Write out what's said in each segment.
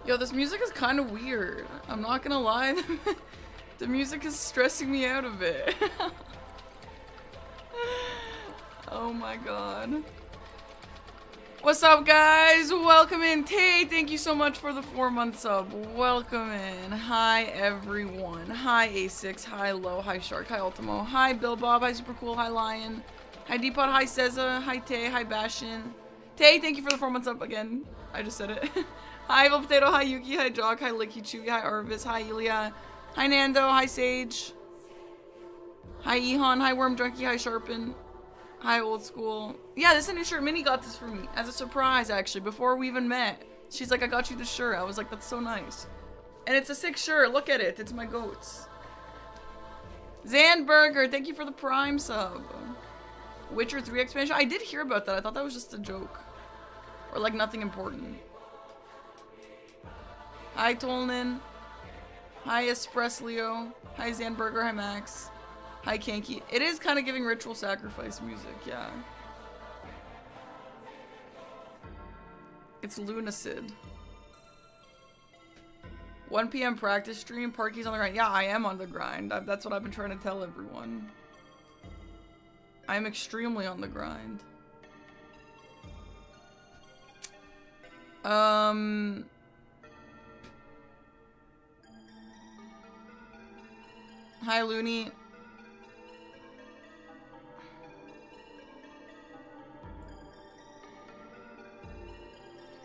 Yo, this music is kind of weird. I'm not gonna lie. The music is stressing me out a bit. Oh my god. What's up, guys? Welcome in. Tay, thank you so much for the 4-month sub. Welcome in. Hi, everyone. Hi, A6. Hi, Low. Hi, Shark. Hi, Ultimo. Hi, Bill Bob. Hi, Super Cool. Hi, Lion. Hi, Depot. Hi, Seza. Hi, Tay. Hi, Bastion. Tay, thank you for the 4 months up again. I just said it. Hi, Evil Potato. Hi, Yuki. Hi, Jock. Hi, Licky Chewy. Hi, Arvis. Hi, Ilya. Hi, Nando. Hi, Sage. Hi, Ehon. Hi, Worm Junkie. Hi, Sharpen. Hi, Old School. Yeah, this is a new shirt. Minnie got this for me as a surprise, actually, before we even met. She's like, I got you this shirt. I was like, that's so nice. And it's a sick shirt. Look at it. It's my goats. Zandberger, thank you for the Prime sub. Witcher 3 expansion. I did hear about that. I thought that was just a joke. Or like nothing important. Hi, Tolnin. Hi, Espressleo. Hi, Zandberger. Hi, Max. Hi, Kanky. It is kind of giving ritual sacrifice music, yeah. It's Lunacid. 1 PM practice stream. Parky's on the grind. Yeah, I am on the grind. That's what I've been trying to tell everyone. I'm extremely on the grind. Hi, Looney.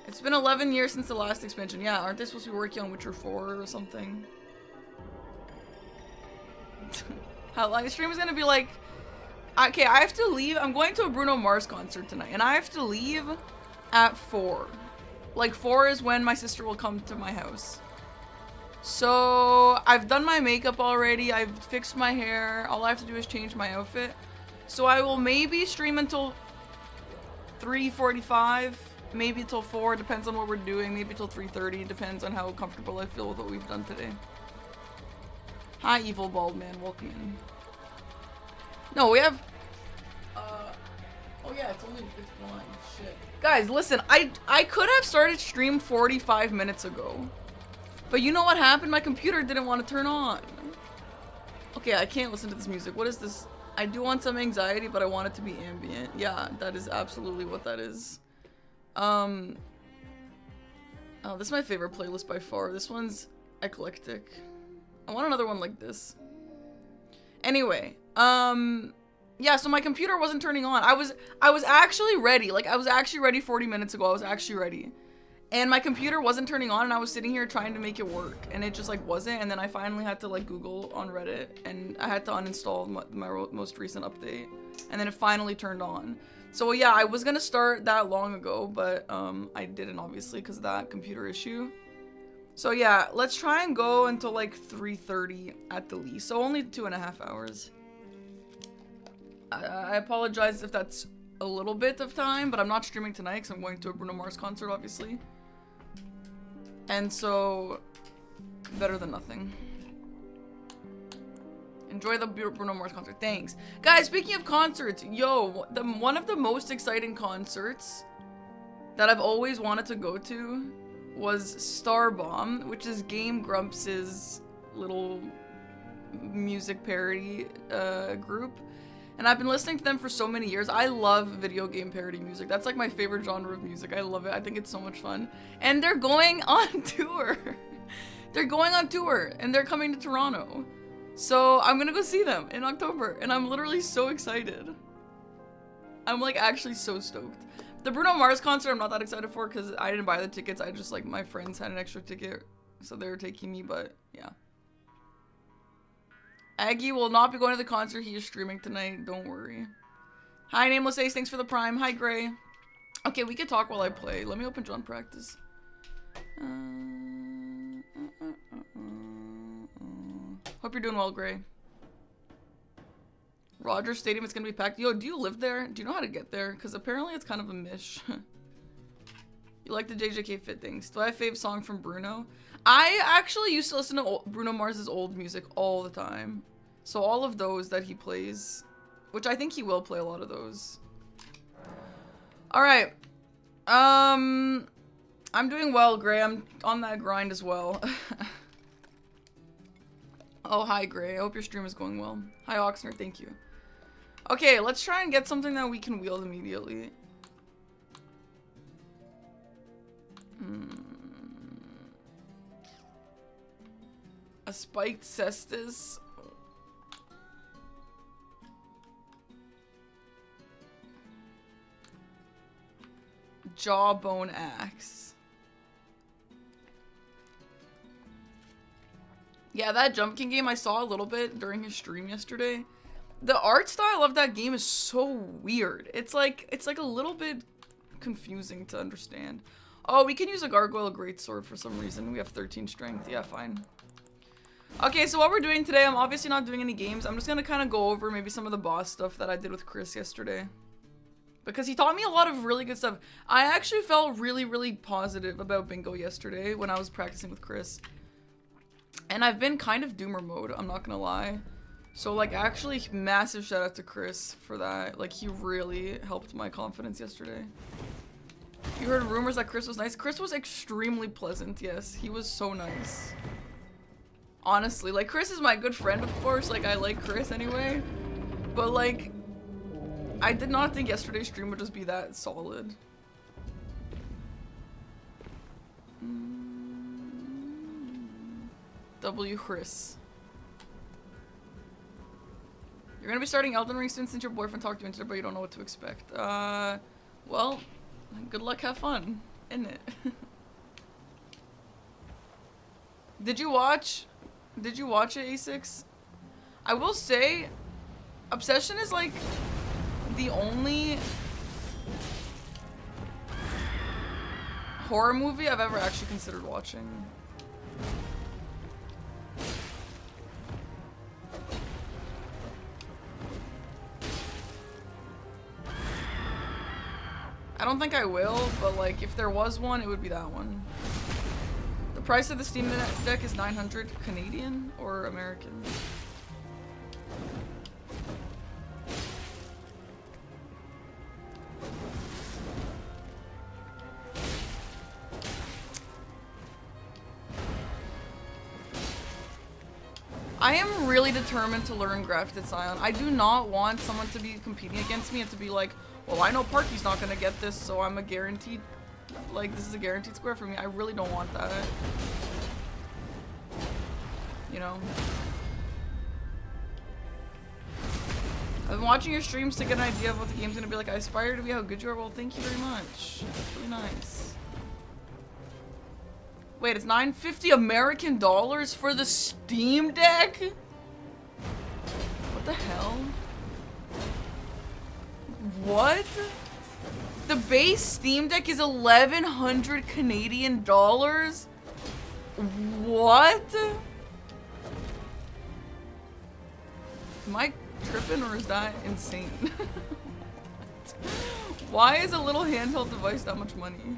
It's been 11 years since the last expansion. Yeah, aren't they supposed to be working on Witcher 4 or something? How live stream is gonna be like... Okay, I have to leave. I'm going to a Bruno Mars concert tonight, and I have to leave at 4. Like, 4 is when my sister will come to my house. So, I've done my makeup already. I've fixed my hair. All I have to do is change my outfit. So, I will maybe stream until 3:45. Maybe till 4, depends on what we're doing. Maybe till 3:30, depends on how comfortable I feel with what we've done today. Hi, Evil Bald Man, welcome in. No, we have... oh yeah, it's blind, shit. Guys, listen, I could have started stream 45 minutes ago. But you know what happened? My computer didn't want to turn on. Okay, I can't listen to this music. What is this? I do want some anxiety, but I want it to be ambient. Yeah, that is absolutely what that is. Oh, this is my favorite playlist by far. This one's eclectic. I want another one like this. Anyway, yeah, so my computer wasn't turning on. I was actually ready. Like, I was actually ready 40 minutes ago. I was actually ready. And my computer wasn't turning on, and I was sitting here trying to make it work, and it just, like, wasn't. And then I finally had to, like, Google on Reddit, and I had to uninstall my most recent update. And then it finally turned on. So yeah, I was gonna start that long ago, but I didn't, obviously, because of that computer issue. So yeah, let's try and go until like 3:30 at the least. So only 2.5 hours. I apologize if that's a little bit of time, but I'm not streaming tonight because I'm going to a Bruno Mars concert, obviously. And so, better than nothing. Enjoy the Bruno Mars concert. Thanks. Guys, speaking of concerts, yo, one of the most exciting concerts that I've always wanted to go to was Starbomb, which is Game Grumps' little music parody group. And I've been listening to them for so many years. I love video game parody music. That's like my favorite genre of music. I love it. I think it's so much fun. And they're going on tour. They're going on tour, and they're coming to Toronto. So I'm gonna go see them in October, and I'm literally so excited. I'm like actually so stoked. The Bruno Mars concert I'm not that excited for because I didn't buy the tickets. I just, like, my friends had an extra ticket, so they were taking me, but yeah. Aggie will not be going to the concert. He is streaming tonight, don't worry. Hi, Nameless Ace, thanks for the Prime. Hi, Gray. Okay, we can talk while I play. Let me open John Practice. Hope you're doing well, Gray. Rogers Stadium is gonna be packed. Yo, do you live there? Do you know how to get there? Because apparently it's kind of a mish. You like the JJK Fit things. Do I have a fave song from Bruno? I actually used to listen to Bruno Mars's old music all the time. So all of those that he plays, which I think he will play a lot of those. All right. I'm I'm doing well, Gray. I'm on that grind as well. Oh, hi, Gray. I hope your stream is going well. Hi, Oxner. Thank you. Okay, let's try and get something that we can wield immediately. A spiked cestus. Jawbone axe. Yeah, that Jumpkin game I saw a little bit during his stream yesterday. The art style of that game is so weird. It's like a little bit confusing to understand. Oh, we can use a gargoyle greatsword for some reason. We have 13 strength. Yeah, fine. Okay, so what we're doing today, I'm obviously not doing any games. I'm just gonna kind of go over maybe some of the boss stuff that I did with Chris yesterday. Because he taught me a lot of really good stuff. I actually felt really, really positive about Bingo yesterday when I was practicing with Chris. And I've been kind of doomer mode, I'm not gonna lie. So like actually massive shout out to Chris for that. Like he really helped my confidence yesterday. You heard rumors that Chris was nice? Chris was extremely pleasant, yes. He was so nice. Honestly, like Chris is my good friend, of course. Like I like Chris anyway. But like, I did not think yesterday's stream would just be that solid. W. Chris. You're gonna be starting Elden Ring soon since your boyfriend talked you into it, but you don't know what to expect. Well, good luck, have fun, innit? Did you watch it, A6? I will say, Obsession is like the only horror movie I've ever actually considered watching. I don't think I will, but like if there was one, it would be that one. The price of the Steam Deck is 900 Canadian or American? I am really determined to learn Grafted Scion. I do not want someone to be competing against me and to be like, well, I know Parky's not gonna get this, so I'm a guaranteed, like, this is a guaranteed square for me. I really don't want that. You know? I've been watching your streams to get an idea of what the game's gonna be like. I aspire to be how good you are. Well, thank you very much. That's really nice. Wait, it's $950 American dollars for the Steam Deck? What the hell? What? The base Steam Deck is 1,100 Canadian dollars? What? Am I tripping or is that insane? Why is a little handheld device that much money?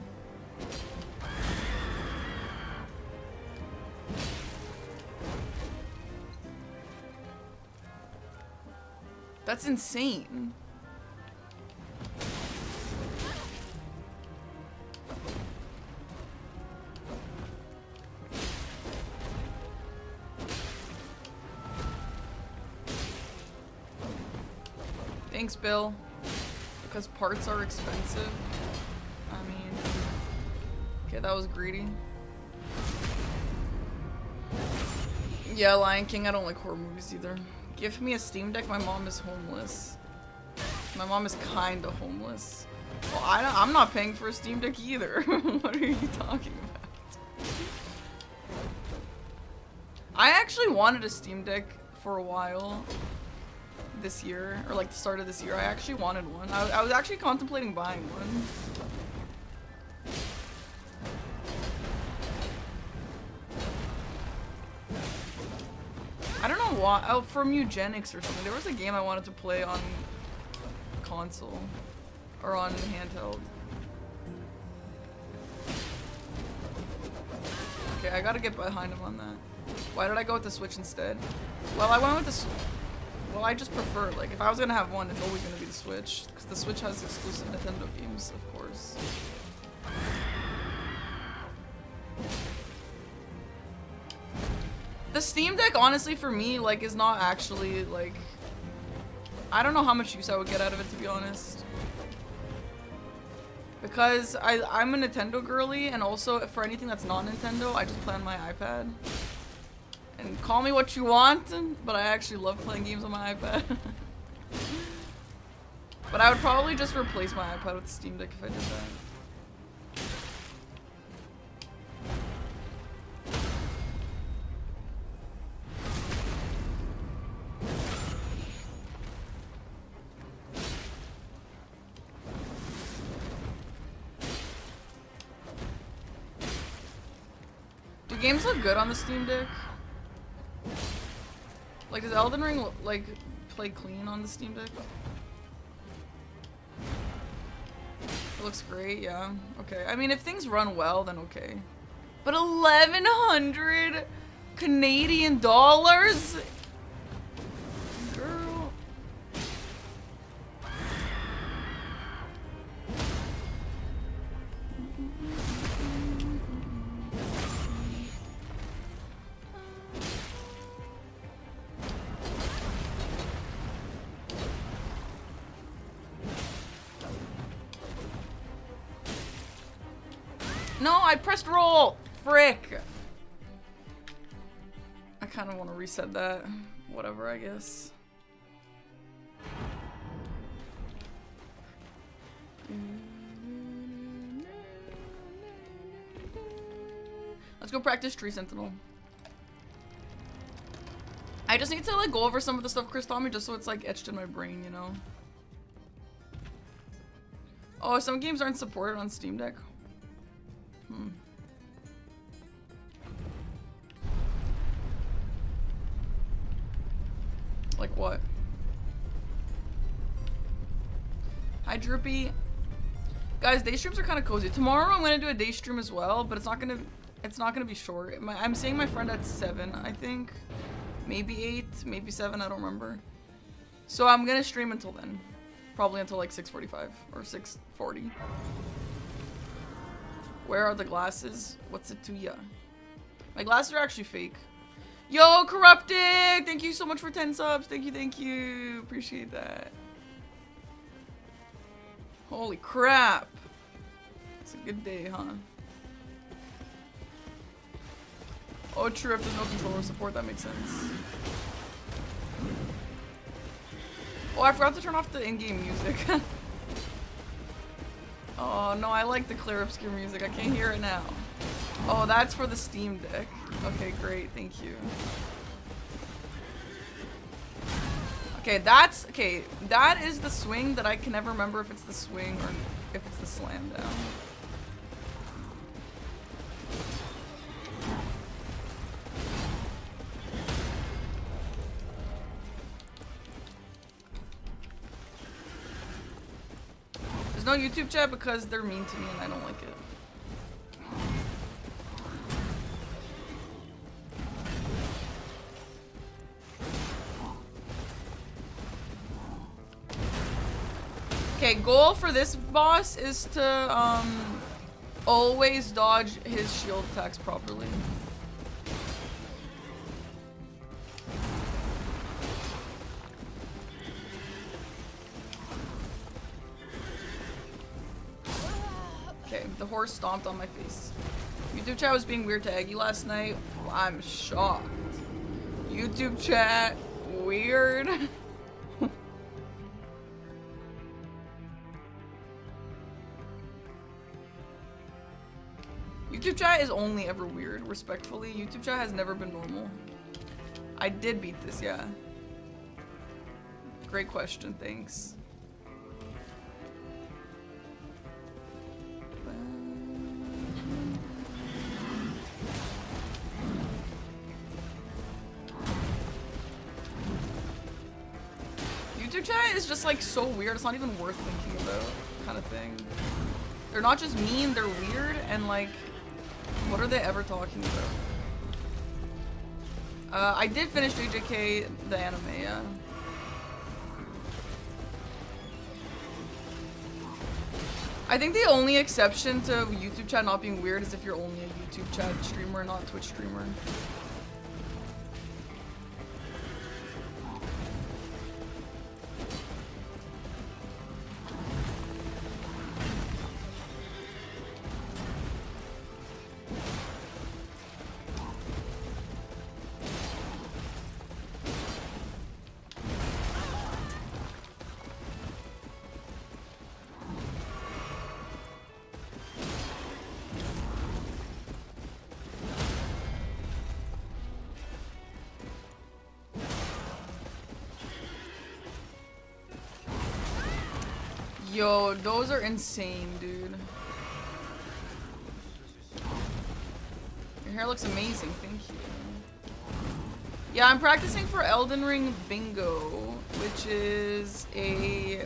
That's insane. Thanks, Bill. Because parts are expensive. I mean... Okay, that was greedy. Yeah, Lion King, I don't like horror movies either. Give me a Steam Deck, my mom is homeless. My mom is kinda homeless. Well, I'm not paying for a Steam Deck either. What are you talking about? I actually wanted a Steam Deck for a while. This year, or like the start of this year. I actually wanted one. I was actually contemplating buying one. I don't know why. Oh, from Eugenics or something. There was a game I wanted to play on console or on handheld. Okay, I gotta get behind him on that. Why did I go with the Switch instead? Well, I went with the Well, I just prefer, like, if I was gonna have one, it's always gonna be the Switch. Because the Switch has exclusive Nintendo games, of course. The Steam Deck, honestly, for me, like, is not actually, like... I don't know how much use I would get out of it, to be honest. Because I'm a Nintendo girly, and also, for anything that's not Nintendo, I just play on my iPad. And call me what you want, but I actually love playing games on my iPad. But I would probably just replace my iPad with the Steam Deck if I did that. Do games look good on the Steam Deck? Like, does Elden Ring, like, play clean on the Steam Deck? It looks great, yeah. Okay. I mean, if things run well, then okay. But 1,100 Canadian dollars? Girl. No, I pressed roll! Frick! I kind of want to reset that. Whatever, I guess. Let's go practice Tree Sentinel. I just need to like go over some of the stuff Chris taught me just so it's like etched in my brain, you know? Oh, some games aren't supported on Steam Deck. Like what? Hi Droopy. Guys, day streams are kind of cozy. Tomorrow I'm gonna do a day stream as well, but it's not gonna be short. I'm seeing my friend at 7, I think. Maybe 8, maybe 7, I don't remember. So I'm gonna stream until then. Probably until like 6:45 or 6:40. Where are the glasses? What's it to ya? My glasses are actually fake. Yo, Corrupted! Thank you so much for 10 subs. Thank you. Appreciate that. Holy crap. It's a good day, huh? Oh, true. If there's no controller support, that makes sense. Oh, I forgot to turn off the in-game music. Oh, no, I like the clear obscure music. I can't hear it now. Oh, that's for the Steam Deck. Okay, great. Thank you. Okay, that is the swing that I can never remember if it's the swing or if it's the slam down. There's no YouTube chat because they're mean to me and I don't like it. Okay, goal for this boss is to always dodge his shield attacks properly. Okay, the horse stomped on my face. YouTube chat was being weird to Aggie last night. I'm shocked. YouTube chat, weird. YouTube chat is only ever weird, respectfully. YouTube chat has never been normal. I did beat this, yeah. Great question, thanks. YouTube chat is just like so weird, it's not even worth thinking about, kind of thing. They're not just mean, they're weird, and like, what are they ever talking about? I did finish JJK, the anime, yeah. I think the only exception to YouTube chat not being weird is if you're only a YouTube chat streamer, not a Twitch streamer. Yo, those are insane, dude. Your hair looks amazing, thank you. Yeah, I'm practicing for Elden Ring Bingo, which is a...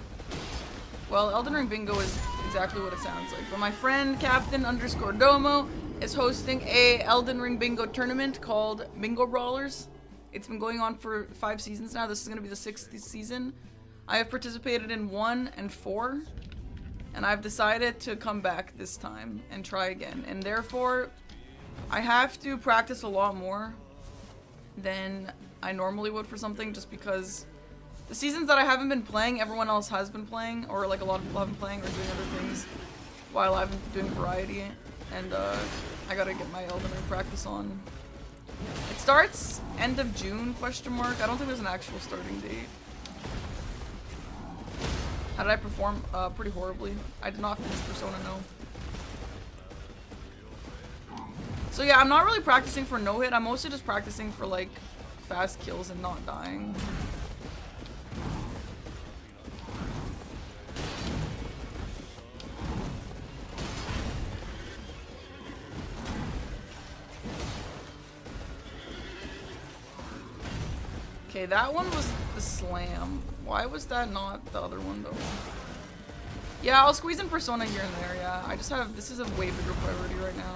Well, Elden Ring Bingo is exactly what it sounds like. But my friend, Captain_Domo, is hosting a Elden Ring Bingo tournament called Bingo Brawlers. It's been going on for 5 seasons now. This is going to be the 6th season. I have participated in 1 and 4. And I've decided to come back this time and try again. And therefore, I have to practice a lot more than I normally would for something, just because the seasons that I haven't been playing, everyone else has been playing, or like a lot of people have been playing or doing other things while I've been doing variety, and I gotta get my Elden Ring practice on. It starts end of June, question mark. I don't think there's an actual starting date. How did I perform? Pretty horribly. I did not finish Persona, no. So yeah, I'm not really practicing for no-hit. I'm mostly just practicing for like fast kills and not dying. Okay, that one was the slam. Why was that not the other one though? Yeah, I'll squeeze in Persona here and there, yeah. I just have, this is a way bigger priority right now.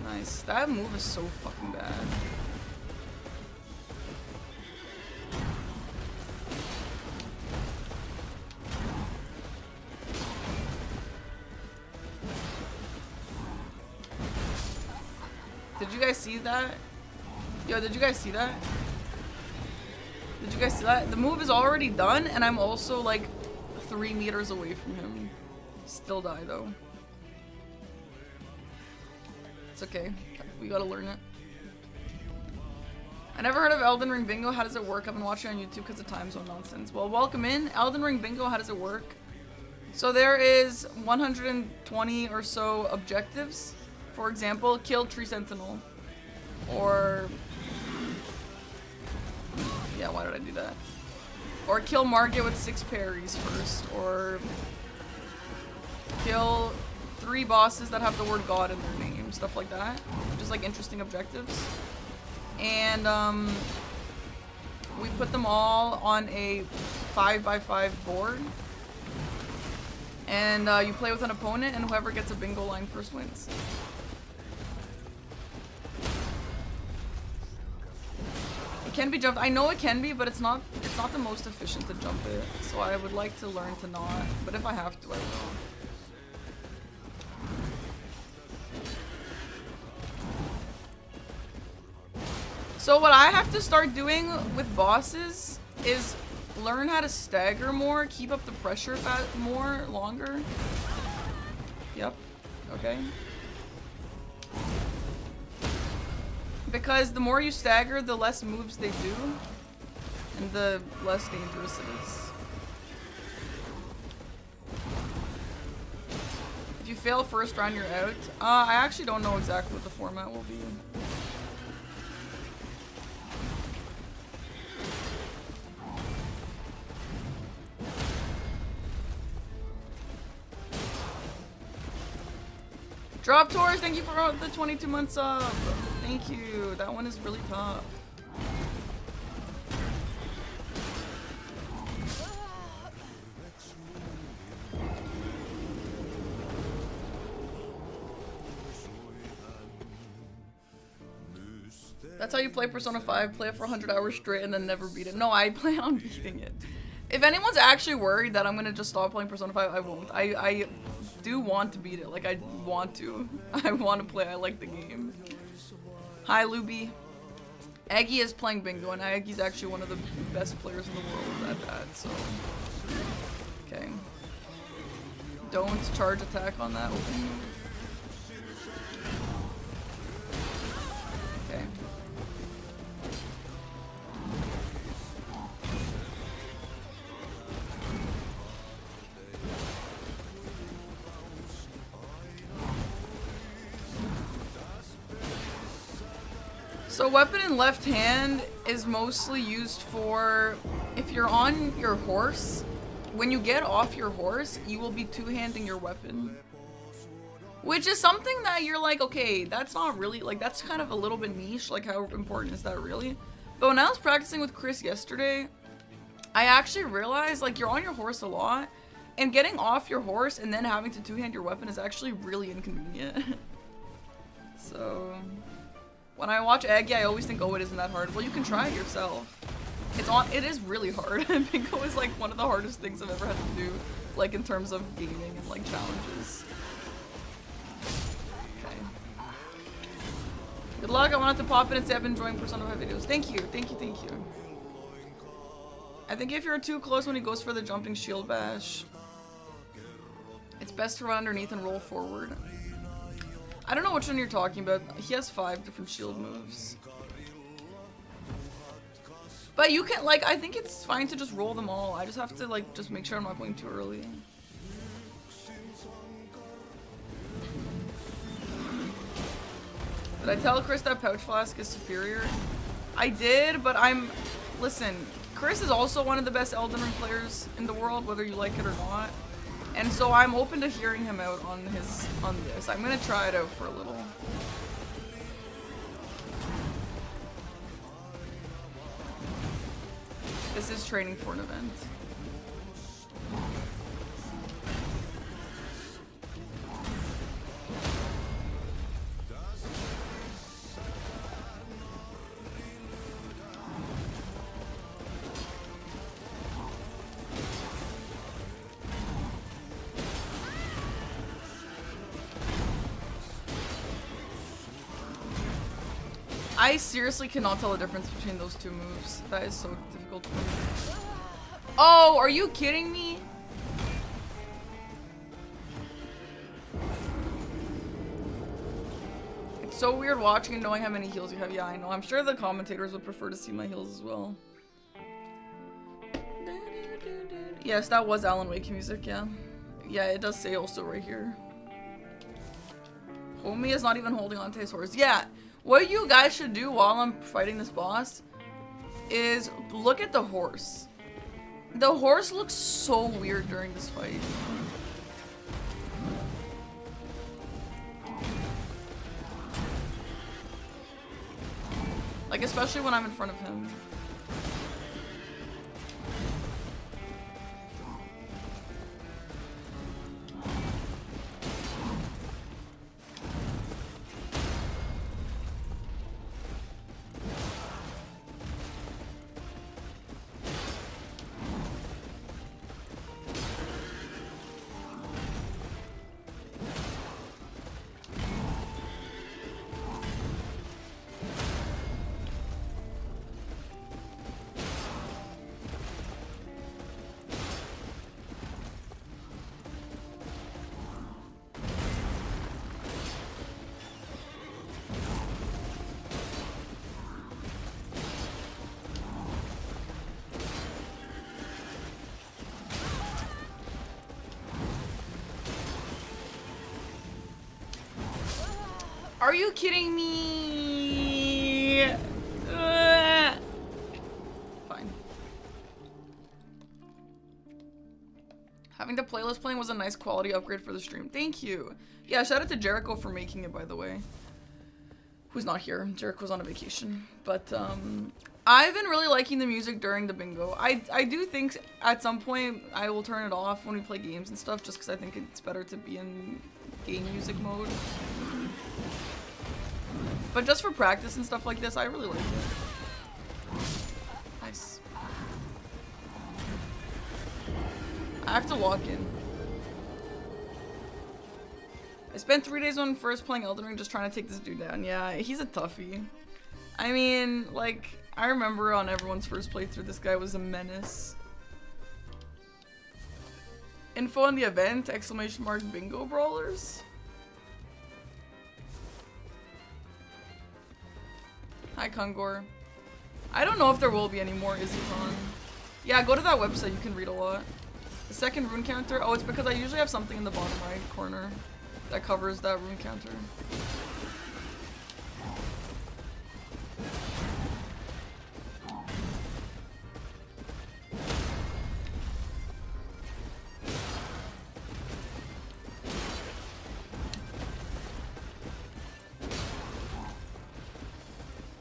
Nice. That move is so fucking bad. Did you guys see that? Yo, did you guys see that? Did you guys see that? The move is already done, and I'm also like 3 meters away from him. Still die though. It's okay. We gotta learn it. I never heard of Elden Ring Bingo. How does it work? I've been watching on YouTube because of time zone nonsense. Well, welcome in. Elden Ring Bingo, how does it work? So there is 120 or so objectives. For example, kill Tree Sentinel. Or... Yeah, why did I do that? Or kill Margit with 6 parries first. Or... kill 3 bosses that have the word God in their name. Stuff like that. Just like interesting objectives. And we put them all on a 5x5 board. And you play with an opponent, and whoever gets a bingo line first wins. It can be jumped. I know it can be, but it's not the most efficient to jump it. So I would like to learn to not. But if I have to, I will. So what I have to start doing with bosses is learn how to stagger more, keep up the pressure more longer. Yep. Okay. Because the more you stagger, the less moves they do, and the less dangerous it is. If you fail first round, you're out. I actually don't know exactly what the format will be. Drop Tours, thank you for the 22 months up. Thank you. That one is really tough. That's how you play Persona 5, play it for 100 hours straight and then never beat it. No, I plan on beating it. If anyone's actually worried that I'm gonna just stop playing Persona 5, I won't. I do want to beat it. Like, I want to. I want to play. I like the game. Hi, Luby. Aggie is playing Bingo, and Aggie's actually one of the best players in the world at that, so... Okay. Don't charge attack on that opening move. Okay. So weapon in left hand is mostly used for if you're on your horse. When you get off your horse, you will be two-handing your weapon. Which is something that you're like, okay, that's not really, like, that's kind of a little bit niche. Like, how important is that really? But when I was practicing with Chris yesterday, I actually realized, like, you're on your horse a lot, and getting off your horse and then having to two-hand your weapon is actually really inconvenient. So, when I watch Eggy, I always think, oh, it isn't that hard. Well, you can try it yourself. It is really hard. Bingo is like one of the hardest things I've ever had to do, like in terms of gaming and like challenges. Okay. Good luck. I wanted to pop in and say I've been enjoying Persona 5 videos. Thank you, thank you, thank you. I think if you're too close when he goes for the jumping shield bash, it's best to run underneath and roll forward. I don't know which one you're talking about. He has 5 different shield moves. But you can, like, I think it's fine to just roll them all. I just have to, like, just make sure I'm not going too early. Did I tell Chris that Pouch Flask is superior? I did, but listen, Chris is also one of the best Elden Ring players in the world, whether you like it or not. And so I'm open to hearing him out on this. I'm gonna try it out for a little. This is training for an event. I seriously cannot tell the difference between those two moves. That is so difficult for me. Oh, are you kidding me? It's so weird watching and knowing how many heals you have. Yeah, I know. I'm sure the commentators would prefer to see my heals as well. Yes, that was Alan Wake music, yeah. Yeah, it does say also right here. Homie is not even holding on to his horse. Yeah. What you guys should do while I'm fighting this boss is look at the horse. The horse looks so weird during this fight. Like, especially when I'm in front of him. Are you kidding me? Fine. Having the playlist playing was a nice quality upgrade for the stream. Thank you. Yeah, shout out to Jericho for making it, by the way. Who's not here. Jericho's on a vacation. But, I've been really liking the music during the bingo. I do think at some point I will turn it off when we play games and stuff, just because I think it's better to be in game music mode. But just for practice and stuff like this, I really like it. Nice. I have to walk in. I spent 3 days when first playing Elden Ring just trying to take this dude down. Yeah, he's a toughie. I mean, like, I remember on everyone's first playthrough, this guy was a menace. Info on the event, exclamation mark, bingo brawlers. Hi, Kungor. I don't know if there will be any more Izzycon. Yeah, go to that website, you can read a lot. The second rune counter? Oh, it's because I usually have something in the bottom right corner that covers that rune counter.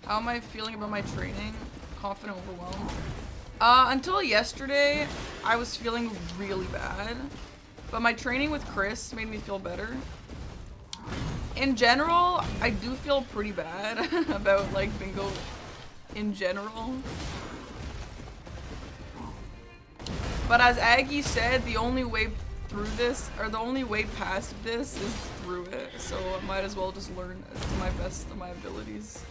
How am I feeling about my training? Confident, overwhelmed. Until yesterday, I was feeling really bad. But my training with Chris made me feel better. In general, I do feel pretty bad about like bingo in general. But as Aggie said, the only way through this, or the only way past this, is through it. So I might as well just learn to my best of my abilities.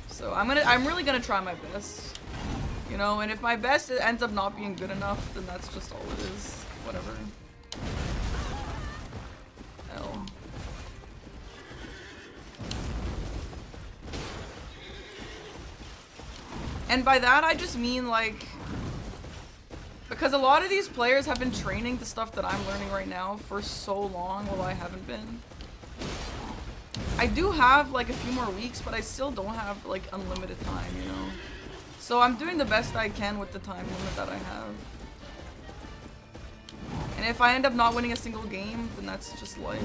So I'm really gonna try my best, you know. And if my best ends up not being good enough, then that's just all it is. Whatever. L. And by that, I just mean like, because a lot of these players have been training the stuff that I'm learning right now for so long while I haven't been. I do have like a few more weeks, but I still don't have like unlimited time, you know? So I'm doing the best I can with the time limit that I have. And if I end up not winning a single game, then that's just life.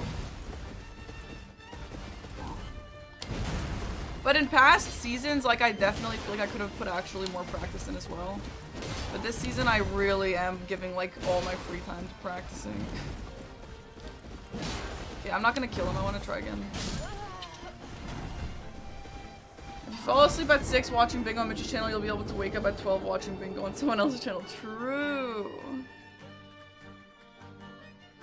But in past seasons, like, I definitely feel like I could have put actually more practice in as well. But this season, I really am giving, like, all my free time to practicing. Okay, I'm not gonna kill him. I want to try again. If you fall asleep at 6 watching Bingo on Mitch's channel, you'll be able to wake up at 12 watching Bingo on someone else's channel. True.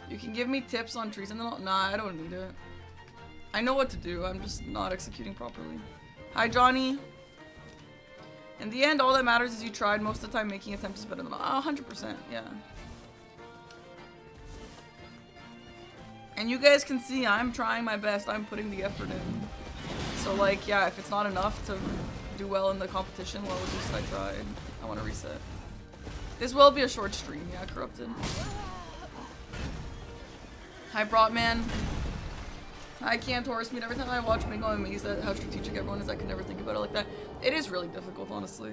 You can give me tips on trees and then nah, I don't need it. I know what to do, I'm just not executing properly. Hi, Johnny. In the end, all that matters is you tried. Most of the time, making attempts is better than 100%, yeah. And you guys can see I'm trying my best. I'm putting the effort in. So, like, yeah, if it's not enough to do well in the competition, well, at least I tried. I want to reset. This will be a short stream, yeah, Corrupted. Hi, Brought-Man. I can't Taurus Meet. Every time I watch Bingo, I'm amazed at how strategic everyone is. I can never think about it like that. It is really difficult, honestly.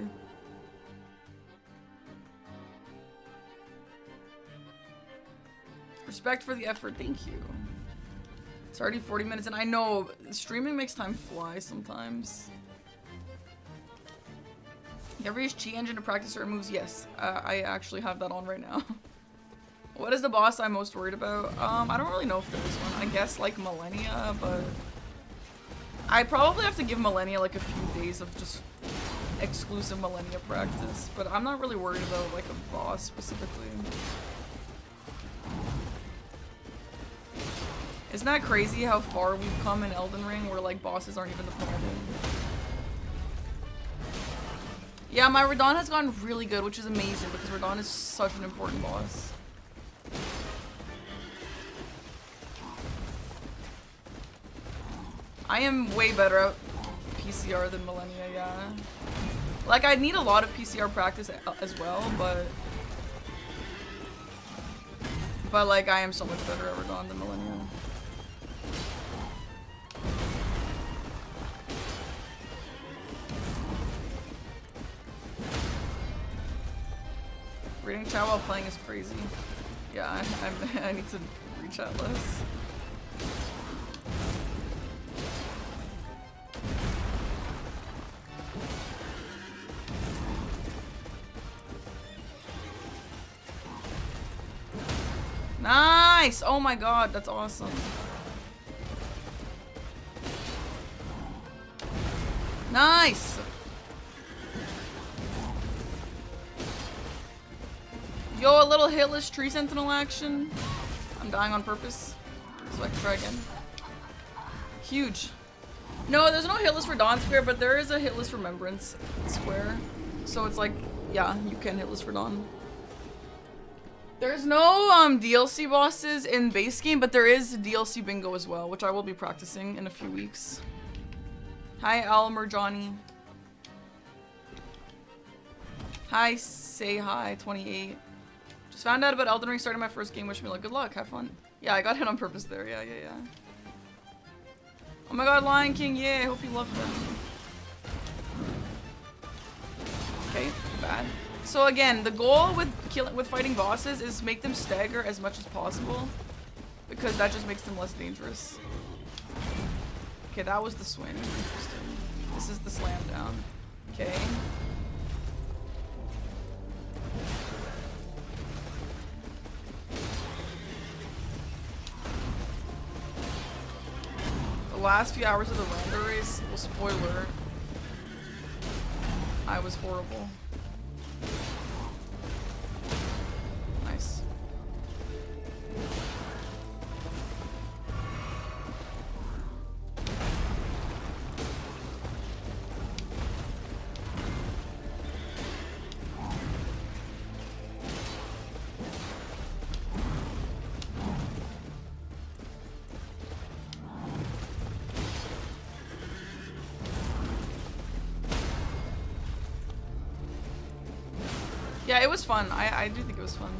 Respect for the effort. Thank you. It's already 40 minutes, and I know streaming makes time fly sometimes. You ever use Chi Engine to practice certain moves? Yes. I actually have that on right now. What is the boss I'm most worried about? I don't really know if there is one. I guess like Millennia, but I probably have to give Millennia like a few days of just exclusive Millennia practice, but I'm not really worried about like a boss specifically. Isn't that crazy how far we've come in Elden Ring where like bosses aren't even the problem? Yeah, my Radon has gone really good, which is amazing because Radon is such an important boss. I am way better at PCR than Millennia, yeah. Like, I need a lot of PCR practice as well, but like, I am so much better at Radon than Millennia. Reading chat while playing is crazy. Yeah, I need to read chat less. Nice! Oh my god, that's awesome. Nice! Yo, a little hitless tree sentinel action. I'm dying on purpose, so I can try again. Huge. No, there's no hitless for Dawn Square, but there is a hitless Remembrance Square. So it's like, yeah, you can hitless for Dawn. There's no DLC bosses in base game, but there is DLC bingo as well, which I will be practicing in a few weeks. Hi, Almer Johnny. Hi, say hi, 28. Just found out about Elden Ring, started my first game. Wish me luck. Good luck, have fun. Yeah, I got hit on purpose there. Yeah. Oh my god, Lion King, yeah, I hope you love them. Okay, bad. So again, the goal with fighting bosses is make them stagger as much as possible, because that just makes them less dangerous. Okay, that was the swing. Interesting. This is the slam down. Okay. The last few hours of the render race, well, spoiler, I was horrible. Nice. Yeah, it was fun. I do think it was fun.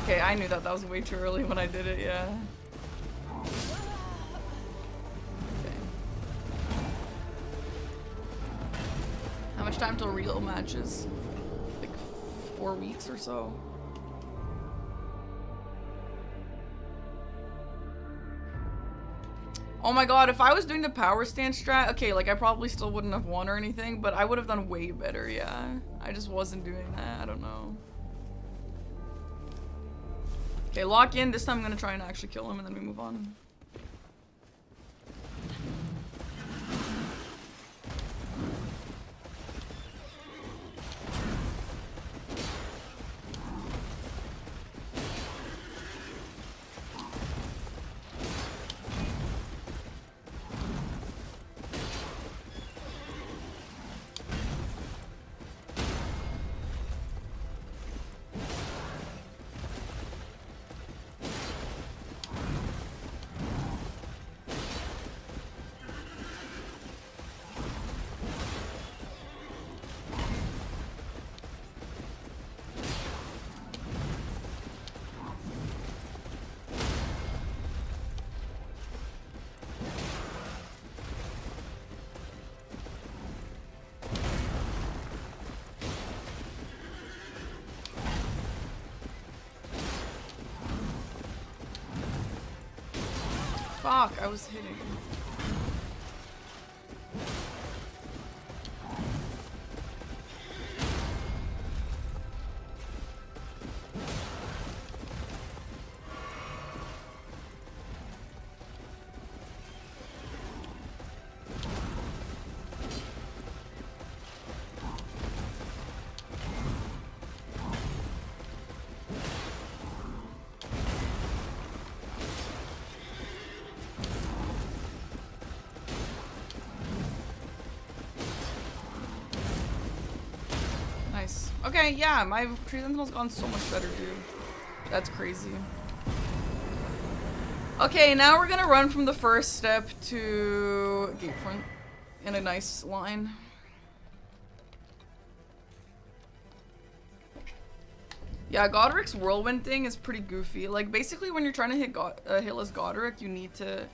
Okay, I knew that. That was way too early when I did it, yeah. Okay. How much time till real matches? Like 4 weeks or so. Oh my god, if I was doing the power stance strat, okay, like I probably still wouldn't have won or anything, but I would have done way better, yeah. I just wasn't doing that, I don't know. Okay, lock in. This time I'm gonna try and actually kill him and then we move on. Fuck, I was hitting. Okay, yeah, my tree sentinel's gone so much better, dude. That's crazy. Okay, now we're gonna run from the first step to gatefront in a nice line. Yeah, Godric's whirlwind thing is pretty goofy. Like, basically when you're trying to hit hill as Godric, you need to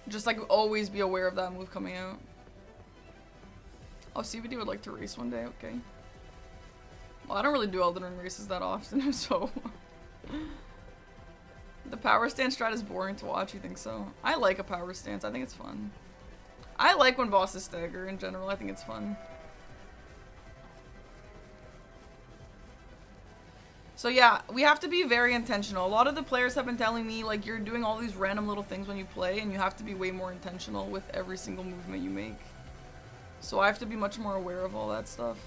just like always be aware of that move coming out. Oh, CVD would like to race one day, okay. Well, I don't really do Elden Ring races that often, so. The power stance strat is boring to watch, you think so? I like a power stance, I think it's fun. I like when bosses stagger in general, I think it's fun. So yeah, we have to be very intentional. A lot of the players have been telling me, like, you're doing all these random little things when you play, and you have to be way more intentional with every single movement you make. So I have to be much more aware of all that stuff.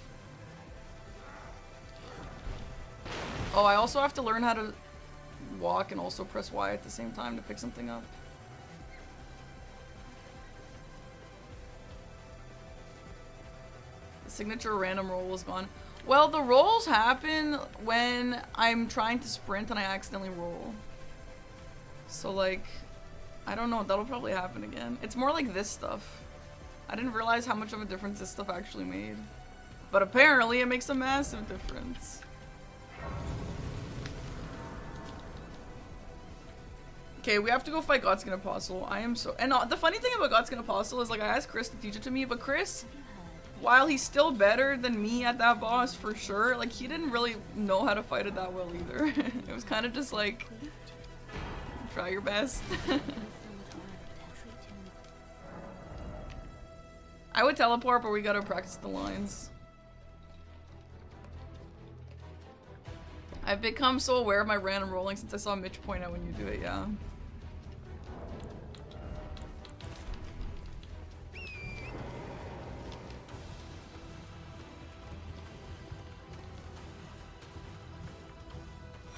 Oh, I also have to learn how to walk and also press Y at the same time to pick something up. The signature random roll is gone. Well, the rolls happen when I'm trying to sprint and I accidentally roll. So, like, I don't know. That'll probably happen again. It's more like this stuff. I didn't realize how much of a difference this stuff actually made. But apparently it makes a massive difference. Okay, we have to go fight Godskin Apostle. I am so... And the funny thing about Godskin Apostle is, like, I asked Chris to teach it to me, but Chris while he's still better than me at that boss for sure, like he didn't really know how to fight it that well either. It was kind of just like, try your best. I would teleport, but we gotta practice the lines. I've become so aware of my random rolling since I saw Mitch point out when you do it, yeah.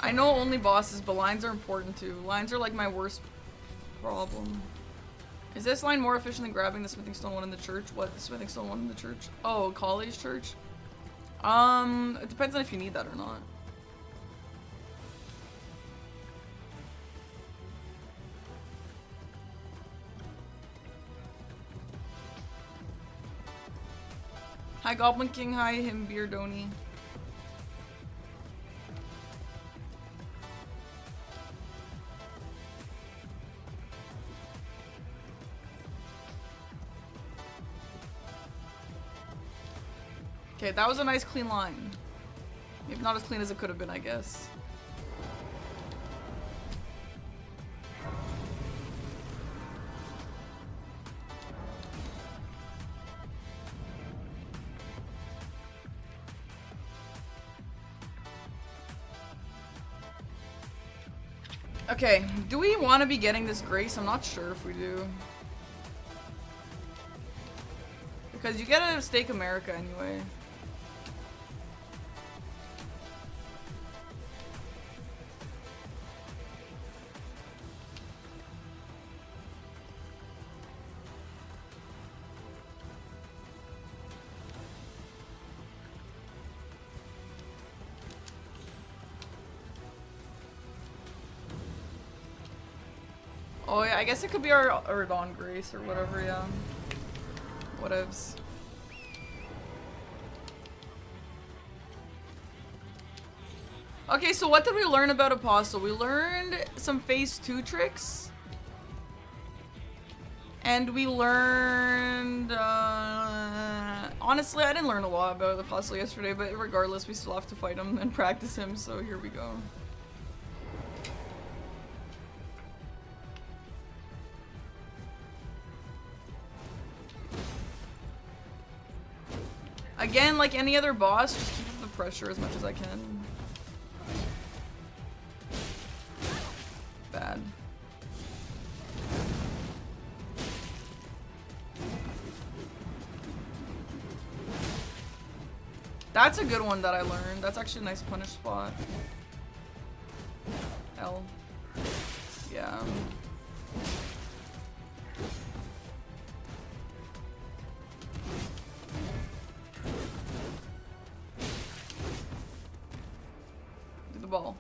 I know only bosses, but lines are important too. Lines are like my worst problem. Is this line more efficient than grabbing the smithing stone one in the church? What? The smithing stone one in the church? Oh, college church? It depends on if you need that or not. Hi Goblin King, hi him Beardoni. Okay, that was a nice clean line. Maybe not as clean as it could have been, I guess. Okay, do we want to be getting this grace? I'm not sure if we do. Because you get a Stake America anyway. Oh yeah, I guess it could be our Dawn Grace or whatever, yeah. Whatevs. Okay, so what did we learn about Apostle? We learned some phase 2 tricks. And we learned, honestly, I didn't learn a lot about Apostle yesterday, but regardless, we still have to fight him and practice him, so here we go. Again, like any other boss, just keep up the pressure as much as I can. Bad. That's a good one that I learned. That's actually a nice punish spot. L. Yeah. Do the ball.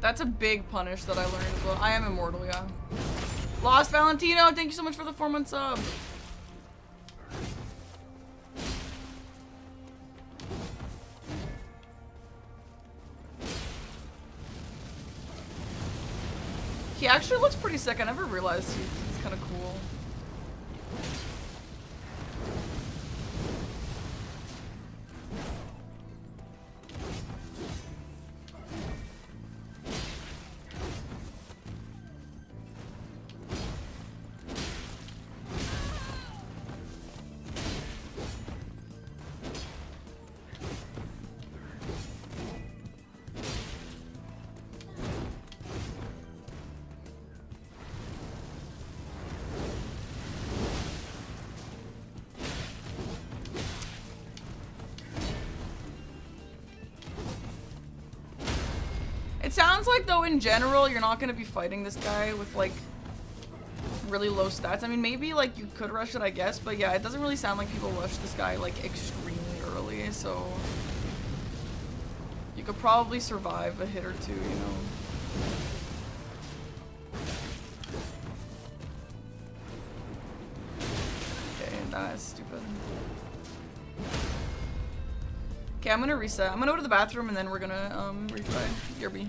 That's a big punish that I learned as well. I am immortal, yeah. Lost Valentino, thank you so much for the 4-month sub. He actually looks pretty sick. I never realized he's kind of cool. It sounds like, though, in general, you're not gonna be fighting this guy with, like, really low stats. I mean, maybe, like, you could rush it, I guess, but yeah, it doesn't really sound like people rush this guy, like, extremely early, so... You could probably survive a hit or two, you know? Okay, that's stupid. Okay, I'm gonna reset. I'm gonna go to the bathroom and then we're gonna, retry Yerby.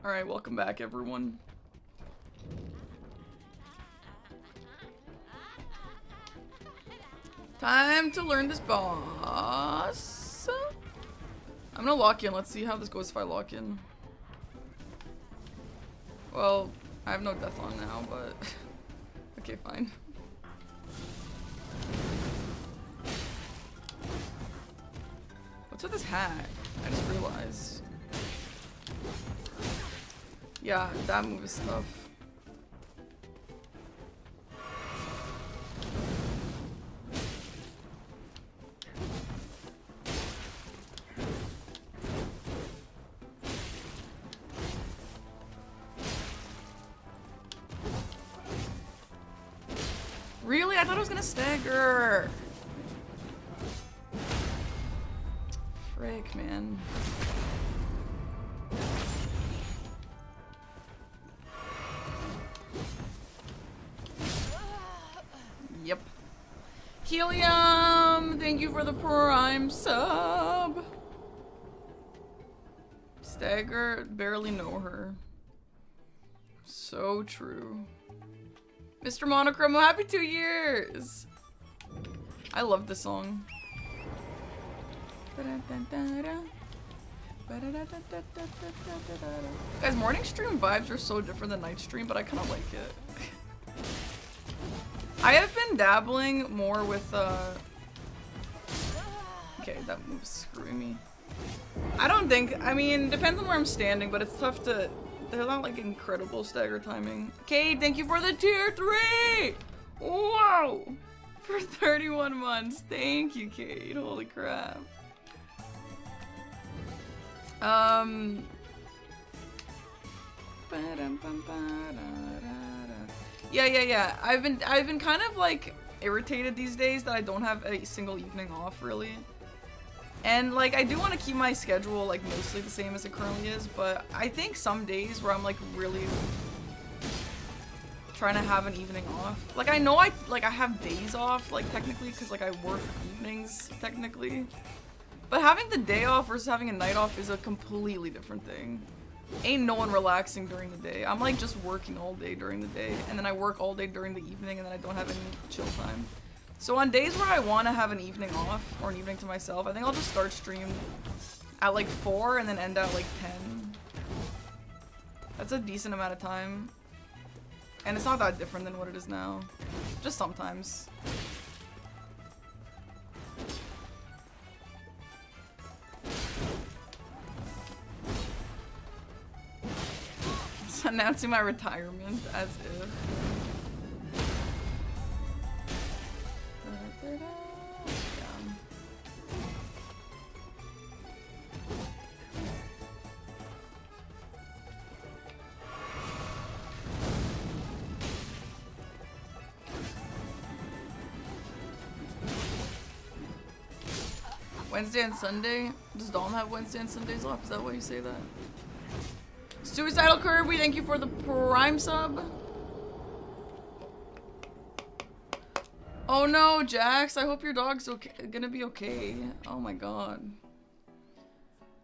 Alright, welcome back, everyone. Time to learn this boss. I'm gonna lock in. Let's see how this goes if I lock in. Well, I have no death on now, but... okay, fine. What's with this hat? I just realized. Yeah, that move is tough. I thought I was gonna stagger. Frick, man. Yep. Helium, thank you for the prime sub. Stagger, barely know her. So true. Mr. Monochrome, happy 2 years! I love this song. Guys, morning stream vibes are so different than night stream, but I kind of like it. I have been dabbling more with, okay, that move's screwing me. I mean, depends on where I'm standing, but it's tough to... They're not, like, incredible stagger timing. Kate, thank you for the tier 3! Wow! For 31 months. Thank you, Kate. Holy crap. Yeah. I've been kind of, like, irritated these days that I don't have a single evening off, really. And, like, I do want to keep my schedule, like, mostly the same as it currently is, but I think some days where I'm, like, really trying to have an evening off. Like, I know I have days off, like, technically, because, like, I work evenings, technically. But having the day off versus having a night off is a completely different thing. Ain't no one relaxing during the day. I'm, like, just working all day during the day, and then I work all day during the evening, and then I don't have any chill time. So on days where I want to have an evening off, or an evening to myself, I think I'll just start stream at like 4 and then end at like 10. That's a decent amount of time. And it's not that different than what it is now. Just sometimes. Just announcing my retirement as if. Wednesday and Sunday? Does Dom have Wednesday and Sundays off? Is that why you say that? Suicidal Kirby, thank you for the prime sub. Oh no, Jax, I hope your dog's okay, gonna be okay. Oh my god.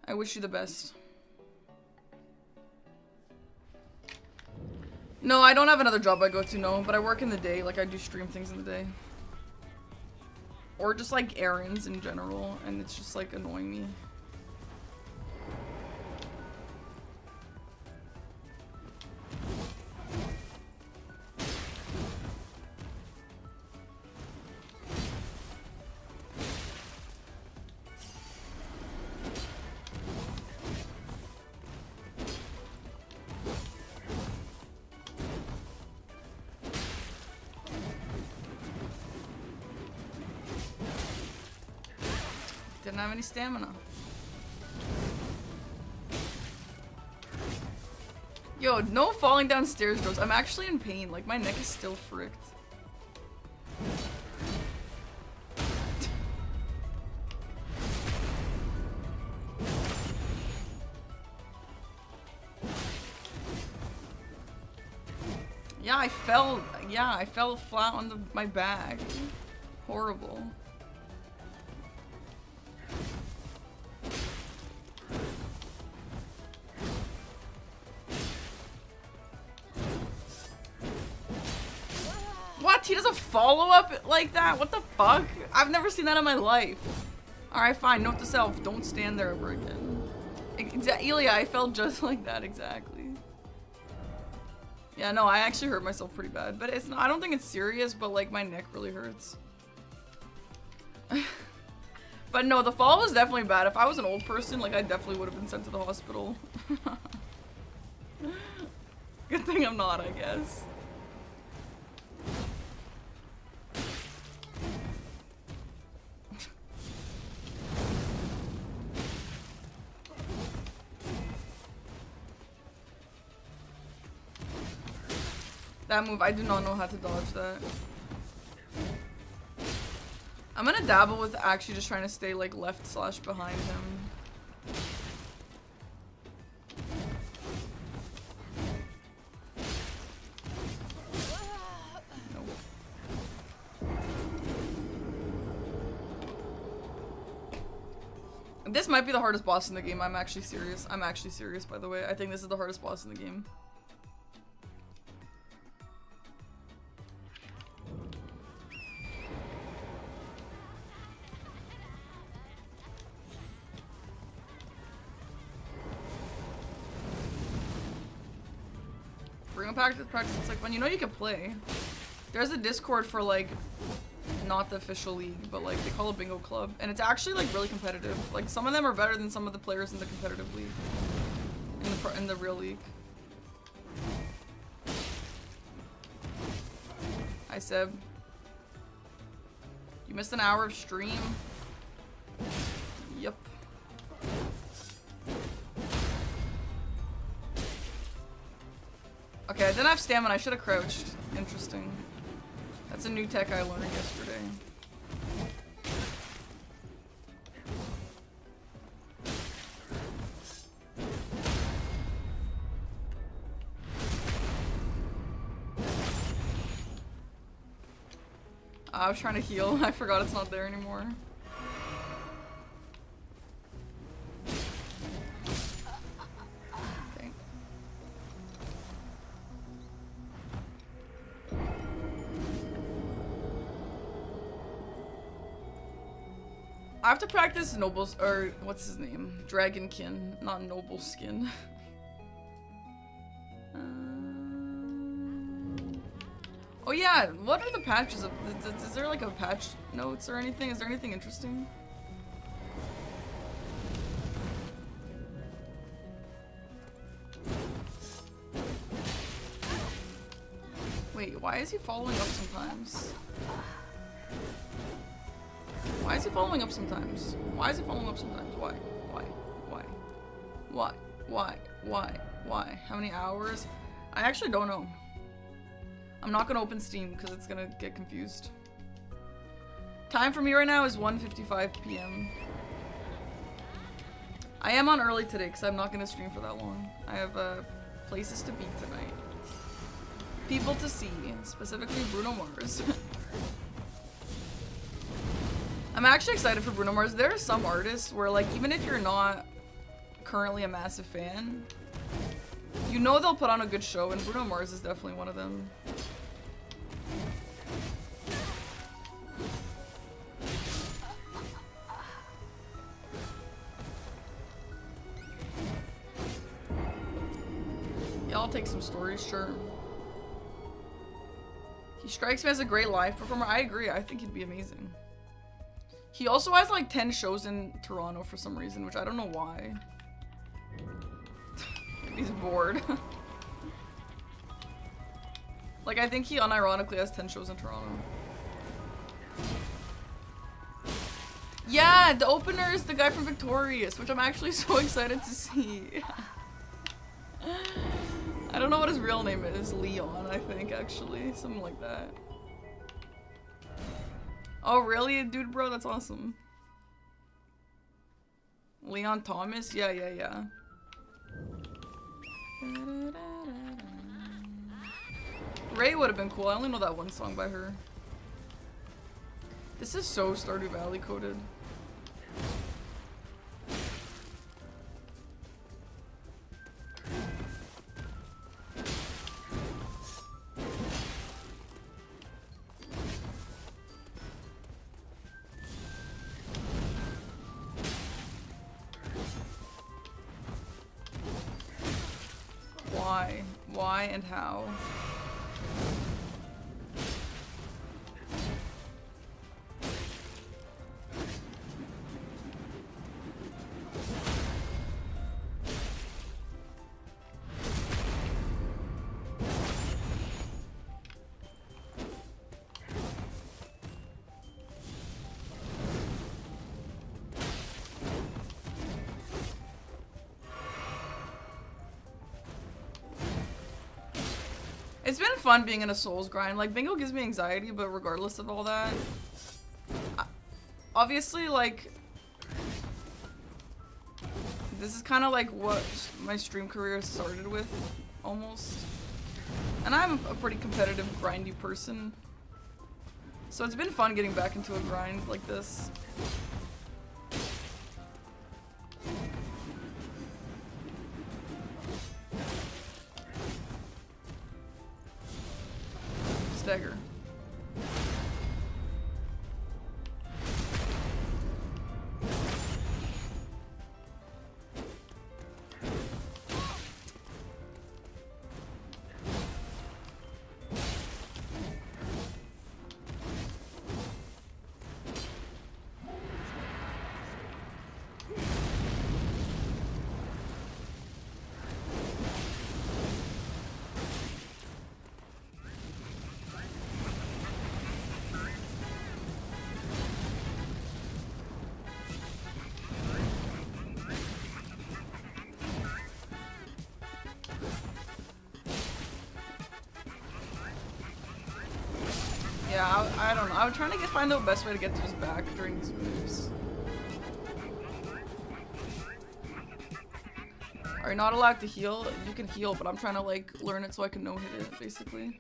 I wish you the best. No, I don't have another job I go to, no, but I work in the day, like I do stream things in the day. Or just like errands in general, and it's just like annoying me. Didn't have any stamina. Yo, no falling downstairs, bros. I'm actually in pain. Like, my neck is still fricked. Yeah, I fell flat on my back. Horrible. What? He does a follow-up like that? What the fuck? I've never seen that in my life. Alright, fine. Note to self. Don't stand there ever again. Ilya, I felt just like that, exactly. Yeah, no, I actually hurt myself pretty bad. But it's not, I don't think it's serious, but like my neck really hurts. But no, the fall was definitely bad. If I was an old person, like I definitely would have been sent to the hospital. Good thing I'm not, I guess. That move, I do not know how to dodge that. I'm gonna dabble with actually just trying to stay like left / behind him. This might be the hardest boss in the game. I'm actually serious. I'm actually serious, by the way. I think this is the hardest boss in the game. Bring a practice. It's like when you know you can play. There's a Discord for like not the official league, but like they call it Bingo Club, and it's actually like really competitive. Like some of them are better than some of the players in the competitive league, in the real league. Hi Seb. You missed an hour of stream. Yep. Okay, I didn't have stamina. I should have crouched. Interesting. That's a new tech I learned yesterday. I was trying to heal. I forgot it's not there anymore. Okay. I have to practice Noble's, or what's his name? Dragonkin, not Noble Skin. Oh yeah, what are the patches of? Is there like a patch notes or anything? Is there anything interesting? Wait, why is he following up sometimes? Why is he following up sometimes? Why is he following up sometimes? Why? Why? Why? Why? Why? Why? Why? How many hours? I actually don't know. I'm not gonna open Steam because it's gonna get confused. Time for me right now is 1:55 p.m. I am on early today because I'm not gonna stream for that long. I have places to be tonight. People to see, specifically Bruno Mars. I'm actually excited for Bruno Mars. There are some artists where like even if you're not currently a massive fan, you know they'll put on a good show, and Bruno Mars is definitely one of them. Yeah, I'll take some stories, sure. He strikes me as a great live performer. I agree. I think he'd be amazing. He also has like 10 shows in Toronto for some reason, which I don't know why. He's bored. Like, I think he unironically has 10 shows in Toronto. Yeah, the opener is the guy from Victorious, which I'm actually so excited to see. I don't know what his real name is. Leon, I think, actually. Something like that. Oh, really? Dude, bro, that's awesome. Leon Thomas? Yeah, yeah, yeah. Ray would have been cool. I only know that one song by her. This is so Stardew Valley coded. Why? Why and how? It's been fun being in a Souls grind. Like, Bingo gives me anxiety, but regardless of all that, obviously, like, this is kind of like what my stream career started with, almost. And I'm a pretty competitive, grindy person. So it's been fun getting back into a grind like this. Stagger. Yeah, I don't know. I was trying to find the best way to get to his back during these moves. Are you not allowed to heal? You can heal, but I'm trying to like learn it so I can no-hit it, basically.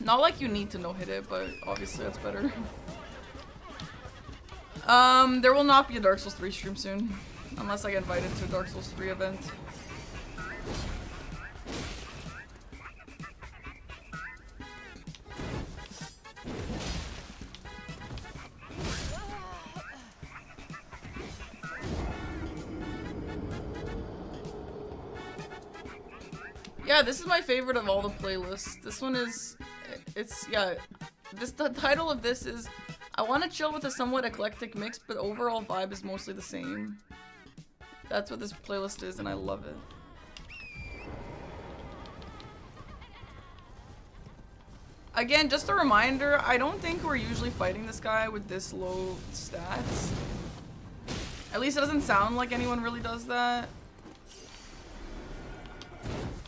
Not like you need to no-hit it, but obviously that's better. There will not be a Dark Souls 3 stream soon. Unless I get invited to a Dark Souls 3 event. Yeah, this is my favorite of all the playlists. This one is, yeah, the title of this is, I want to chill with a somewhat eclectic mix, but overall vibe is mostly the same. That's what this playlist is, and I love it. Again, just a reminder, I don't think we're usually fighting this guy with this low stats. At least it doesn't sound like anyone really does that.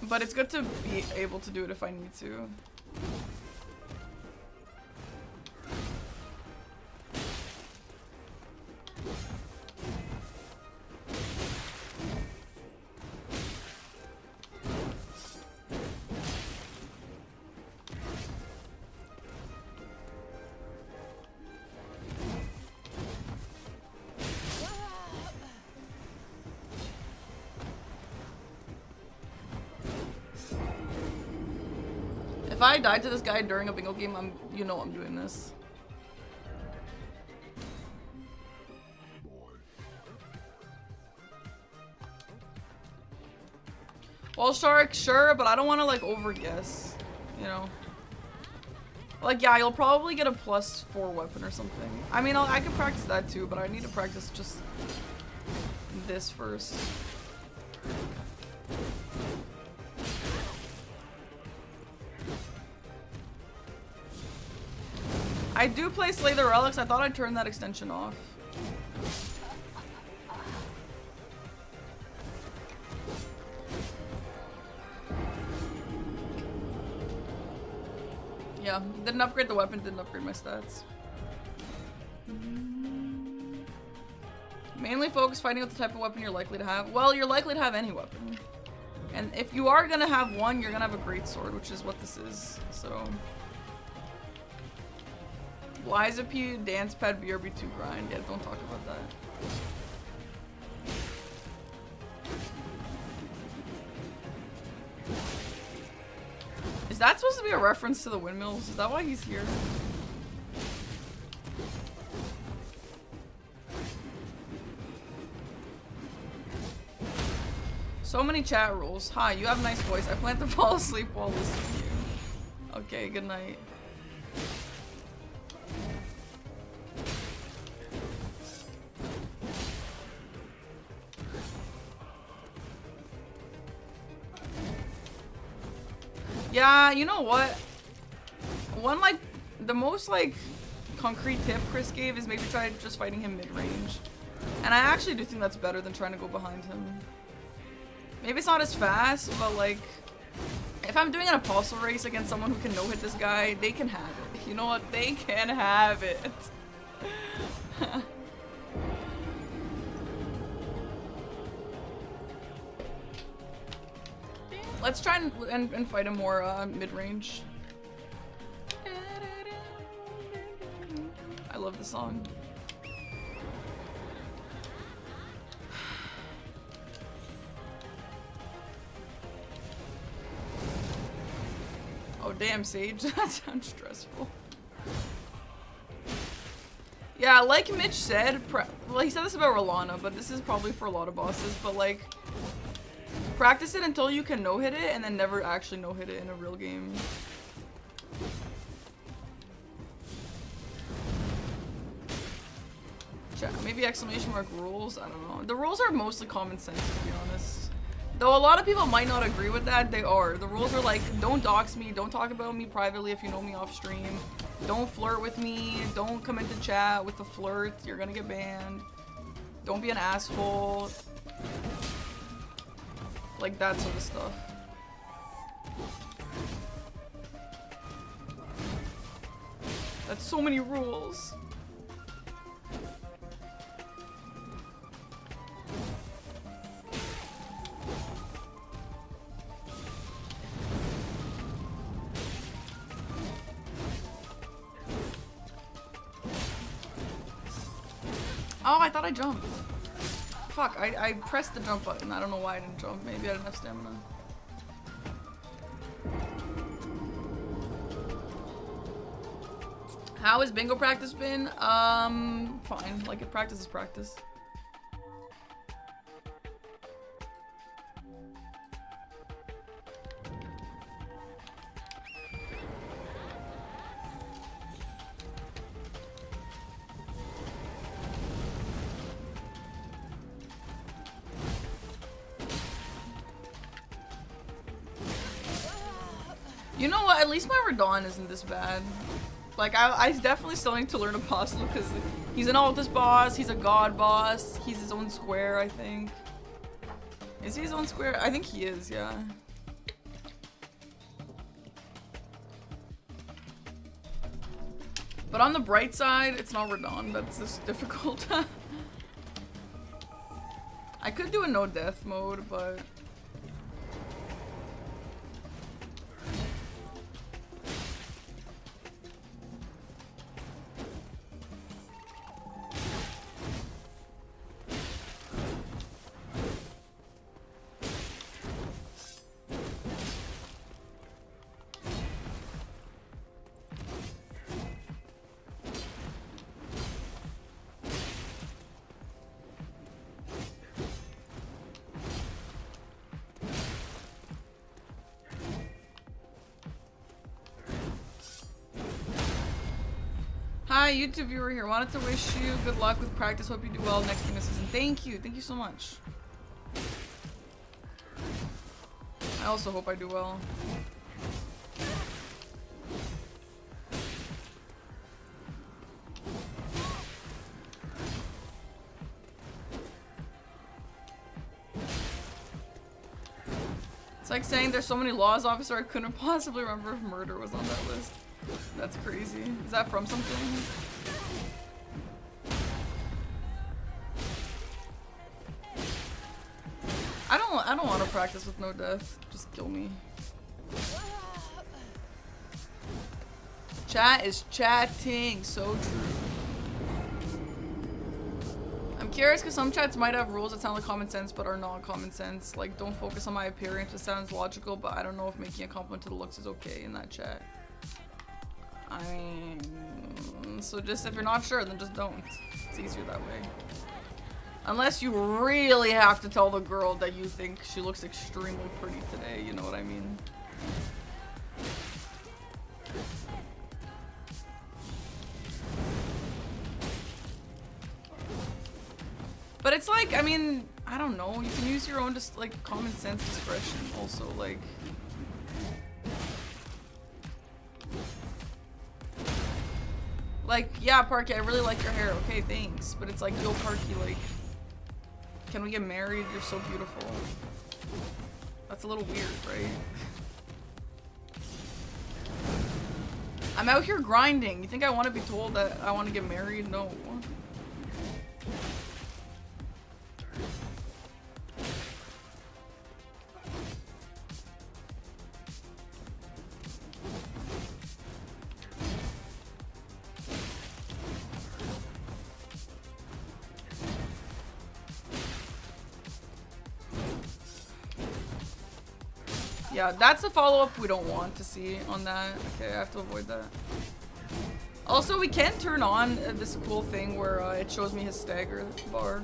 But it's good to be able to do it if I need to. If I died to this guy during a bingo game, you know I'm doing this. Wall shark, sure, but I don't want to like overguess, you know. Like, yeah, you'll probably get a +4 weapon or something. I mean, I could practice that too, but I need to practice just this first. I do play Slay the Relics. I thought I'd turn that extension off. Yeah, didn't upgrade the weapon, didn't upgrade my stats. Mainly focus fighting with the type of weapon you're likely to have. Well, you're likely to have any weapon. And if you are gonna have one, you're gonna have a great sword, which is what this is, so. Liza P, Dance Pad, BRB2 grind. Yeah, don't talk about that. Is that supposed to be a reference to the windmills? Is that why he's here? So many chat rules. Hi, you have a nice voice. I plan to fall asleep while listening to you. Okay, good night. Yeah, you know what? One, like, the most, like, concrete tip Chris gave is maybe try just fighting him mid-range. And I actually do think that's better than trying to go behind him. Maybe it's not as fast, but, like, If I'm doing an apostle race against someone who can no-hit this guy, they can have it. You know what? They can have it. Let's try and fight him more mid-range. I love the song. Oh damn, Sage, that sounds stressful. Yeah, like Mitch said, well, he said this about Rolana, but this is probably for a lot of bosses, but like, practice it until you can no-hit it, and then never actually no-hit it in a real game. Maybe exclamation mark rules? I don't know. The rules are mostly common sense, to be honest. Though a lot of people might not agree with that, they are. The rules are like, don't dox me, don't talk about me privately if you know me off stream, don't flirt with me, don't come into chat with a flirt, you're gonna get banned, don't be an asshole. Like that sort of stuff. That's so many rules. Oh, I thought I jumped. Fuck, I pressed the jump button. I don't know why I didn't jump. Maybe I didn't have stamina. How has bingo practice been? Fine. Like, practice is practice. You know what? At least my Radon isn't this bad. Like, I definitely still need to learn Apostle because he's an Altus boss, he's a god boss, he's his own square, I think. Is he his own square? I think he is, yeah. But on the bright side, it's not Radon that's this difficult. I could do a no death mode, but... Hi, YouTube viewer here. Wanted to wish you good luck with practice. Hope you do well next bingo season. Thank you. Thank you so much. I also hope I do well. It's like saying there's so many laws, officer, I couldn't possibly remember if murder was on that list. That's crazy. Is that from something? I don't want to practice with no death. Just kill me. Chat is chatting. So true. I'm curious because some chats might have rules that sound like common sense but are not common sense. Like, don't focus on my appearance. It sounds logical, but I don't know if making a compliment to the looks is okay in that chat. I mean, so just if you're not sure, then just don't. It's easier that way. Unless you really have to tell the girl that you think she looks extremely pretty today, you know what I mean? But it's like, I mean, I don't know. You can use your own just like common sense discretion also, like. Like, yeah, Parky, I really like your hair. Okay, thanks. But it's like, yo, Parky, like, can we get married? You're so beautiful. That's a little weird, right? I'm out here grinding. You think I want to be told that I want to get married? No. Yeah, that's a follow-up we don't want to see on that. Okay, I have to avoid that. Also, we can turn on this cool thing where it shows me his stagger bar.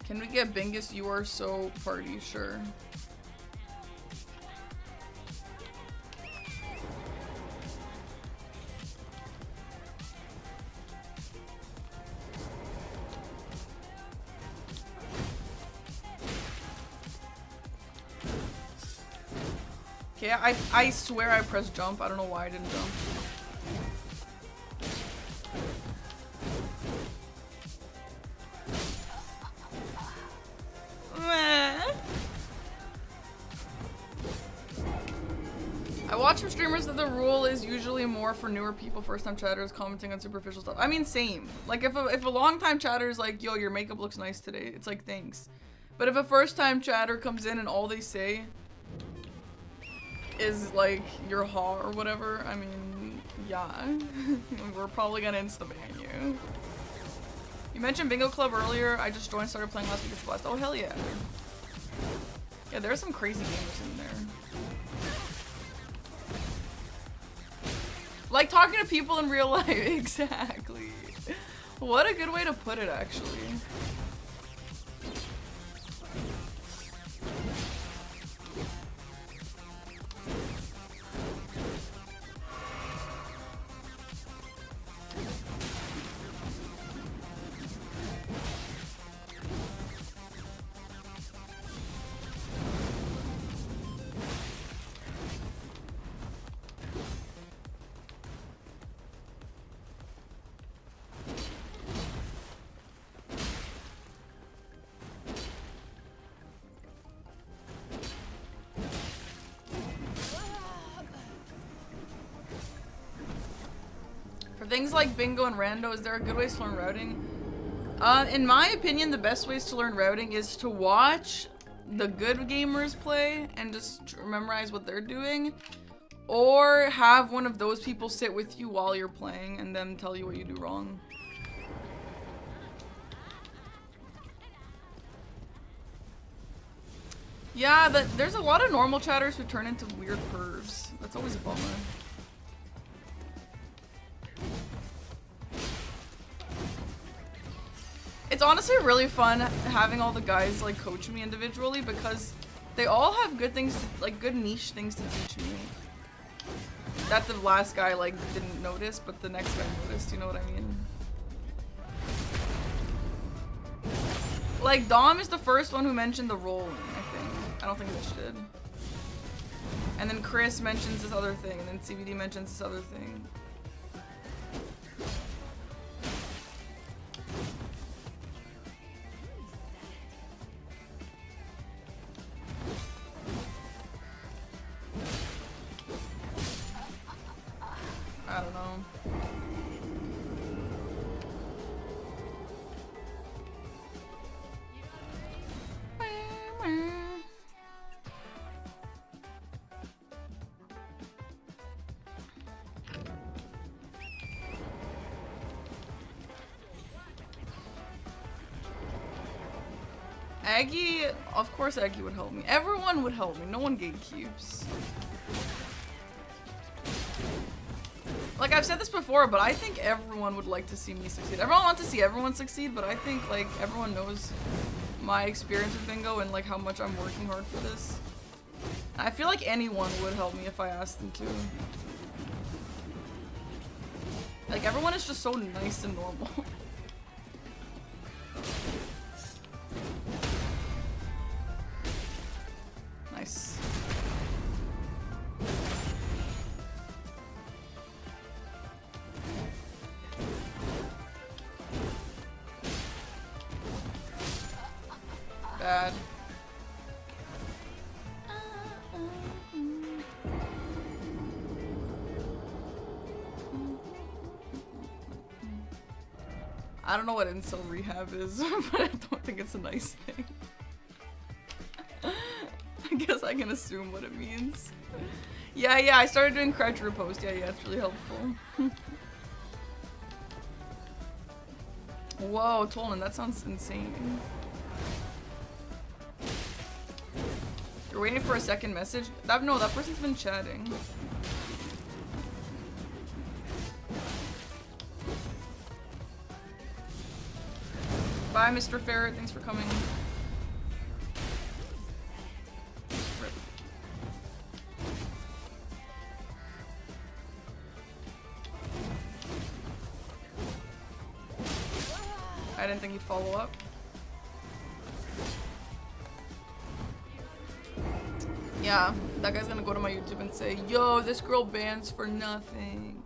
Can we get Bingus? You are so party, sure. Okay, I swear I pressed jump. I don't know why I didn't jump. I watch from streamers that the rule is usually more for newer people, first-time chatters commenting on superficial stuff. I mean, same. Like, if a long-time chatter is like, yo, your makeup looks nice today, it's like, thanks. But if a first-time chatter comes in and all they say is like you're hot or whatever, I mean, yeah. We're probably gonna insta-ban you. You mentioned Bingo Club earlier. I just joined, started playing last week. It's a blast. Oh, hell yeah. Yeah, there's some crazy gamers in there. Like talking to people in real life. Exactly. What a good way to put it, actually. Things like bingo and rando, is there a good way to learn routing? In my opinion, the best ways to learn routing is to watch the good gamers play and just memorize what they're doing, or have one of those people sit with you while you're playing and then tell you what you do wrong. Yeah, there's a lot of normal chatters who turn into weird pervs. That's always a bummer. It's honestly really fun having all the guys like coach me individually because they all have good things, like good niche things to teach me. That the last guy like didn't notice, but the next guy noticed, you know what I mean? Like Dom is the first one who mentioned the rolling, I think. I don't think Mitch did. And then Chris mentions this other thing, and then CVD mentions this other thing. I don't know. Aggie, of course Aggie would help me. Everyone would help me. No one gatekeeps. Like, I've said this before, but I think everyone would like to see me succeed. Everyone wants to see everyone succeed, but I think, like, everyone knows my experience with bingo and, like, how much I'm working hard for this. I feel like anyone would help me if I asked them to. Like, everyone is just so nice and normal. Nice. sad. I don't know what incel rehab is, but I don't think it's a nice thing. I guess I can assume what it means. Yeah, I started doing crouch repost. Yeah, it's really helpful. Whoa, Tolan, that sounds insane. You're waiting for a second message? No, that person's been chatting. Bye, Mr. Ferret. Thanks for coming. Rip. I didn't think you'd follow up. Yeah, that guy's gonna go to my YouTube and say, yo, this girl bans for nothing.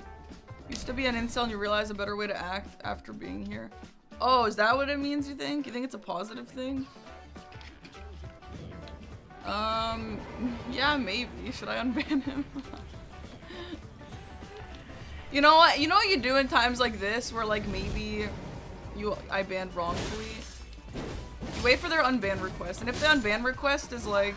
Used to be an incel and you realize a better way to act after being here. Oh, is that what it means, you think? You think it's a positive thing? Yeah, maybe. Should I unban him? You know what? You know what you do in times like this where like maybe I banned wrongfully? You wait for their unban request, and if the unban request is like...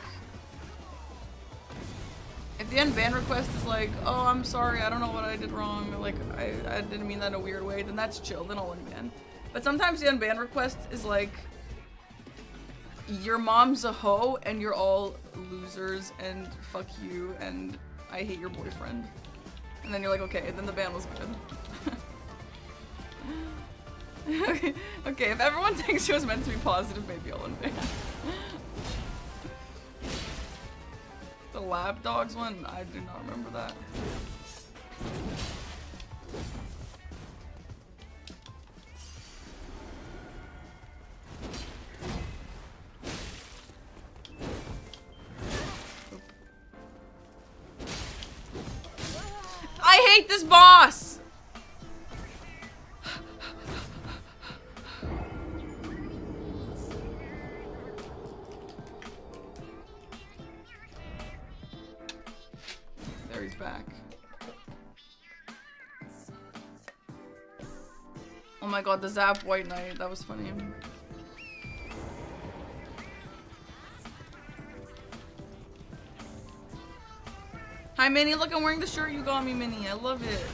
If the unban request is like, oh, I'm sorry, I don't know what I did wrong, or like, I didn't mean that in a weird way, then that's chill, then I'll unban. But sometimes the unban request is like, your mom's a hoe and you're all losers and fuck you and I hate your boyfriend. And then you're like, okay, then the ban was good. Okay, if everyone thinks she was meant to be positive, maybe I'll unban. The lab dogs one? I do not remember that. I hate this boss! There, he's back. Oh my god, the Zap White Knight, that was funny. Hi Minnie, look, I'm wearing the shirt you got me, Minnie. I love it.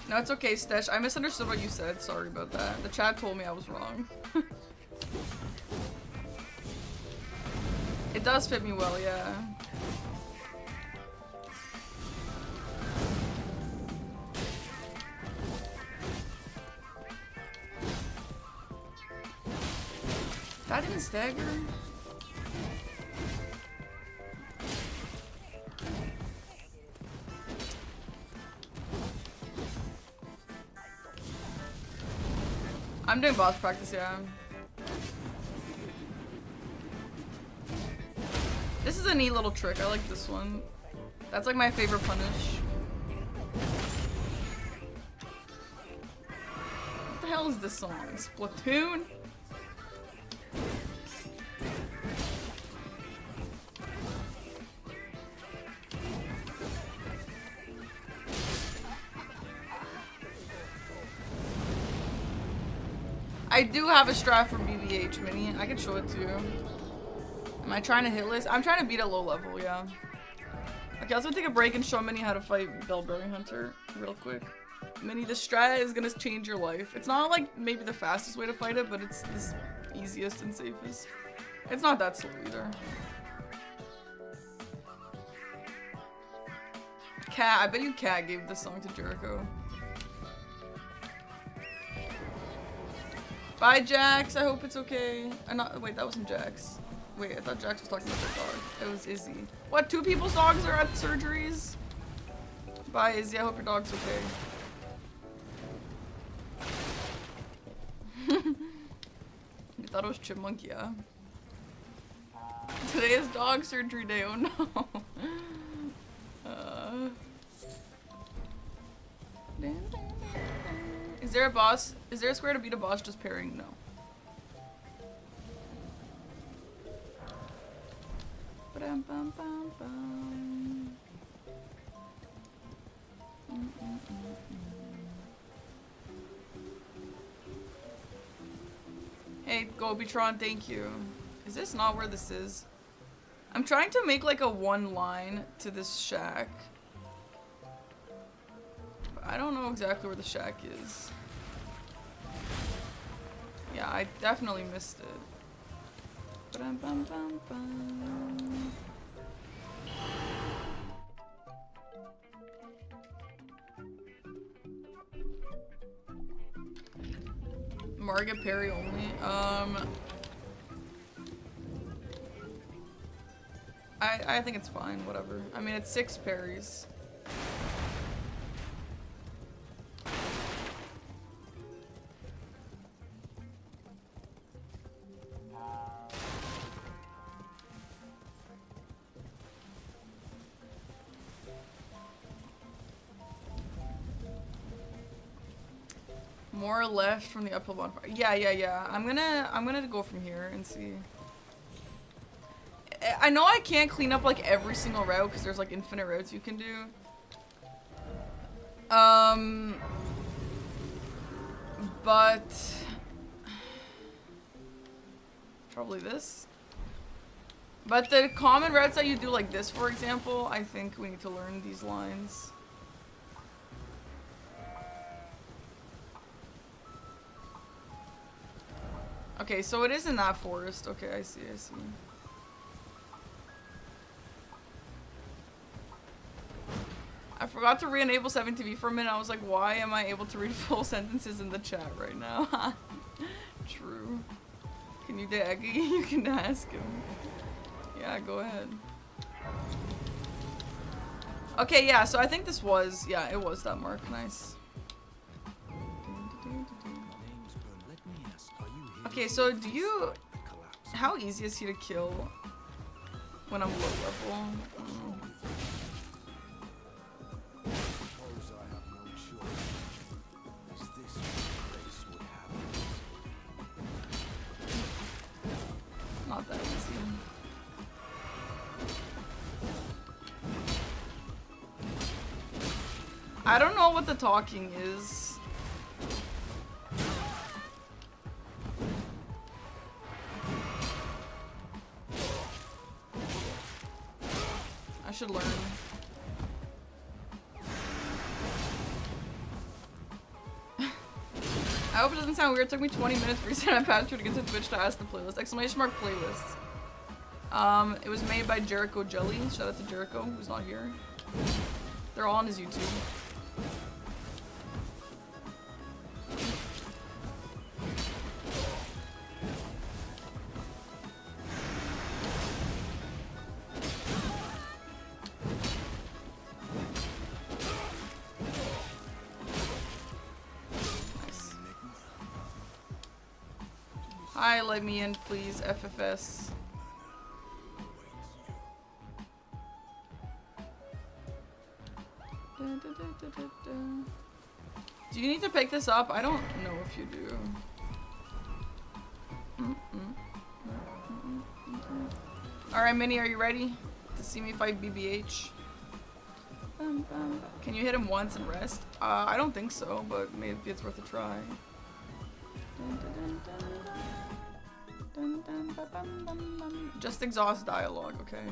No, it's okay, Stesh. I misunderstood what you said. Sorry about that. The chat told me I was wrong. It does fit me well, yeah. That didn't stagger. I'm doing boss practice, yeah. This is a neat little trick. I like this one. That's like my favorite punish. What the hell is this song? Splatoon? I do have a strat for BBH, Mini. I can show it to you. Am I trying to hit list? I'm trying to beat at low level, yeah. Okay, I was gonna take a break and show Mini how to fight Bellberry Hunter real quick. Mini, the strat is gonna change your life. It's not like maybe the fastest way to fight it, but it's the easiest and safest. It's not that slow either. Cat, I bet you Cat gave this song to Jericho. Bye, Jax. I hope it's okay. Wait, that wasn't Jax. Wait, I thought Jax was talking about their dog. It was Izzy. What? 2 people's dogs are at surgeries? Bye, Izzy. I hope your dog's okay. You thought it was Chipmunk, yeah. Today is dog surgery day. Oh no. Is there a boss? Is there a square to beat a boss just parrying? No. Ba-dum-bum-bum-bum. Hey, Gobitron, thank you. Is this not where this is? I'm trying to make like a one line to this shack. But I don't know exactly where the shack is. Yeah, I definitely missed it. Ba-dum-bum-bum-bum. Margaret Perry only. I think it's fine, whatever. I mean, it's 6 parries. More left from the uphill bonfire. Yeah. I'm gonna go from here and see. I know I can't clean up like every single route because there's like infinite routes you can do. But probably this. But the common routes that you do, like this, for example, I think we need to learn these lines. Okay, so it is in that forest. Okay, I see. I forgot to re-enable 7TV for a minute. I was like, why am I able to read full sentences in the chat right now? True. Can you dig? You can ask him. Yeah, go ahead. Okay, yeah, so I think this was, yeah, it was that mark. Nice. Okay, so do you... How easy is he to kill when I'm low level? Not that easy. I don't know what the talking is. I should learn. I hope it doesn't sound weird. It took me 20 minutes to reset my password to get to Twitch to ask the playlist. Exclamation mark playlist. It was made by Jericho Jelly. Shout out to Jericho, who's not here. They're all on his YouTube. Hi, let me in, please, FFS. Do you need to pick this up? I don't know if you do. Alright, Minnie, are you ready to see me fight BBH? Can you hit him once and rest? I don't think so, but maybe it's worth a try. Just exhaust dialogue, okay.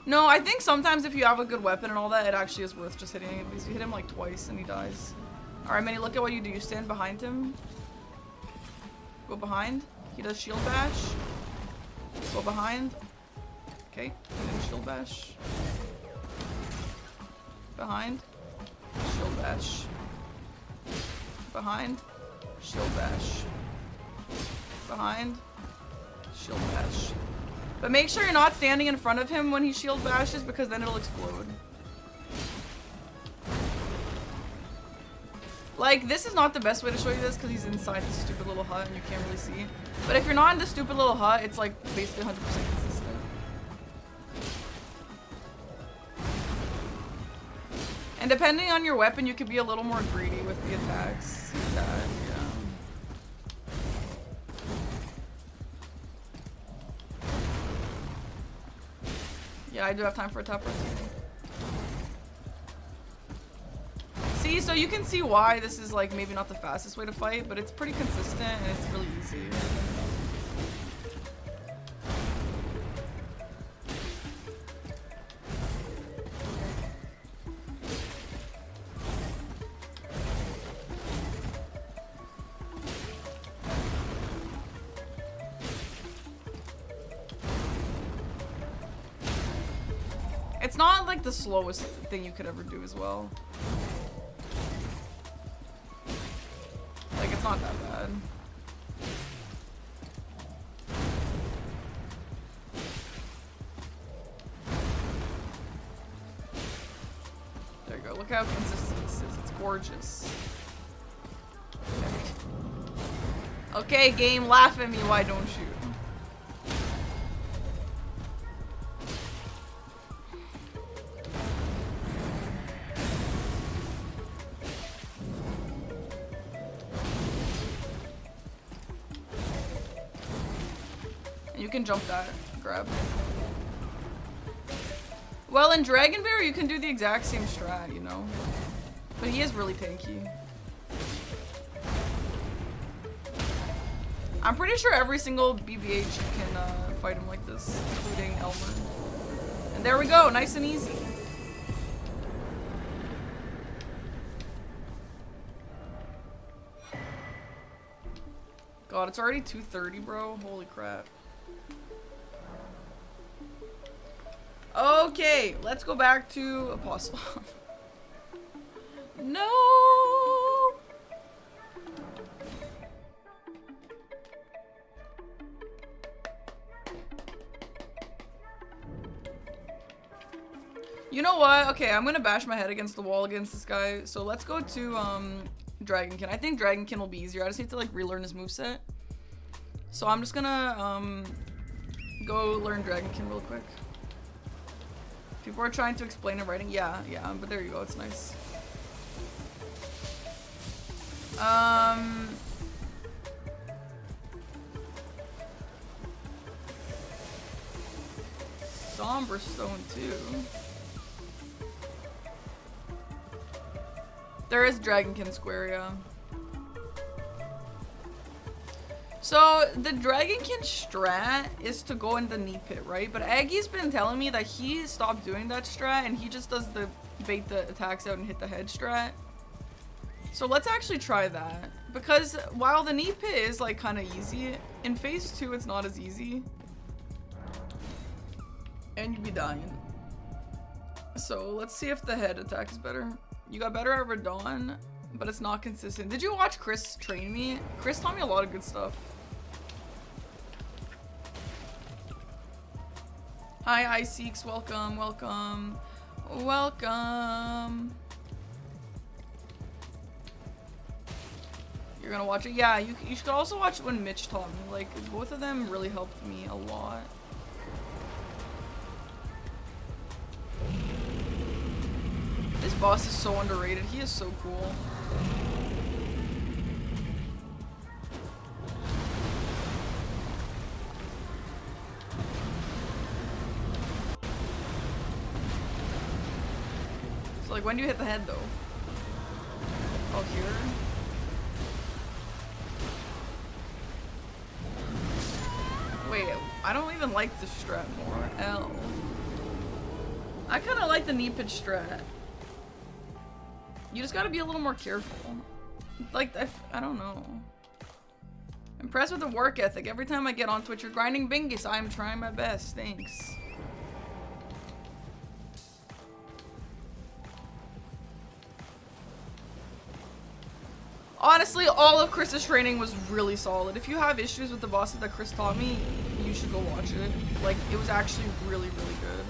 No, I think sometimes if you have a good weapon and all that, it actually is worth just hitting him because you hit him like twice and he dies. Alright, Manny, look at what you do. You stand behind him. Go behind. He does shield bash. Go behind. Okay, and then shield bash. Behind. Shield bash. Behind. Shield bash. Behind. Shield bash. But make sure you're not standing in front of him when he shield bashes because then it'll explode. Like, this is not the best way to show you this because he's inside this stupid little hut and you can't really see. But if you're not in this stupid little hut, it's like basically 100% consistent. And depending on your weapon, you could be a little more greedy with the attacks. See that, yeah, I do have time for a top rotation. See, so you can see why this is like maybe not the fastest way to fight, but it's pretty consistent and it's really easy. It's not like the slowest thing you could ever do as well. Like, it's not that bad. There you go. Look how consistent this is. It's gorgeous. Okay, game, laugh at me. Why don't you? You can jump that, grab. Well, in Dragon Bear, you can do the exact same strat, you know? But he is really tanky. I'm pretty sure every single BBH you can fight him like this, including Elmer. And there we go, nice and easy. God, it's already 2:30, bro. Holy crap. Okay, let's go back to Apostle. No! You know what? Okay, I'm gonna bash my head against the wall against this guy. So let's go to Dragonkin. I think Dragonkin will be easier. I just need to like relearn his moveset. So I'm just gonna go learn Dragonkin real quick. People are trying to explain it writing. Yeah, but there you go. It's nice. Somber Stone too. There is Dragonkin Square, yeah. So, the Dragonkin strat is to go in the knee pit, right? But Aggie's been telling me that he stopped doing that strat and he just does the bait the attacks out and hit the head strat. So let's actually try that. Because while the knee pit is like kind of easy, in phase 2 it's not as easy. And you'd be dying. So let's see if the head attack is better. You got better at Radon, but it's not consistent. Did you watch Chris train me? Chris taught me a lot of good stuff. Hi, iSeeks, welcome, welcome, welcome. You're gonna watch it? Yeah, you should also watch it when Mitch taught me. Like, both of them really helped me a lot. This boss is so underrated. He is so cool. So, like, when do you hit the head, though? Oh, here? Wait, I don't even like this strat more. L. I kind of like the knee pitch strat. You just gotta be a little more careful. Like, I don't know. Impressed with the work ethic. Every time I get on Twitch, you're grinding bingus. I'm trying my best. Thanks. Honestly, all of Chris's training was really solid. If you have issues with the bosses that Chris taught me, you should go watch it. Like, it was actually really, really good.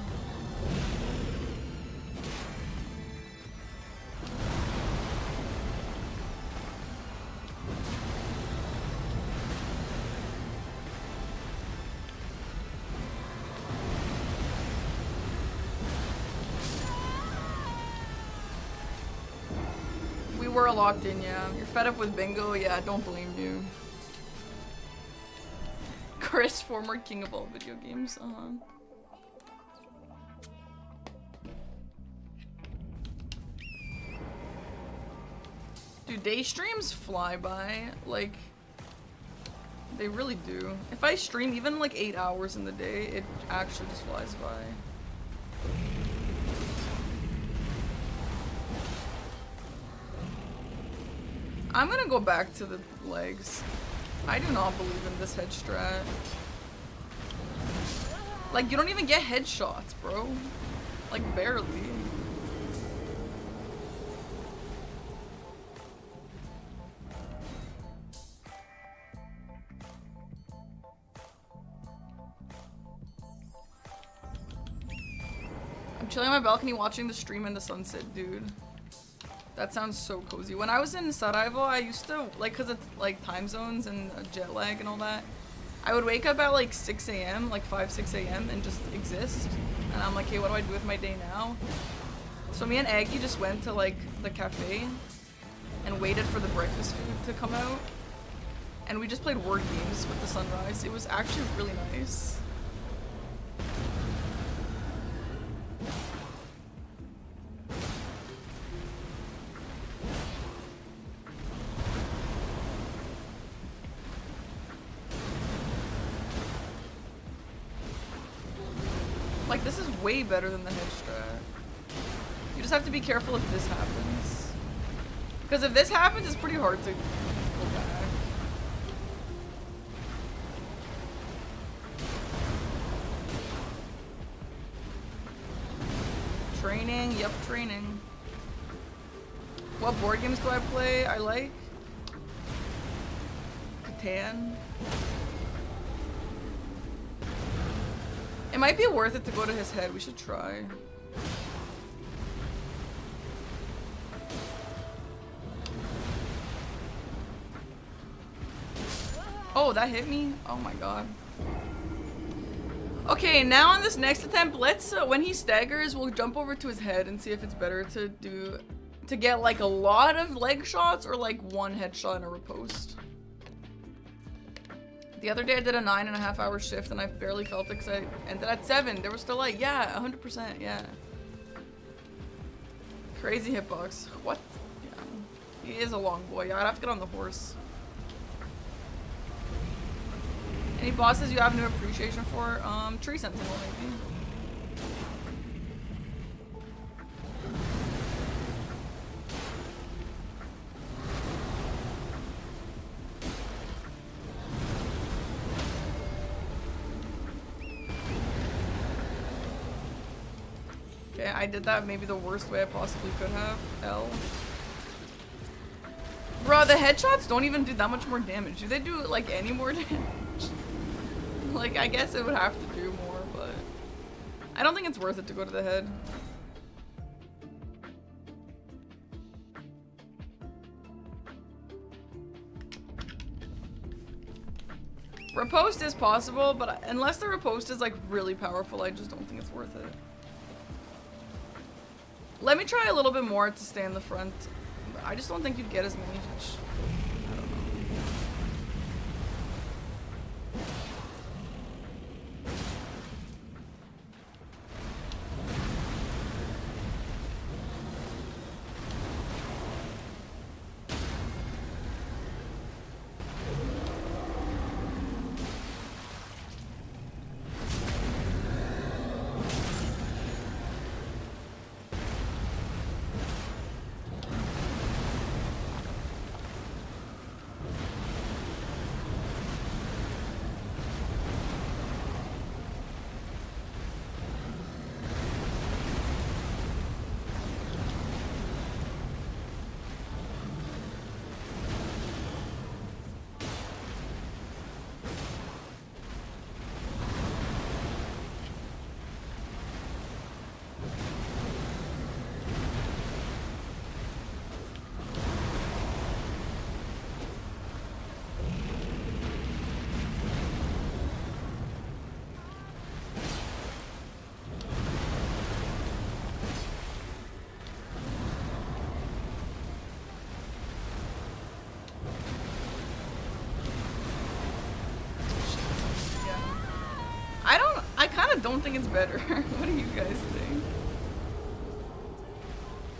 were locked in, yeah. You're fed up with bingo? Yeah, don't blame you. Chris, former king of all video games. Dude, day streams fly by. Like, they really do. If I stream even like 8 hours in the day, it actually just flies by. I'm gonna go back to the legs. I do not believe in this head strat. Like, you don't even get headshots, bro. Like, barely. I'm chilling on my balcony watching the stream in the sunset, dude. That sounds so cozy. When I was in Sarajevo, I used to, like, cause it's like time zones and jet lag and all that, I would wake up at like 6 a.m., like 5, 6 a.m. and just exist. And I'm like, hey, what do I do with my day now? So me and Aggie just went to like the cafe and waited for the breakfast food to come out. And we just played word games with the sunrise. It was actually really nice. Like, this is way better than the head strat. You just have to be careful if this happens. Because if this happens, it's pretty hard to go back. Training, yep, training. What board games do I play? I like Catan. It might be worth it to go to his head. We should try. Oh, that hit me? Oh my god. Okay, now on this next attempt, let's, when he staggers, we'll jump over to his head and see if it's better to get like a lot of leg shots or like one headshot and a riposte. The other day I did a 9.5 hour shift and I barely felt it because I ended at 7. There was still like, yeah, 100%, yeah. Crazy hitbox. What? Yeah. He is a long boy. I'd have to get on the horse. Any bosses you have no appreciation for? Tree Sentinel maybe. Okay, I did that maybe the worst way I possibly could have. L. Bro, the headshots don't even do that much more damage. Do they do like any more damage? Like, I guess it would have to do more, but I don't think it's worth it to go to the head. Riposte is possible, but unless the riposte is like really powerful, I just don't think it's worth it. Let me try a little bit more to stay in the front. I just don't think you'd get as many. I don't know. don't think it's better. What do you guys think?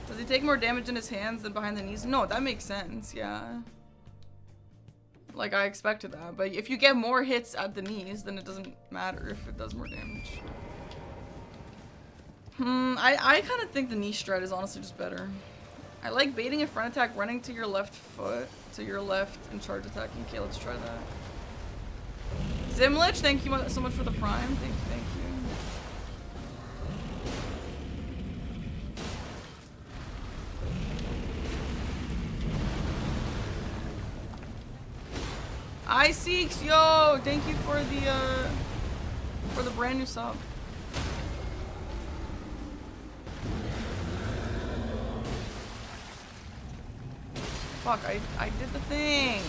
Does he take more damage in his hands than behind the knees? No, that makes sense, yeah. Like, I expected that. But if you get more hits at the knees, then it doesn't matter if it does more damage. I kind of think the knee strat is honestly just better. I like baiting a front attack, running to your left foot, to your left, and charge attacking. Okay, let's try that. Zimlich, thank you so much for the prime. Thank you, thank you. I6, yo, thank you for the brand new sub. Fuck, I did the thing.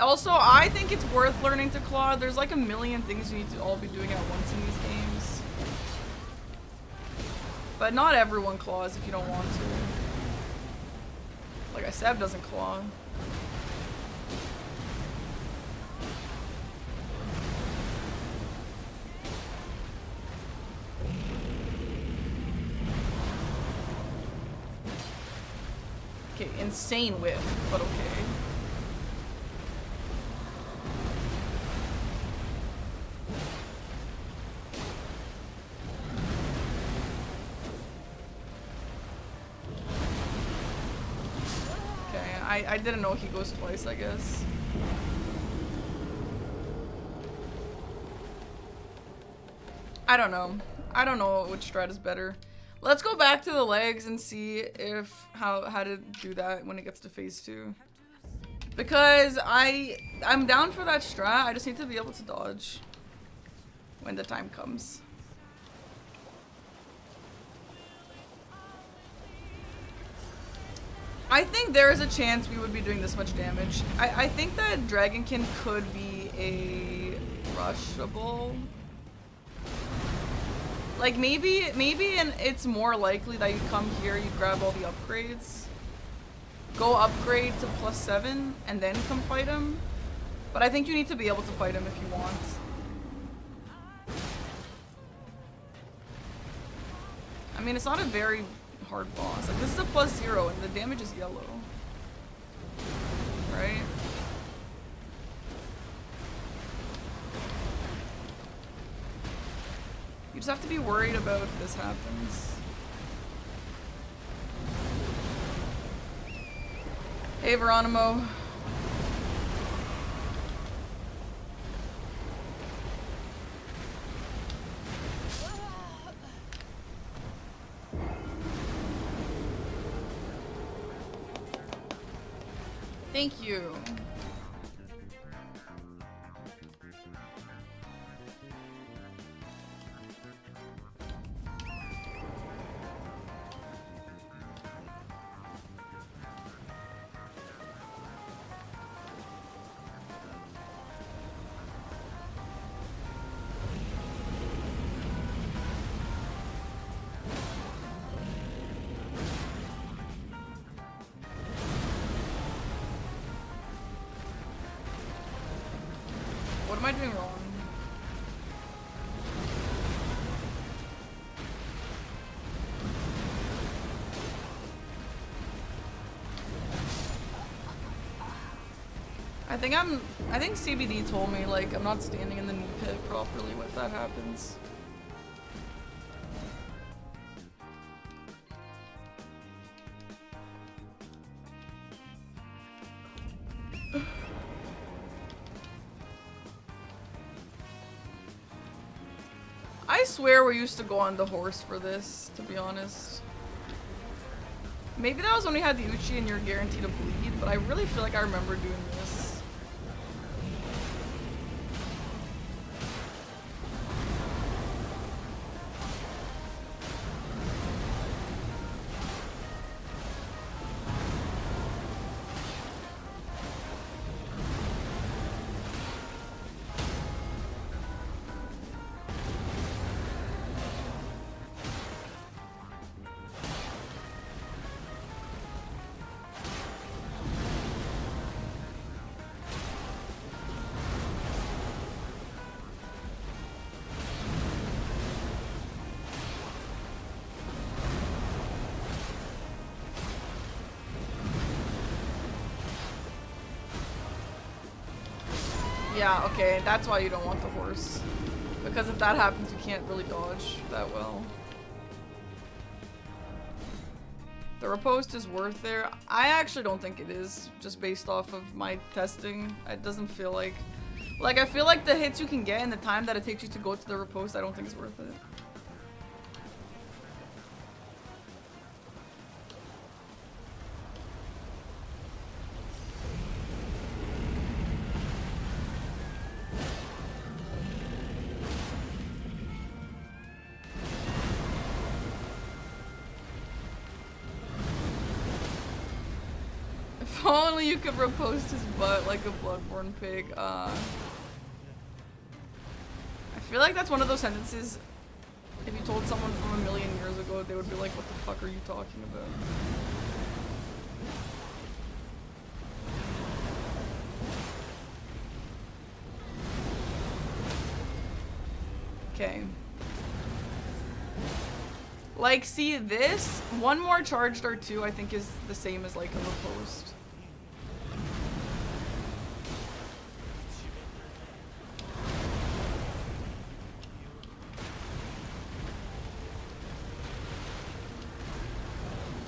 Also, I think it's worth learning to claw. There's like a million things you need to all be doing at once in these games. But not everyone claws if you don't want to. Like Seb doesn't claw. Okay, insane whiff, but okay. I didn't know he goes twice, I guess. I don't know. I don't know which strat is better. Let's go back to the legs and see if how to do that when it gets to phase 2. Because I'm down for that strat. I just need to be able to dodge when the time comes. I think there is a chance we would be doing this much damage. I think that Dragonkin could be a rushable. Like maybe it's more likely that you come here, you grab all the upgrades, go upgrade to +7, and then come fight him. But I think you need to be able to fight him if you want. I mean, it's not a very hard boss. Like, this is a +0 and the damage is yellow. Right? You just have to be worried about if this happens. Hey, Veronimo. Thank you. What am I doing wrong? I think CBD told me, like, I'm not standing in the knee pit properly when that happens. I swear we used to go on the horse for this, to be honest. Maybe that was when we had the Uchi and you're guaranteed to bleed, but I really feel like I remember doing this. Yeah, okay, that's why you don't want the horse. Because if that happens, you can't really dodge that well. The riposte is worth there. I actually don't think it is, just based off of my testing. It doesn't feel like... Like, I feel like the hits you can get and the time that it takes you to go to the riposte, I don't think is worth it. If only you could riposte his butt like a bloodborne pig. I feel like that's one of those sentences, if you told someone from a million years ago, they would be like, what the fuck are you talking about? Okay. Like, see this? One more charged R2 I think is the same as like a riposte.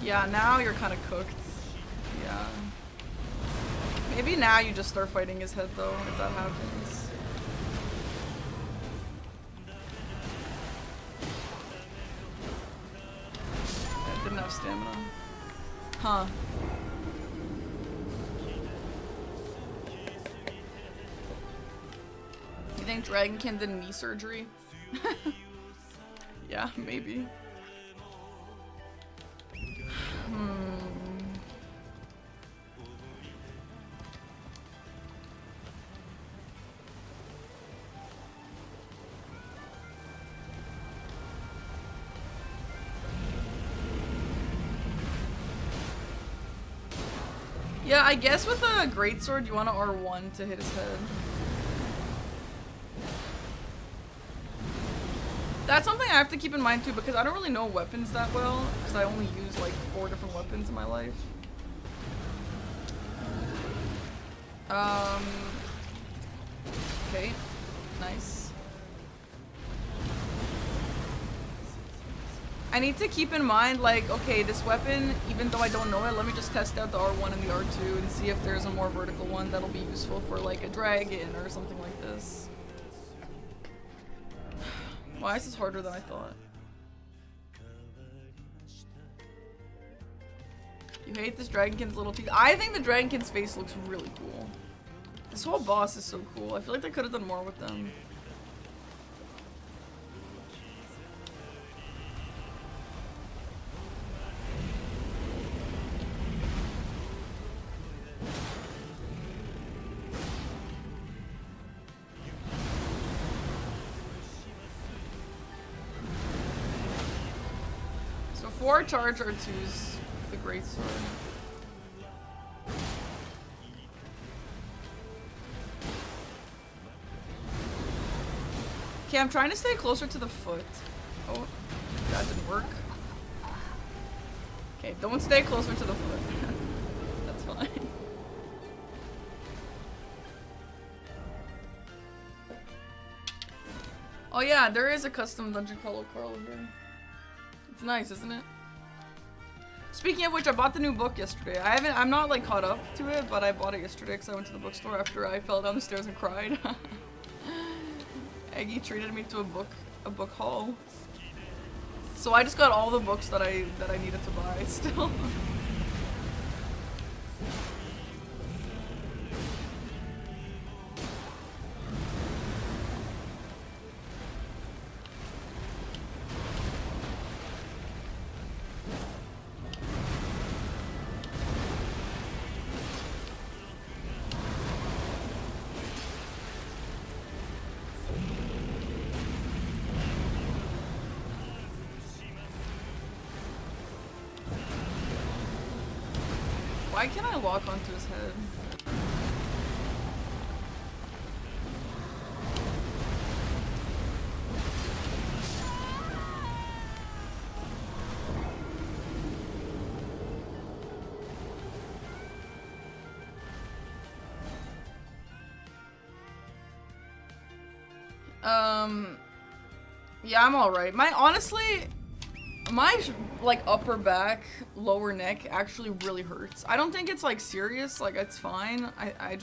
Yeah, now you're kind of cooked. Yeah. Maybe now you just start fighting his head though, if that happens. I didn't have stamina. Huh. You think Dragonkin did knee surgery? Yeah, maybe. Yeah, I guess with a greatsword you want to R1 to hit his head. That's something I have to keep in mind too, because I don't really know weapons that well, because I only use like 4 different weapons in my life. Okay, nice. I need to keep in mind, like, okay, this weapon, even though I don't know it, let me just test out the R1 and the R2 and see if there's a more vertical one that'll be useful for like a dragon or something like this. Why is this harder than I thought? You hate this Dragonkin's little teeth. I think the Dragonkin's face looks really cool. This whole boss is so cool. I feel like they could have done more with them. So 4 charge R2s with the greatsword. Okay, I'm trying to stay closer to the foot. Oh, that didn't work. Okay, don't stay closer to the foot. That's fine. Oh yeah, there is a custom dungeon crawler Carl here. It's nice, isn't it? Speaking of which, I bought the new book yesterday. I'm not like caught up to it, but I bought it yesterday because I went to the bookstore after I fell down the stairs and cried. Eggy treated me to a book haul. So I just got all the books that I needed to buy still. Why can't I walk onto his head? Yeah, I'm alright. Honestly, my, like, upper back, lower neck actually really hurts. I don't think it's, like, serious. Like, it's fine. I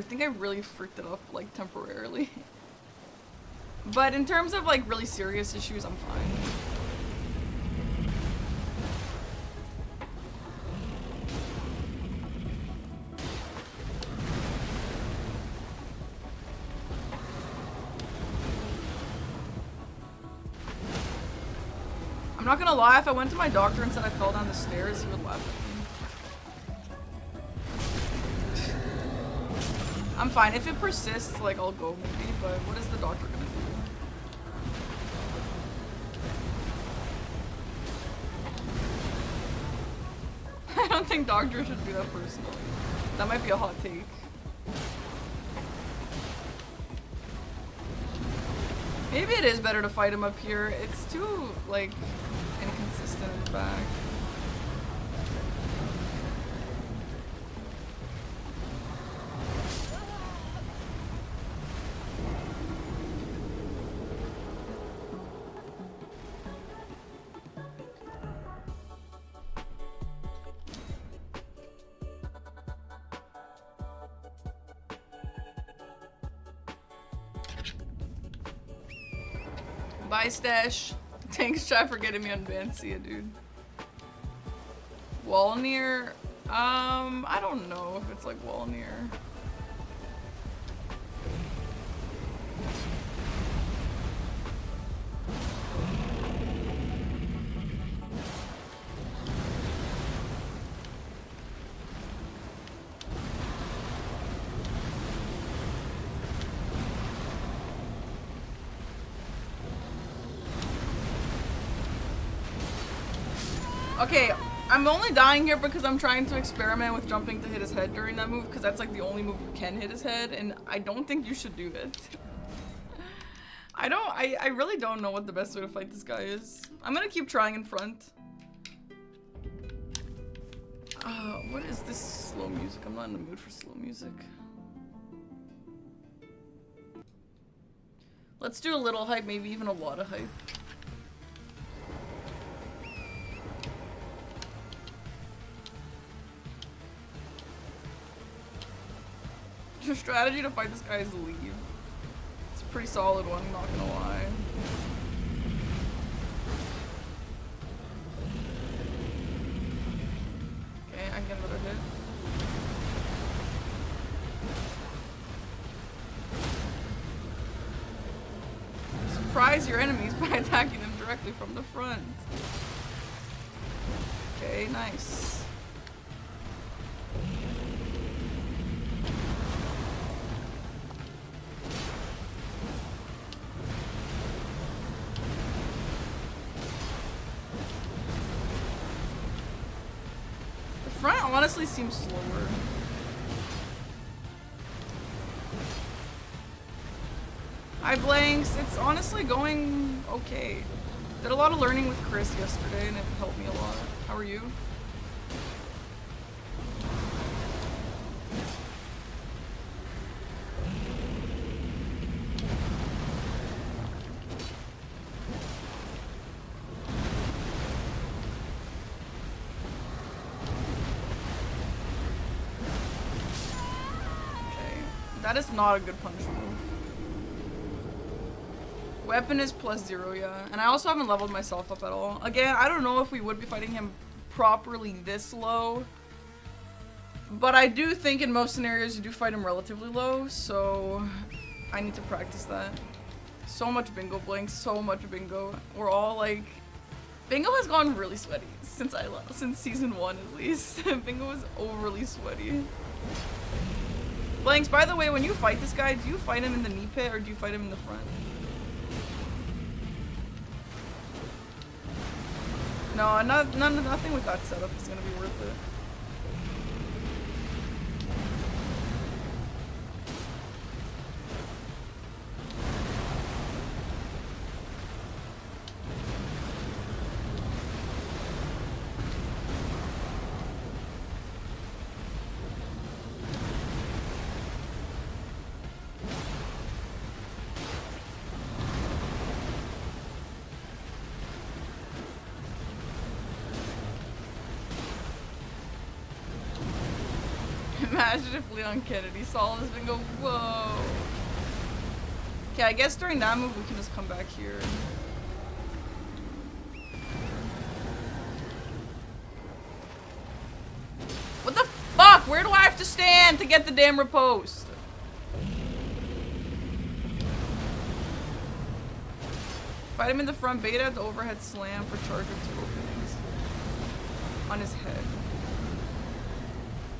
think I really freaked it up, like, temporarily. But in terms of, like, really serious issues, I'm fine. I'm not gonna lie, if I went to my doctor and said I fell down the stairs, he would laugh at me. I'm fine. If it persists, like, I'll go maybe, but what is the doctor gonna do? I don't think doctors should do that personally. That might be a hot take. Maybe it is better to fight him up here. It's too, like, inconsistent in the back. Bye, Stash. Thanks, chat, for getting me unbanned. See ya, dude. Wall near? I don't know if it's like wall near. Okay, I'm only dying here because I'm trying to experiment with jumping to hit his head during that move, because that's like the only move you can hit his head, and I don't think you should do it. I really don't know what the best way to fight this guy is. I'm gonna keep trying in front. What is this slow music? I'm not in the mood for slow music. Let's do a little hype, maybe even a lot of hype. Your strategy to fight this guy is to leave. It's a pretty solid one, I'm not gonna lie. Okay, I can get another hit. Surprise your enemies by attacking them directly from the front. Okay, nice. Honestly seems slower. Hi Blanks, it's honestly going okay. Did a lot of learning with Chris yesterday and it helped me a lot. How are you? That is not a good punch move. Weapon is +0, yeah. And I also haven't leveled myself up at all. Again, I don't know if we would be fighting him properly this low. But I do think in most scenarios you do fight him relatively low, so I need to practice that. So much bingo blanks, so much bingo. We're all like... Bingo has gone really sweaty since season 1 at least. Bingo is overly sweaty. Blanks, by the way, when you fight this guy, do you fight him in the knee pit or do you fight him in the front? No, nothing with that setup is gonna be worth it. Imagine if Leon Kennedy saw this and go, whoa. Okay, I guess during that move we can just come back here. What the fuck? Where do I have to stand to get the damn riposte? Fight him in the front beta, the overhead slam for charge of 2 openings. On his head.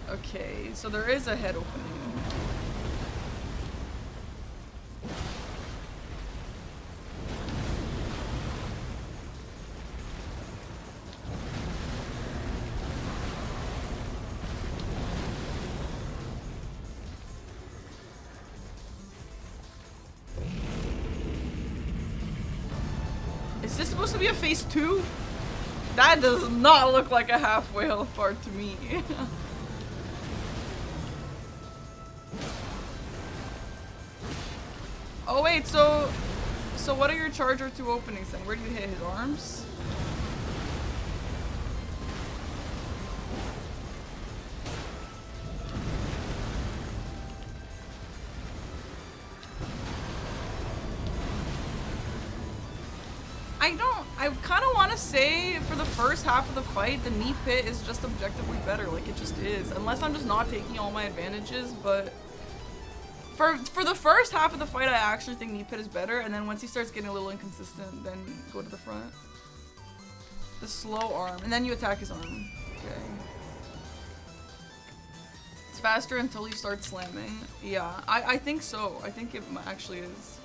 Okay, so there is a head opening. Is this supposed to be a phase 2? That does not look like a halfway health bar to me. Oh wait, so what are your charger 2 openings then? Where do you hit his arms? I kind of want to say for the first half of the fight, the knee pit is just objectively better, like it just is. Unless I'm just not taking all my advantages, but for the first half of the fight, I actually think knee pit is better, and then once he starts getting a little inconsistent, then go to the front. The slow arm, and then you attack his arm. Okay. It's faster until you start slamming. Yeah, I think so. I think it actually is.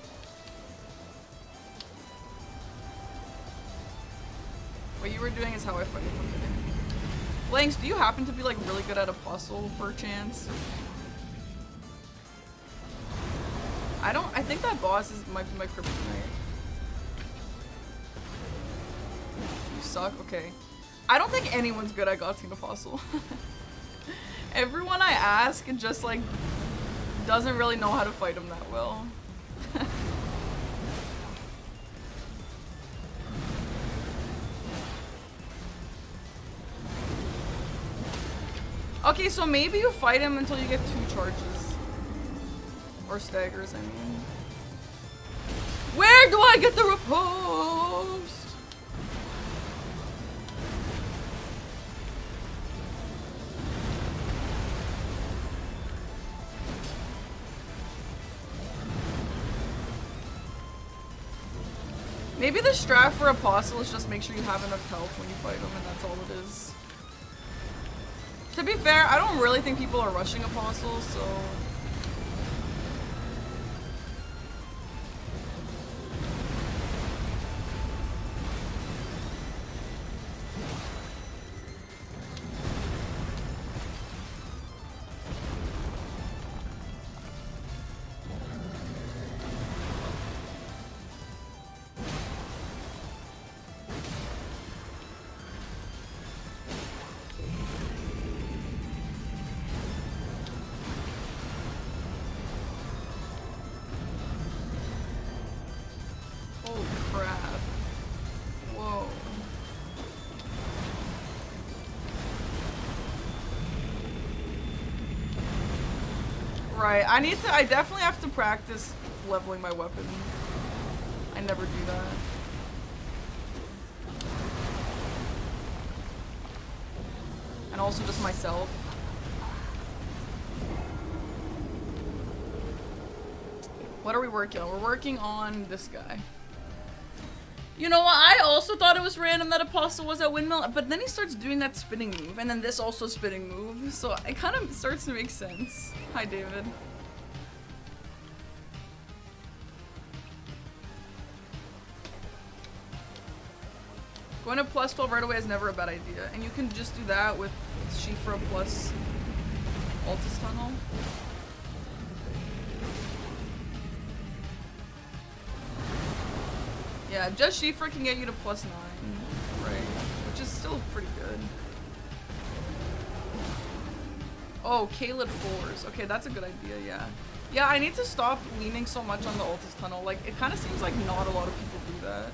What you were doing is how I fight it. Blanks, do you happen to be like really good at Apostle per chance? I think that boss might be my kryptonite. You suck? Okay. I don't think anyone's good at Godskin Apostle. Everyone I ask just like doesn't really know how to fight him that well. Okay, so maybe you fight him until you get 2 charges. Or staggers, I mean. Where do I get the riposte? Maybe the strat for Apostle is just make sure you have enough health when you fight him, and that's all it is. To be fair, I don't really think people are rushing Apostles, so... Right, I definitely have to practice leveling my weapon. I never do that. And also just myself. What are we working on? We're working on this guy. You know what? I also thought it was random that Apostle was at windmill, but then he starts doing that spinning move, and then this also spinning move, so it kind of starts to make sense. Hi, David. Going to plus 12 right away is never a bad idea, and you can just do that with Shifra plus Altus Tunnel. Yeah, just Shifra can get you to +9, right? Which is still pretty good. Oh, Kaled 4s. Okay, that's a good idea, yeah. Yeah, I need to stop leaning so much on the Altus Tunnel. Like, it kind of seems like not a lot of people do that.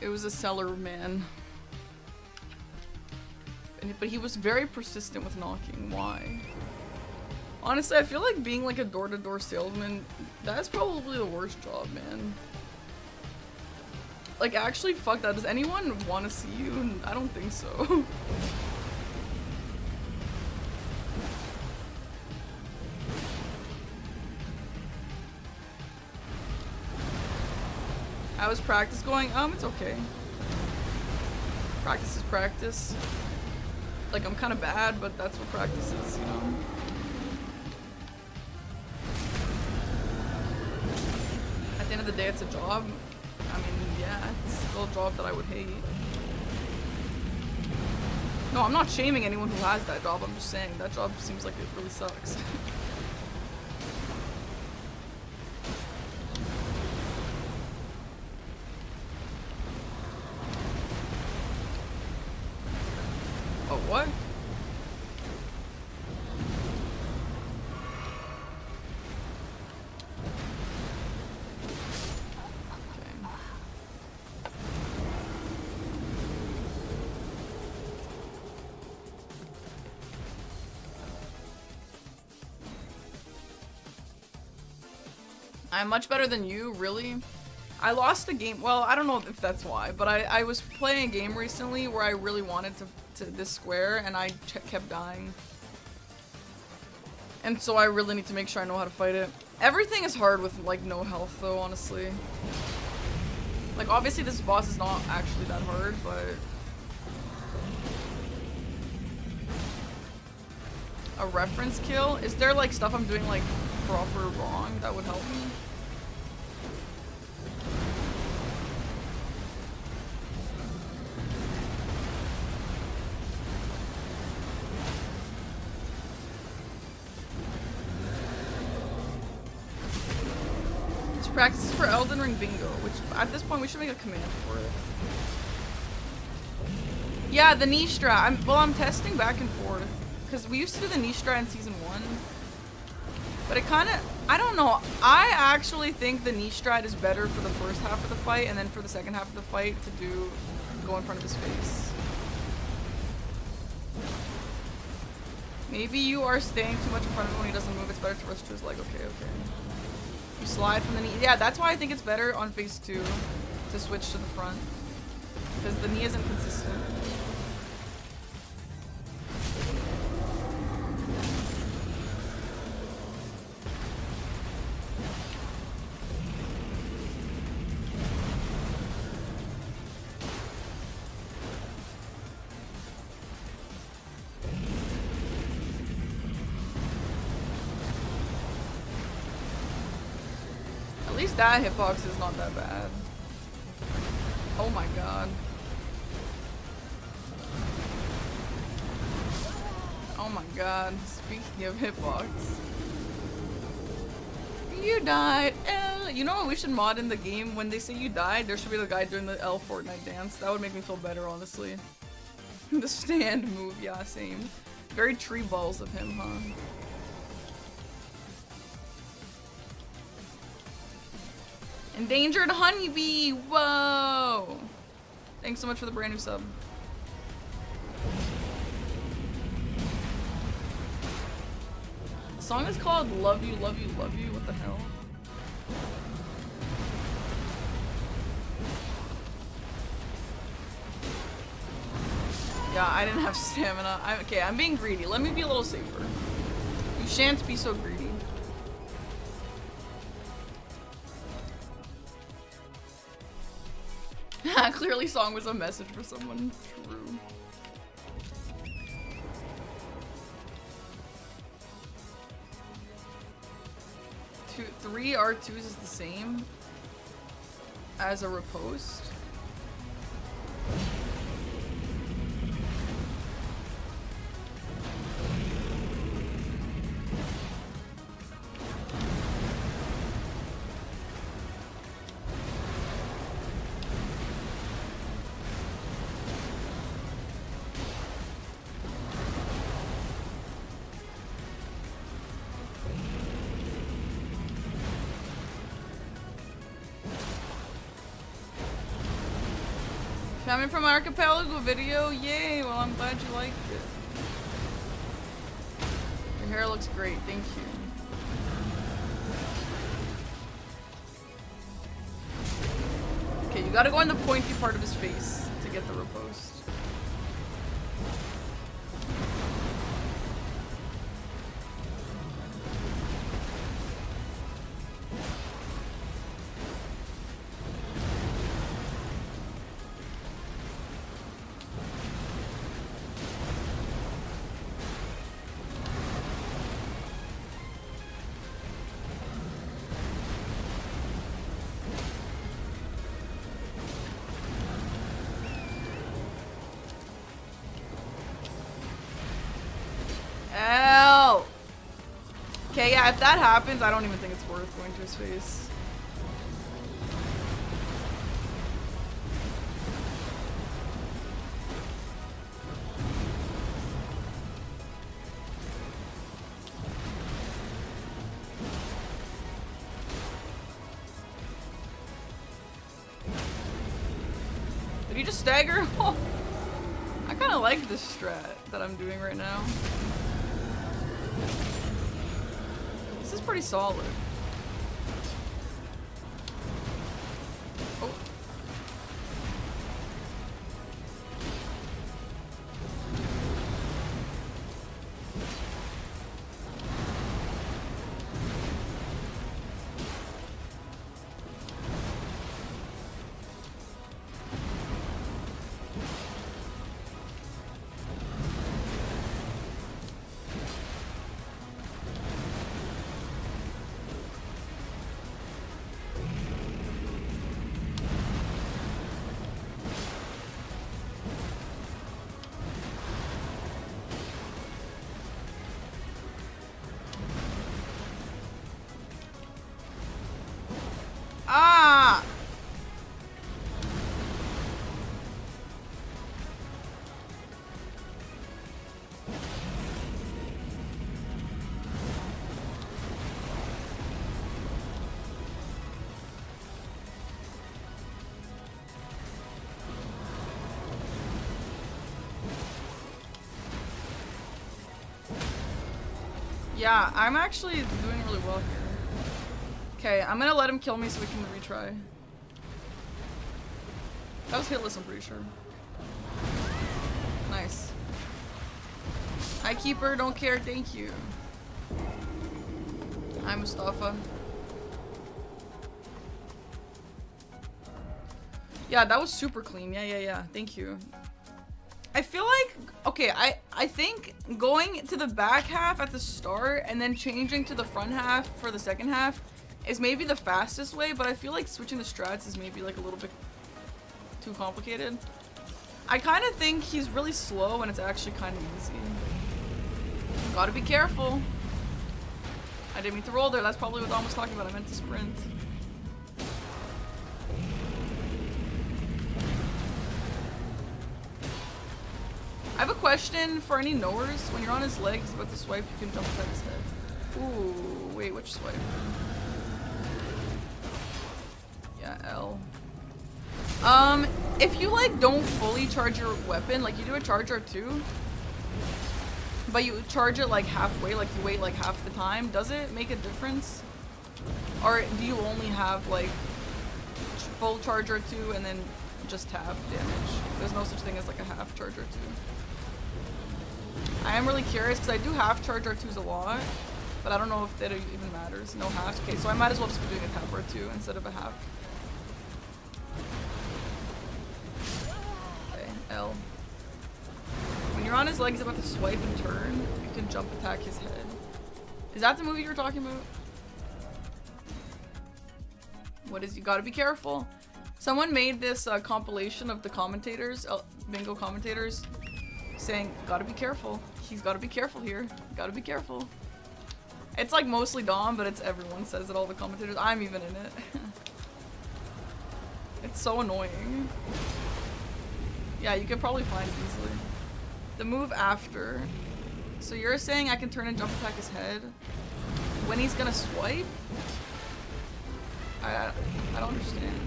It was a seller man. But he was very persistent with knocking. Why? Honestly, I feel like being like a door-to-door salesman, that's probably the worst job, man. Like, actually, fuck that. Does anyone want to see you? I don't think so. How is practice going? It's okay. Practice is practice. Like, I'm kind of bad, but that's what practice is, you know? At the end of the day, it's a job. I mean, yeah, it's still a job that I would hate. No, I'm not shaming anyone who has that job. I'm just saying that job seems like it really sucks. Oh, what? I'm much better than you, really? I lost a game. Well, I don't know if that's why, but I was playing a game recently where I really wanted to this square and I kept dying. And so I really need to make sure I know how to fight it. Everything is hard with like no health though, honestly. Like obviously this boss is not actually that hard, but a reference kill? Is there like stuff I'm doing like proper wrong that would help me? It's practice for Elden Ring Bingo, which at this point we should make a command for it. Yeah, the niche strat. I'm testing back and forth. Because we used to do the niche strat in season 1. But it kind of, I don't know. I actually think the niche strat is better for the first half of the fight, and then for the second half of the fight to go in front of his face. Maybe you are staying too much in front of him when he doesn't move. It's better to rush to his leg. Okay, okay. You slide from the knee. Yeah, that's why I think it's better on phase 2 to switch to the front. Because the knee isn't consistent. At least that hitbox is not that bad. Oh my god. Oh my god. Speaking of hitbox. You died, L. You know what we should mod in the game? When they say you died, there should be the guy doing the L Fortnite dance. That would make me feel better, honestly. The stand move, yeah, same. Very tree balls of him, huh? Endangered honeybee! Whoa! Thanks so much for the brand new sub. The song is called Love You, Love You, Love You. What the hell? Yeah, I didn't have stamina. Okay, I'm being greedy. Let me be a little safer. You shan't be so greedy. Clearly song was a message for someone. True. Three R2s is the same as a riposte. Coming from Archipelago video, yay! Well, I'm glad you liked it. Your hair looks great, thank you. Okay, you gotta go in the pointy part of his face to get the riposte. Ow! Okay, yeah, if that happens, I don't even think it's worth going to his face. Did he just stagger? Oh, I kind of like this strat that I'm doing right now. This is pretty solid. Oh. Ah! Yeah, I'm actually doing really well here. Okay, I'm gonna let him kill me so we can retry. That was hitless, I'm pretty sure. Nice. Hi, Keeper, don't care, thank you. Hi, Mustafa. Yeah, that was super clean. Yeah. Thank you. I feel like, okay, I think going to the back half at the start and then changing to the front half for the second half is maybe the fastest way, but I feel like switching the strats is maybe like a little bit too complicated. I kind of think he's really slow and it's actually kind of easy. Gotta be careful. I didn't mean to roll there. That's probably what Dom was talking about. I meant to sprint. I have a question for any knowers. When you're on his legs about to swipe, you can jump attack his head. Ooh, wait, which swipe? Yeah, L. If you like don't fully charge your weapon, like you do a charge R2, but you charge it like halfway, like you wait like half the time, does it make a difference? Or do you only have like full charge R2 and then just tap damage? There's no such thing as like a half charge R2. I am really curious because I do half charge R2s a lot, but I don't know if that even matters. No halves. Okay, so I might as well just be doing a tap R2 instead of a half. Okay, L. When you're on his legs about to swipe and turn, you can jump attack his head. Is that the movie you were talking about? What is, you gotta be careful. Someone made this compilation of the commentators, bingo commentators, saying, gotta be careful. He's gotta be careful here. Gotta be careful. It's like mostly Dom, but it's everyone says it, all the commentators. I'm even in it. It's so annoying. Yeah, you could probably find it easily. The move after. So you're saying I can turn and jump attack his head when he's gonna swipe? I don't understand.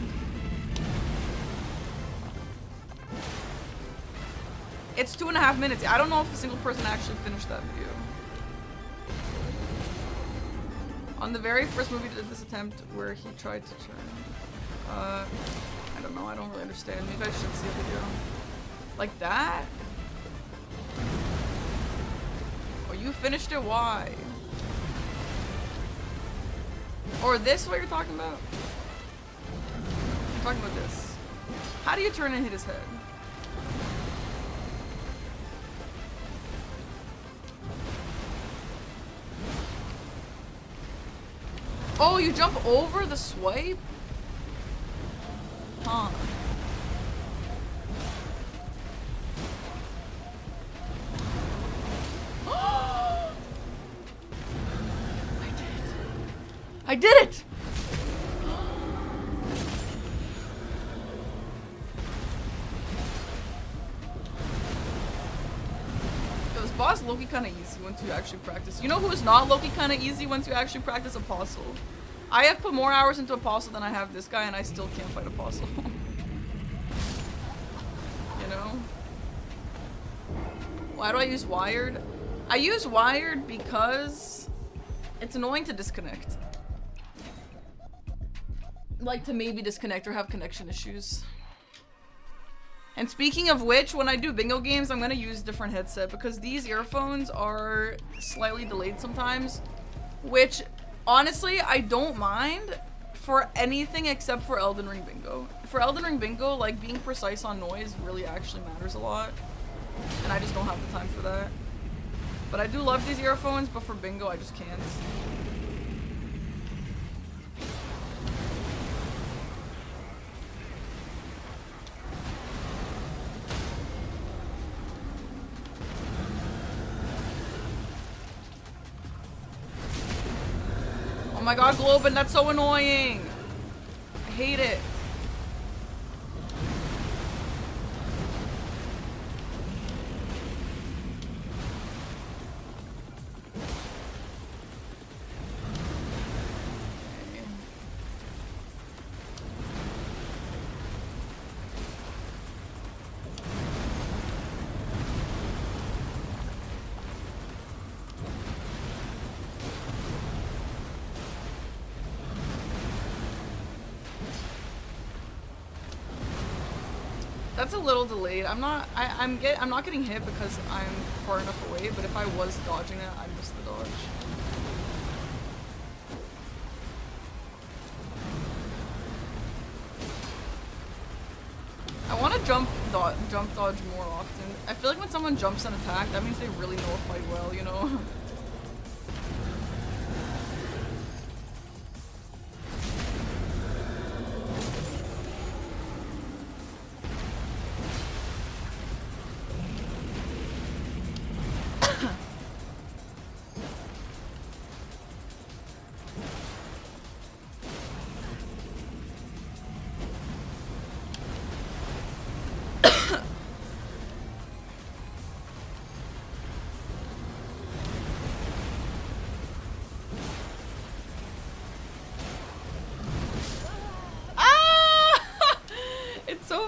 It's 2.5 minutes. I don't know if a single person actually finished that video. On the very first movie did this attempt where he tried to turn. I don't know, I don't really understand. Maybe I should see a video. Like that? Oh, you finished it? Why? Or this, what you're talking about? I'm talking about this. How do you turn and hit his head? Oh, you jump over the swipe? Huh. I did it! This boss Loki kinda easy once you actually practice. You know who is not Loki kinda easy once you actually practice? Apostle. I have put more hours into Apostle than I have this guy, and I still can't fight Apostle. You know? Why do I use Wired? I use Wired because it's annoying to disconnect. Like to maybe disconnect or have connection issues. And speaking of which, when I do bingo games, I'm gonna use different headset because these earphones are slightly delayed sometimes, which honestly I don't mind for anything except for Elden Ring bingo. For Elden Ring bingo, like being precise on noise really actually matters a lot, and I just don't have the time for that. But I do love these earphones, but for bingo I just can't. Oh my god, Globin, that's so annoying! I hate it. That's a little delayed. I'm not getting hit because I'm far enough away, but if I was dodging it, I missed the dodge. I want to jump dodge more often. I feel like when someone jumps an attack, that means they really know a fight well, you know?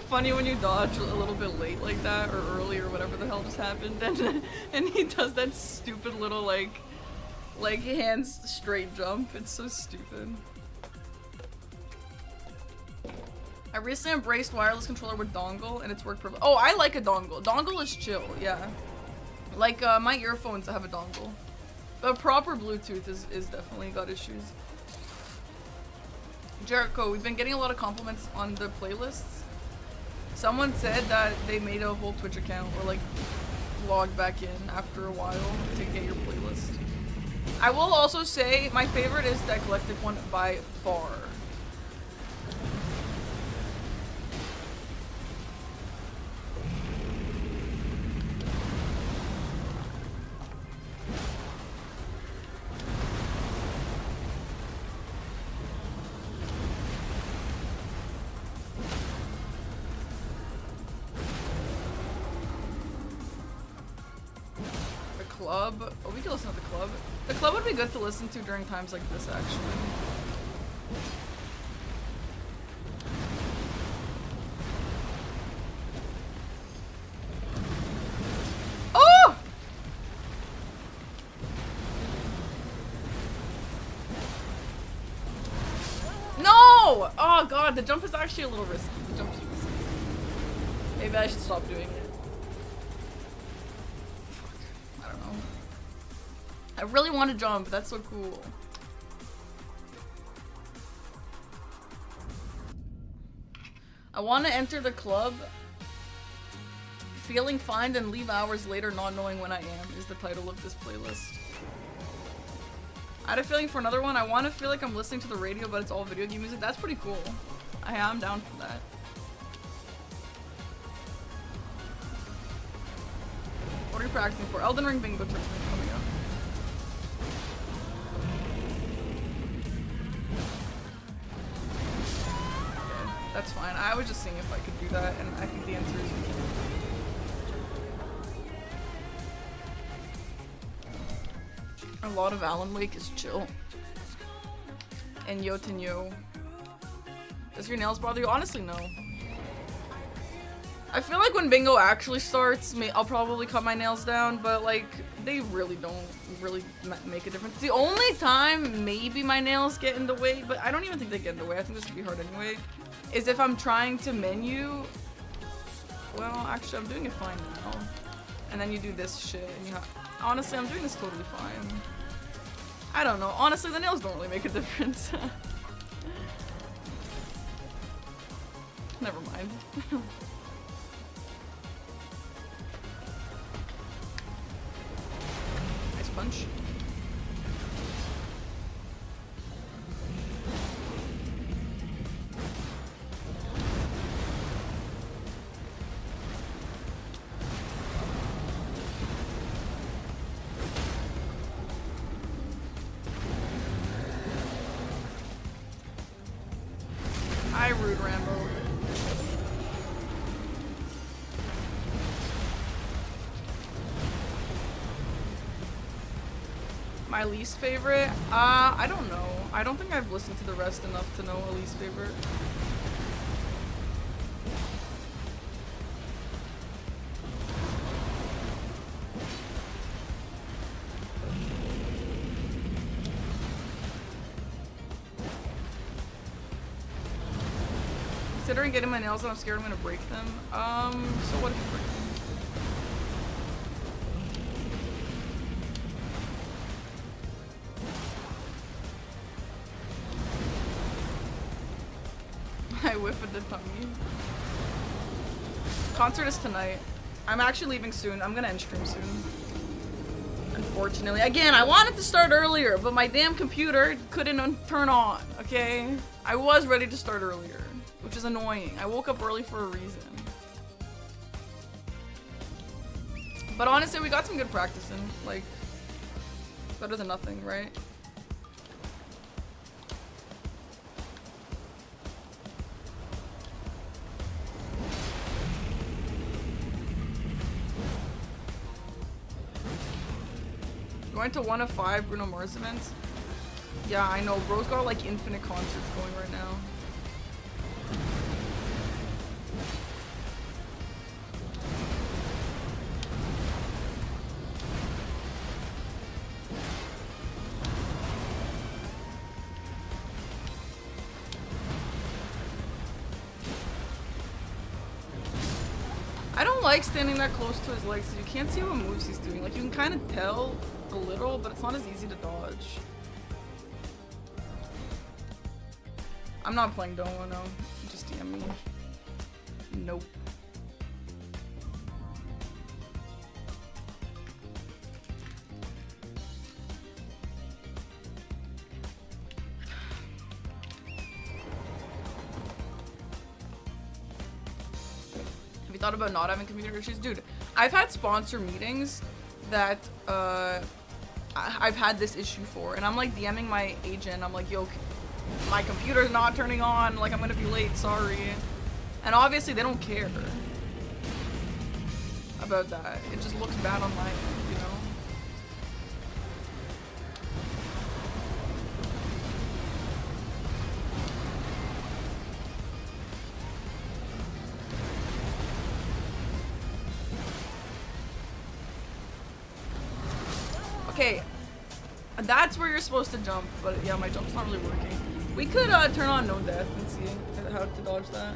Funny when you dodge a little bit late like that, or early, or whatever the hell just happened, and he does that stupid little like hands straight jump. It's so stupid. I recently embraced wireless controller with dongle, and it's worked perfectly. Oh, I like a dongle. Dongle is chill, yeah. Like my earphones have a dongle, but proper Bluetooth is definitely got issues. Jericho, we've been getting a lot of compliments on the playlists. Someone said that they made a whole Twitch account or like logged back in after a while to get your playlist. I will also say my favorite is the eclectic one by far. Club. Oh, we can listen to the club. The club would be good to listen to during times like this, actually. No! Oh god, the jump is actually a little risky. The jump is risky. Maybe I should stop doing it. Fuck. I don't know. I really want to jump. That's so cool. I want to enter the club feeling fine and leave hours later not knowing when I am is the title of this playlist. I had a feeling for another one. I want to feel like I'm listening to the radio, but it's all video game music. That's pretty cool. I am down for that. What are you practicing for? Elden Ring Bingo Tournament coming up. Okay, that's fine. I was just seeing if I could do that, and I think the answer is you can. A lot of Alan Wake is chill. And Yotenyo. Does your nails bother you? Honestly, no. I feel like when bingo actually starts, I'll probably cut my nails down, but like, they really don't really make a difference. The only time maybe my nails get in the way, but I don't even think they get in the way, I think this would be hard anyway, is if I'm trying to menu. Well, actually, I'm doing it fine now. And then you do this shit, and you have. Honestly, I'm doing this totally fine. I don't know. Honestly, the nails don't really make a difference. Never mind. Nice punch. Hi, Rude Rambo. My least favorite? I don't know. I don't think I've listened to the rest enough to know a least favorite. Considering getting my nails done, I'm scared I'm gonna break them. So what if you break them? I whiff at the tummy. Concert is tonight. I'm actually leaving soon. I'm gonna end stream soon. Unfortunately. Again, I wanted to start earlier, but my damn computer couldn't turn on, okay? I was ready to start earlier. Which is annoying. I woke up early for a reason. But honestly, we got some good practice in. Like, better than nothing, right? Going to one of 5 Bruno Mars events? Yeah, I know. Bro's got like infinite concerts going right now. I don't like standing that close to his legs so you can't see what moves he's doing. Like, you can kind of tell a little, but it's not as easy to dodge. I'm not playing Domo, no. Just DM me. Nope. Thought about not having computer issues? Dude, I've had sponsor meetings that I've had this issue for, and I'm like DMing my agent. I'm like, yo, my computer's not turning on, like I'm gonna be late, sorry. And obviously they don't care about that. It just looks bad on my end, you know? Okay, that's where you're supposed to jump, but yeah, my jump's not really working. We could turn on no death and see how to dodge that.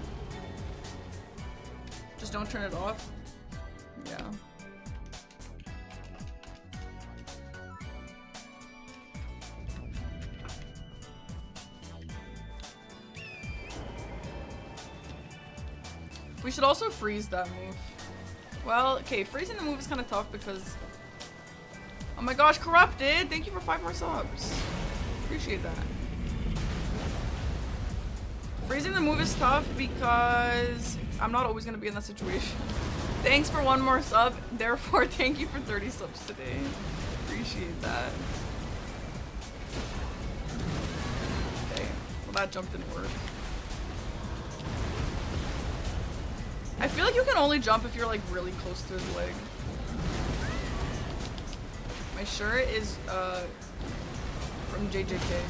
Just don't turn it off. Yeah. We should also freeze that move. Well, okay, freezing the move is kind of tough because... Oh my gosh, Corrupted! Thank you for 5 more subs. Appreciate that. Freezing the move is tough because I'm not always going to be in that situation. Thanks for 1 more sub. Therefore, thank you for 30 subs today. Appreciate that. Okay, well that jump didn't work. I feel like you can only jump if you're like really close to his leg. My shirt is from JJK.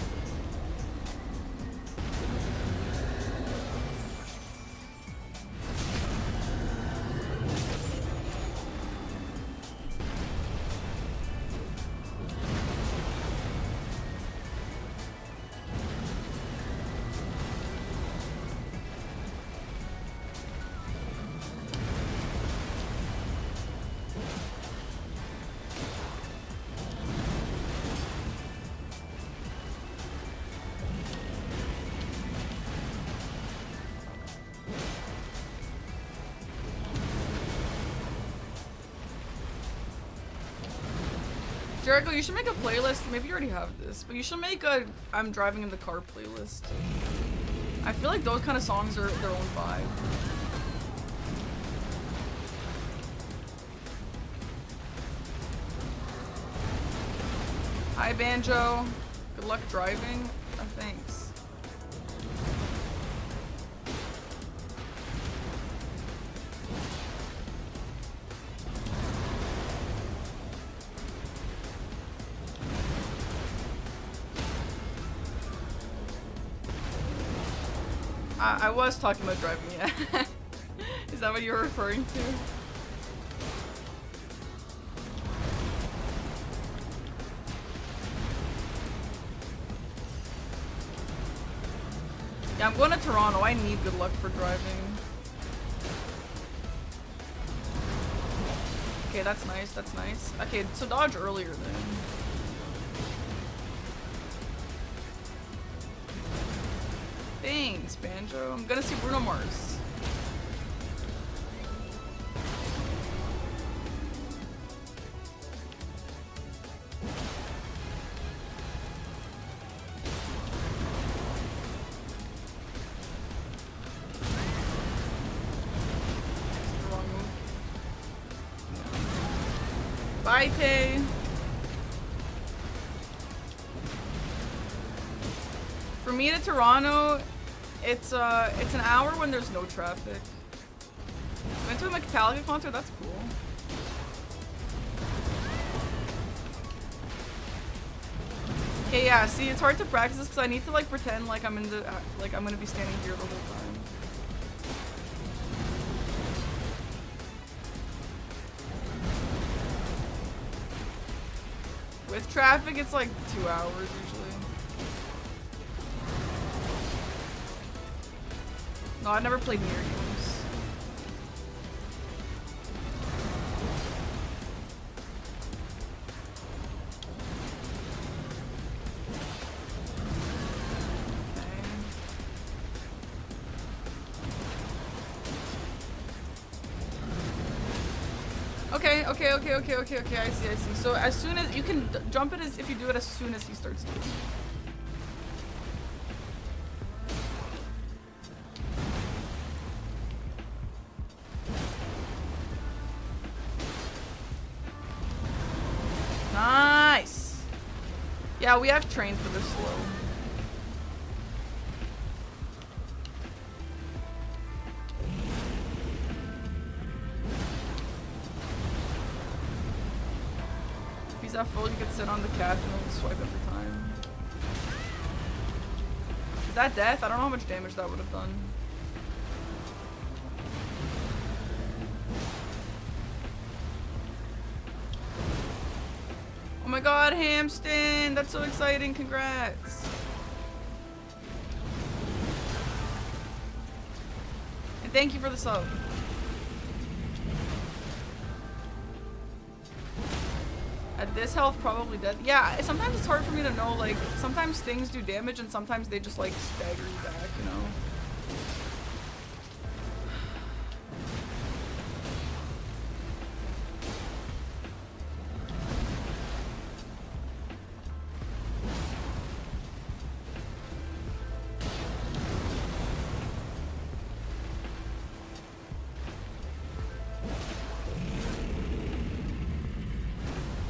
Jericho, you should make a playlist. Maybe you already have this, but you should make a I'm driving in the car playlist. I feel like those kind of songs are their own vibe. Hi, Banjo. Good luck driving. Oh, thanks. I was talking about driving, yeah. Is that what you're referring to? Yeah, I'm going to Toronto. I need good luck for driving. Okay, that's nice, that's nice. Okay, so dodge earlier then. Thanks, Banjo. I'm gonna see Bruno Mars. Wrong move. Bye, Tay. For me to Toronto, it's an hour when there's no traffic. Went to a Metallica concert, that's cool. Okay, yeah, see, it's hard to practice this because I need to like pretend like I'm in the like I'm gonna be standing here the whole time. With traffic, it's like 2 hours usually. No, I never played near games. Okay, I see. So as soon as you can jump it as if you do it as soon as he starts doing it. Nice. Yeah, we have trained for this slow. If he's at full, you can sit on the cat and then swipe every time. Is that death? I don't know how much damage that would have done. Oh my god, Hamston! That's so exciting, congrats! Thank you for the sub. At this health, probably dead. Yeah, sometimes it's hard for me to know, like, sometimes things do damage and sometimes they just, like, stagger you back, you know?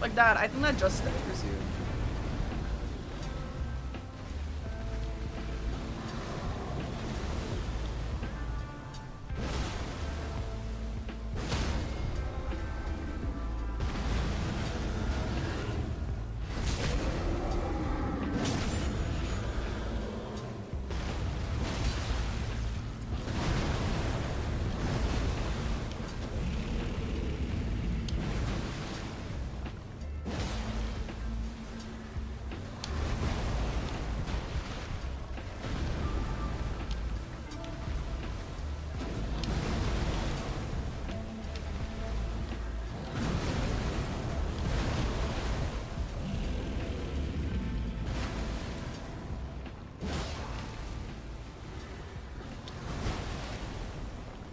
Like that, I think that just staggers you.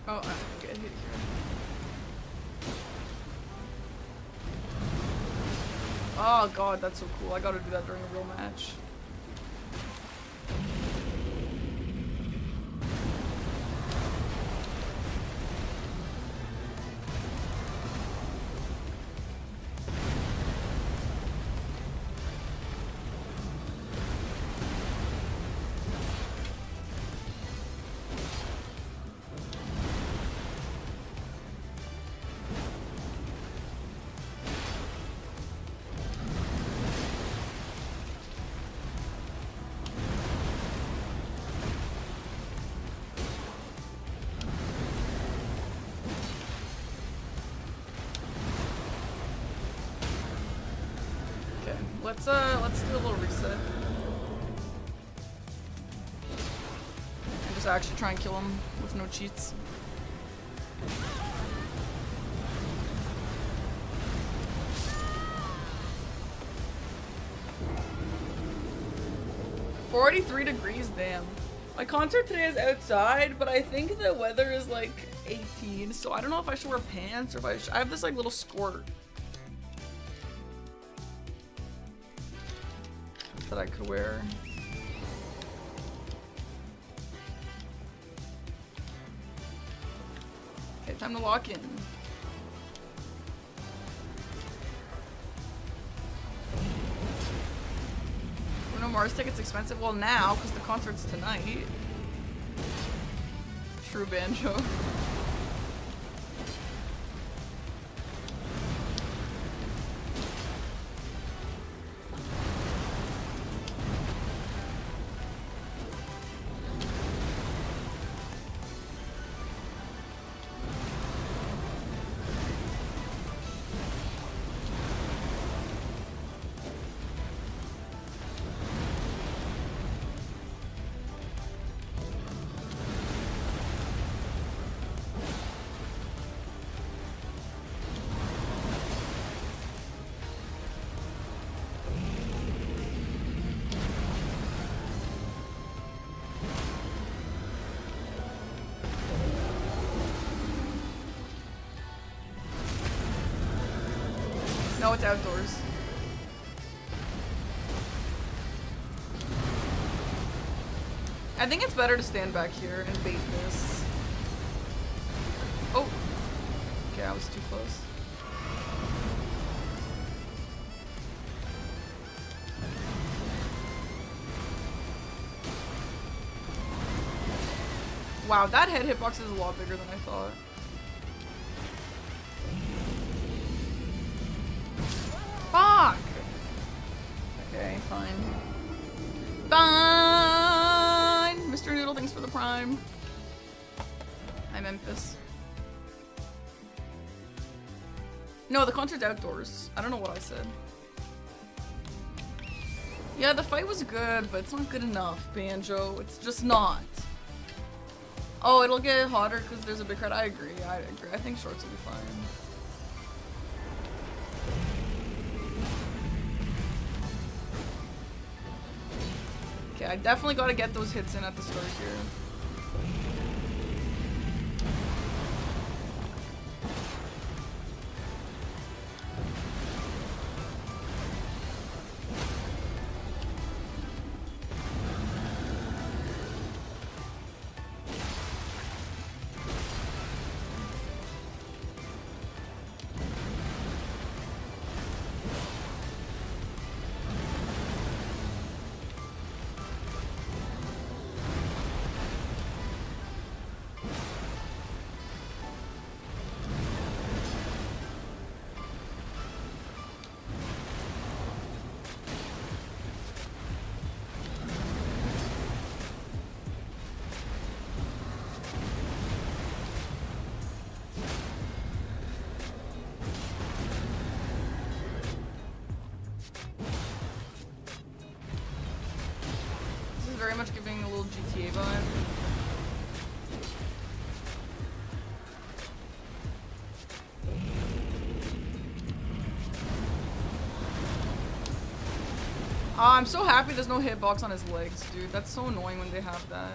Oh, I get hit here. Oh god, that's so cool. I gotta do that during a real match. Let's do a little reset. And just actually try and kill him with no cheats. $43 damn. My concert today is outside, but I think the weather is like 18, so I don't know if I should wear pants or if I have this like little skirt that I could wear. Okay, time to lock in. Bruno Mars tickets expensive? Well, now, because the concert's tonight. True banjo. No, it's outdoors. I think it's better to stand back here and bait this. Oh! Okay, I was too close. Wow, that head hitbox is a lot bigger than I thought. Fuck! Okay, fine. Fine! Mr. Noodle, thanks for the prime. Hi, Memphis. No, the concert's outdoors. I don't know what I said. Yeah, the fight was good, but it's not good enough, Banjo. It's just not. Oh, it'll get hotter because there's a big crowd. I agree. I think shorts will be fine. Okay, I definitely gotta get those hits in at the start here. Very much giving a little GTA vibe. I'm so happy there's no hitbox on his legs, dude. That's so annoying when they have that.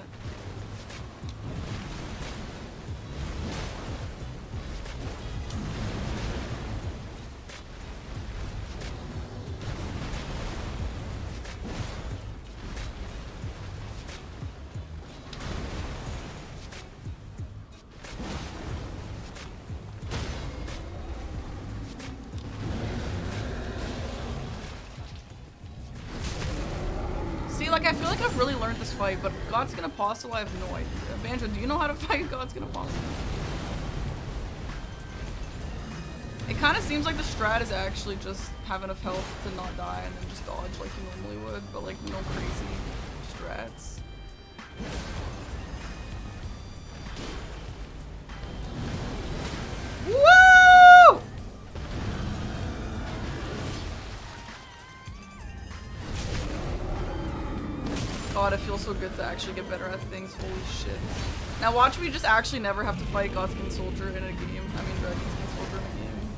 Like, I feel like I've really learned this fight, but Godskin Apostle, I have no idea. Banjo, do you know how to fight Godskin Apostle? It kind of seems like the strat is actually just have enough health to not die and then just dodge like you normally would, but like no crazy strats. Woo! God, it feels so good to actually get better at things. Holy shit. Now watch me just actually never have to fight Godskin Soldier in a game. I mean Dragonskin Soldier in a game.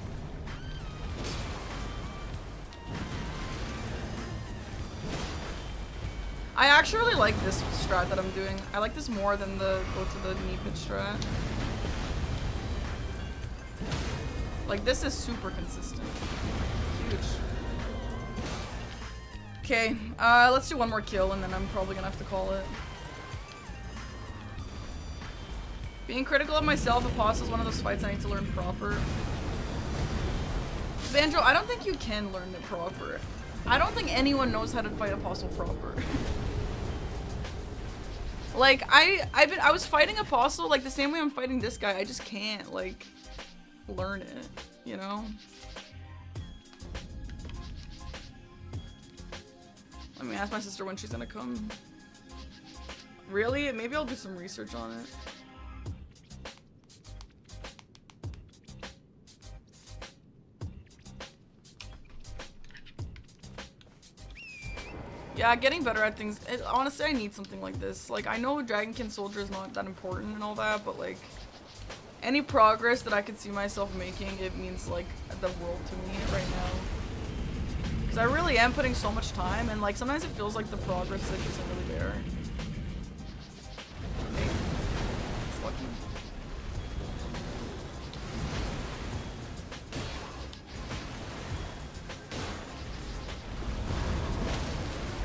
I actually really like this strat that I'm doing. I like this more than the go to the knee pit strat. Like this is super consistent. Huge. Okay, let's do one more kill and then I'm probably gonna have to call it. Being critical of myself, Apostle is one of those fights I need to learn proper. Banjo, I don't think you can learn it proper. I don't think anyone knows how to fight Apostle proper. Like, I was fighting Apostle like the same way I'm fighting this guy. I just can't, like, learn it, you know? Let me ask my sister when she's gonna come. Really? Maybe I'll do some research on it. Yeah, getting better at things. Honestly, I need something like this. Like, I know Dragonkin Soldier is not that important and all that, but like, any progress that I could see myself making, it means like the world to me right now. Because I really am putting so much time, and like sometimes it feels like the progress that isn't really there. Hey, it's lucky.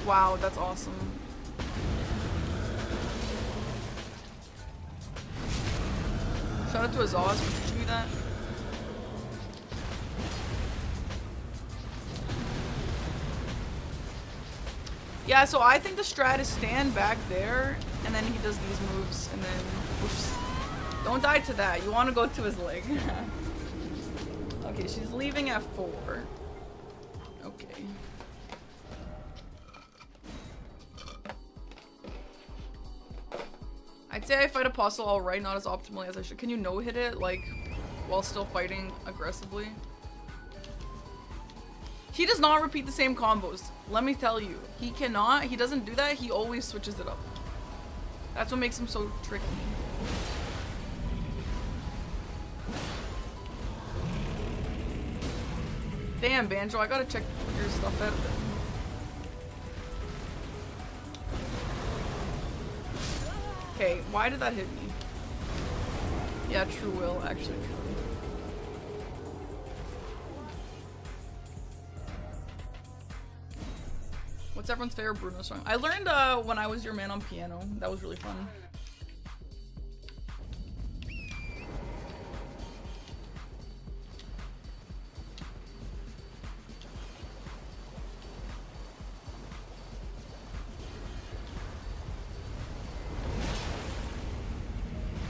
Wow, that's awesome. Shout out to Azaz for teaching me that. Yeah, so I think the strat is stand back there, and then he does these moves, and then oops. Don't die to that. You want to go to his leg. Okay, she's leaving at 4. Okay. I'd say I fight Apostle alright, not as optimally as I should. Can you no-hit it, like, while still fighting aggressively? He does not repeat the same combos. Let me tell you. He cannot. He doesn't do that. He always switches it up. That's what makes him so tricky. Damn, Banjo, I gotta check your stuff out. Okay, why did that hit me? Yeah, true will, actually true. What's everyone's favorite Bruno song? I learned When I Was Your Man on piano. That was really fun.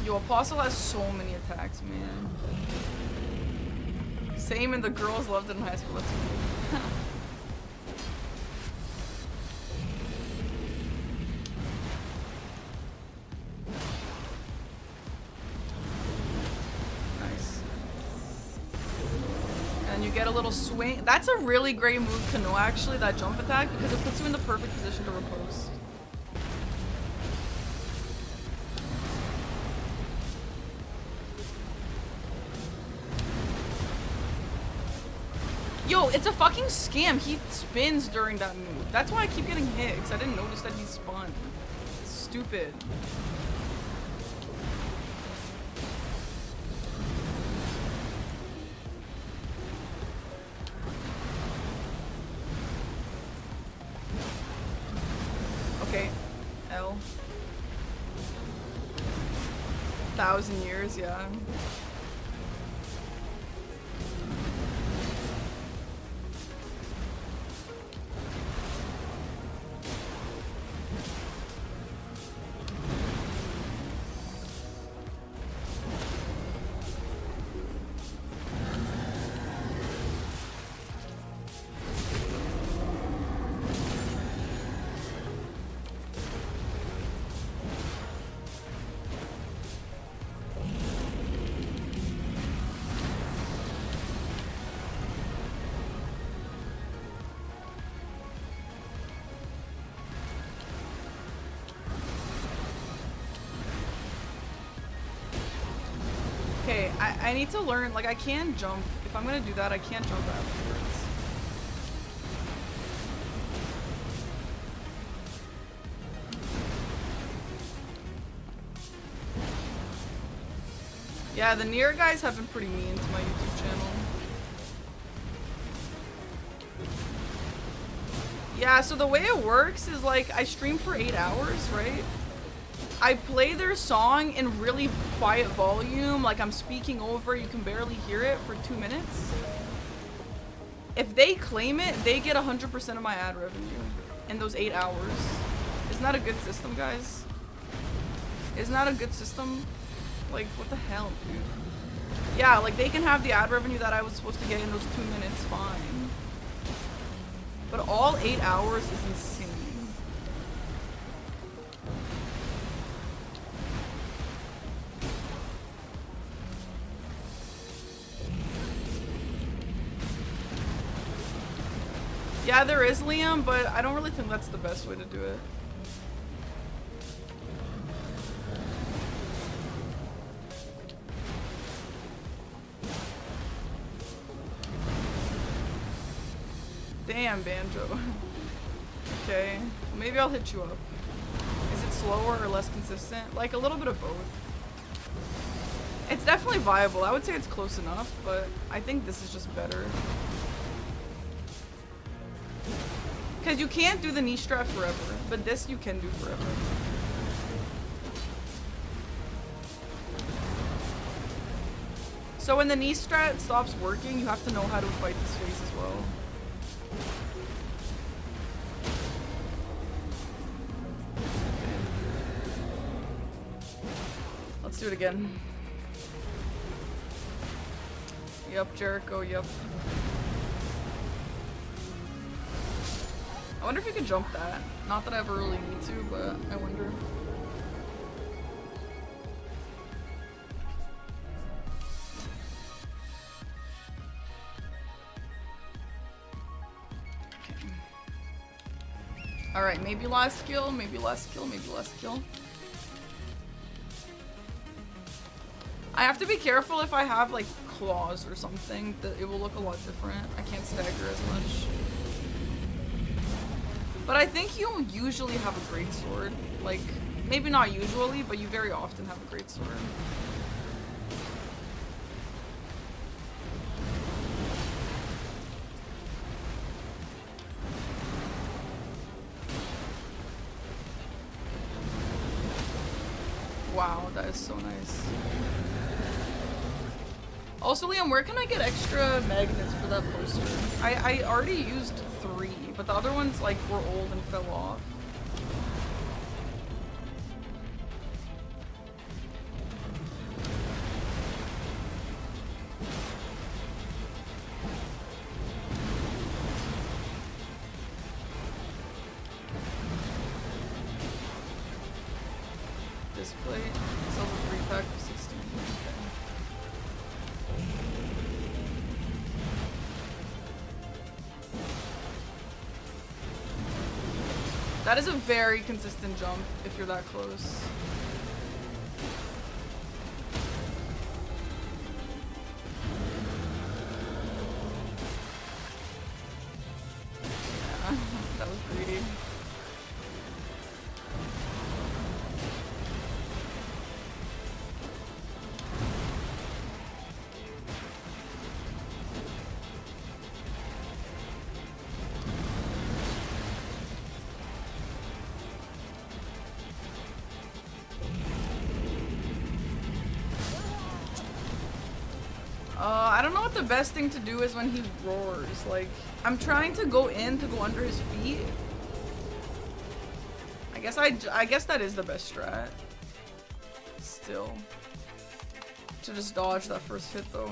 Yo, Apostle has so many attacks, man. Same, and the girls loved it in high school. That's cool. Nice. And you get a little swing. That's a really great move to know, actually, that jump attack, because it puts you in the perfect position to riposte. Yo, it's a fucking scam. He spins during that move. That's why I keep getting hit, because I didn't notice that he spun. Stupid. Okay. L. 1,000 years, yeah. Okay, I need to learn, like, I can jump. If I'm gonna do that, I can't jump afterwards. Yeah, the Nier guys have been pretty mean to my YouTube channel. Yeah, so the way it works is, like, I stream for 8 hours, right? I play their song in really quiet volume, like I'm speaking over, you can barely hear it for 2 minutes. If they claim it, they get 100% of my ad revenue in those 8 hours. Isn't that a good system, guys? Isn't that a good system? Like, what the hell, dude? Yeah, like they can have the ad revenue that I was supposed to get in those 2 minutes, fine. But all 8 hours is insane. Yeah, there is Liam, but I don't really think that's the best way to do it. Damn, Banjo. Okay, maybe I'll hit you up. Is it slower or less consistent? Like, a little bit of both. It's definitely viable. I would say it's close enough, but I think this is just better. Because you can't do the knee strap forever, but this you can do forever. So when the knee strat stops working, you have to know how to fight this phase as well. Let's do it again. Yup, Jericho, yup. I wonder if you can jump that. Not that I ever really need to, but I wonder. Okay. Alright, maybe last kill, maybe last kill, maybe last kill. I have to be careful if I have like claws or something, that it will look a lot different. I can't stagger as much. But I think you usually have a greatsword. Like, maybe not usually, but you very often have a greatsword. Wow, that is so nice. Also, Liam, where can I get extra magnets for that poster? I already used 3, but the other ones like were old and fell off. This plate sells a 3-pack for 16. Okay. That is a very consistent jump if you're that close. Yeah, that was greedy. I don't know what the best thing to do is when he roars. Like, I'm trying to go in to go under his feet. I guess that is the best strat. Still. To just dodge that first hit though.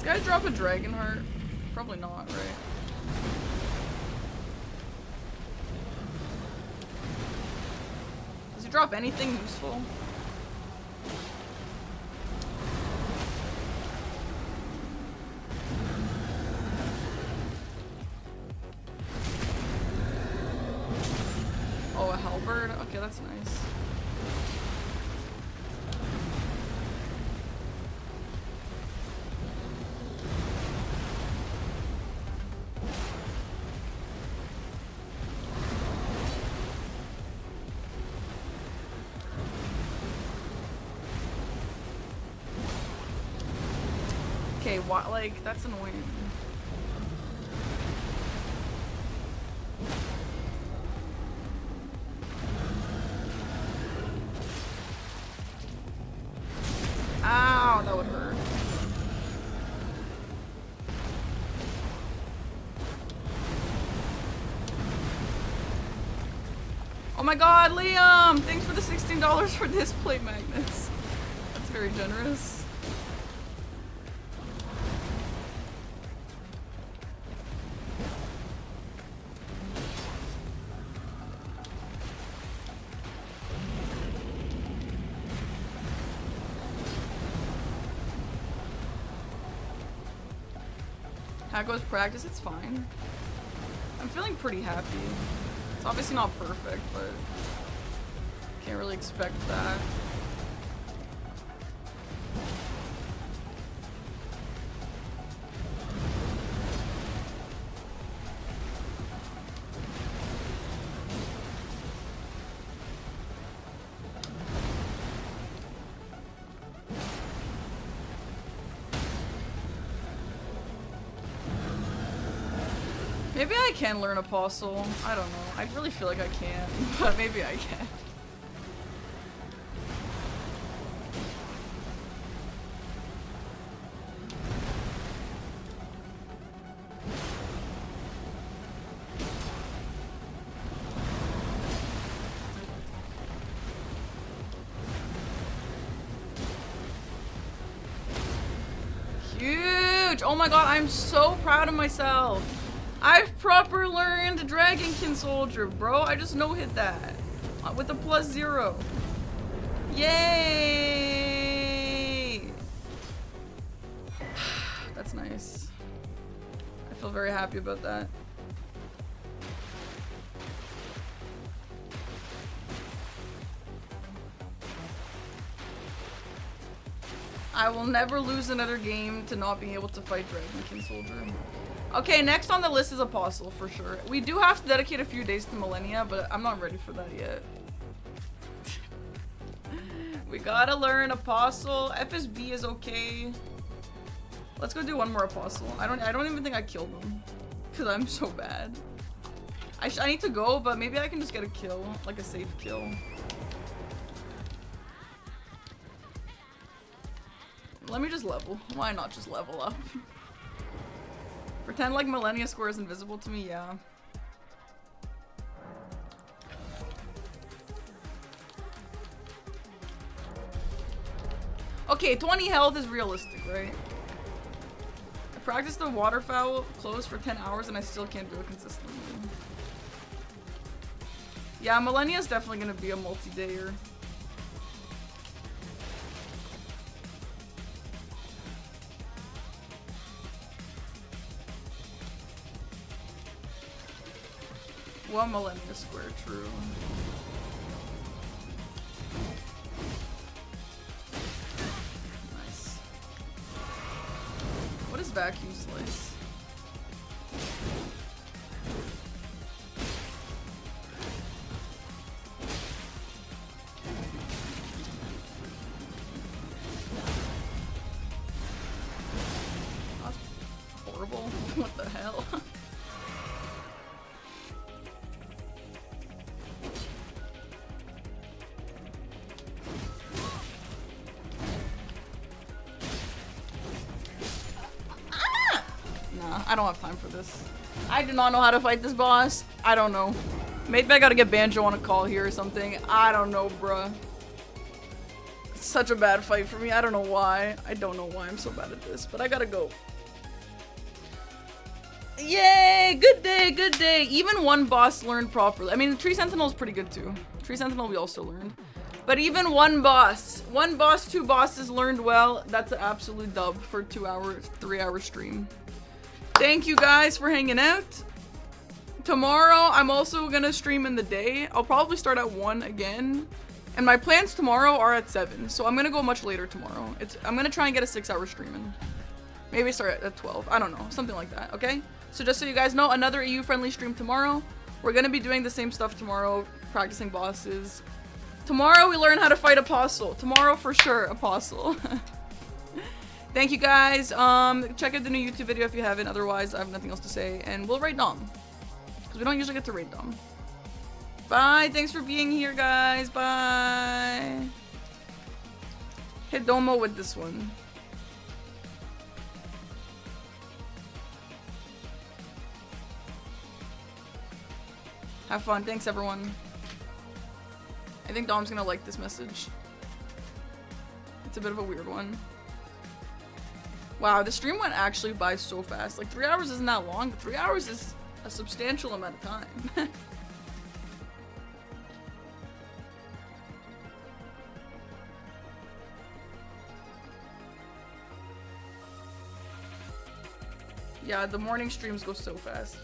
Guys drop a dragon heart? Probably not, right? Does he drop anything useful? Oh, a halberd? Okay, that's nice. Okay, what? Like, that's annoying. Ow, that would hurt. Oh my god, Liam! Thanks for the $16 for display magnets. That's very generous. How goes practice? It's fine. I'm feeling pretty happy. It's obviously not perfect, but can't really expect that. Maybe I can learn Apostle. I don't know. I really feel like I can't, but maybe I can. Huge! Oh my god, I'm so proud of myself. I've proper learned Dragonkin Soldier, bro. I just no-hit that with a +0. Yay! That's nice. I feel very happy about that. I will never lose another game to not being able to fight Dragon King Soldier. Okay, next on the list is Apostle for sure. We do have to dedicate a few days to Millennia, but I'm not ready for that yet. We gotta learn Apostle. FSB is okay. Let's go do one more Apostle. I don't even think I killed him because I'm so bad. I need to go, but maybe I can just get a kill, like a safe kill. Let me just level. Why not just level up? Pretend like Millennia Square is invisible to me, yeah. Okay, 20 health is realistic, right? I practiced the waterfowl close for 10 hours and I still can't do it consistently. Yeah, Millennia is definitely gonna be a multi-dayer. One Millennia Square, true. Nice. What is vacuum slice? That's horrible. What the hell? I don't have time for this. I do not know how to fight this boss. I don't know. Maybe I gotta get Banjo on a call here or something. I don't know, bruh. It's such a bad fight for me. I don't know why. I don't know why I'm so bad at this, but I gotta go. Yay! Good day, good day. Even one boss learned properly. I mean, the Tree Sentinel is pretty good too. Tree Sentinel we also learned. But even one boss, two bosses learned well. That's an absolute dub for 2 hours, 3 hour stream. Thank you guys for hanging out. Tomorrow, I'm also gonna stream in the day. I'll probably start at 1 again. And my plans tomorrow are at 7. So I'm gonna go much later tomorrow. I'm gonna try and get a 6 hour stream in. Maybe start at 12. I don't know. Something like that, okay? So just so you guys know, another EU friendly stream tomorrow. We're gonna be doing the same stuff tomorrow, practicing bosses. Tomorrow we learn how to fight Apostle. Tomorrow for sure, Apostle. Thank you guys. Check out the new YouTube video if you haven't. Otherwise, I have nothing else to say. And we'll raid Dom. Because we don't usually get to raid Dom. Bye. Thanks for being here, guys. Bye. Hit Domo with this one. Have fun. Thanks, everyone. I think Dom's gonna like this message. It's a bit of a weird one. Wow, the stream went actually by so fast. Like 3 hours isn't that long, but 3 hours is a substantial amount of time. Yeah, the morning streams go so fast.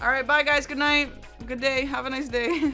Alright, bye guys, good night. Good day, have a nice day.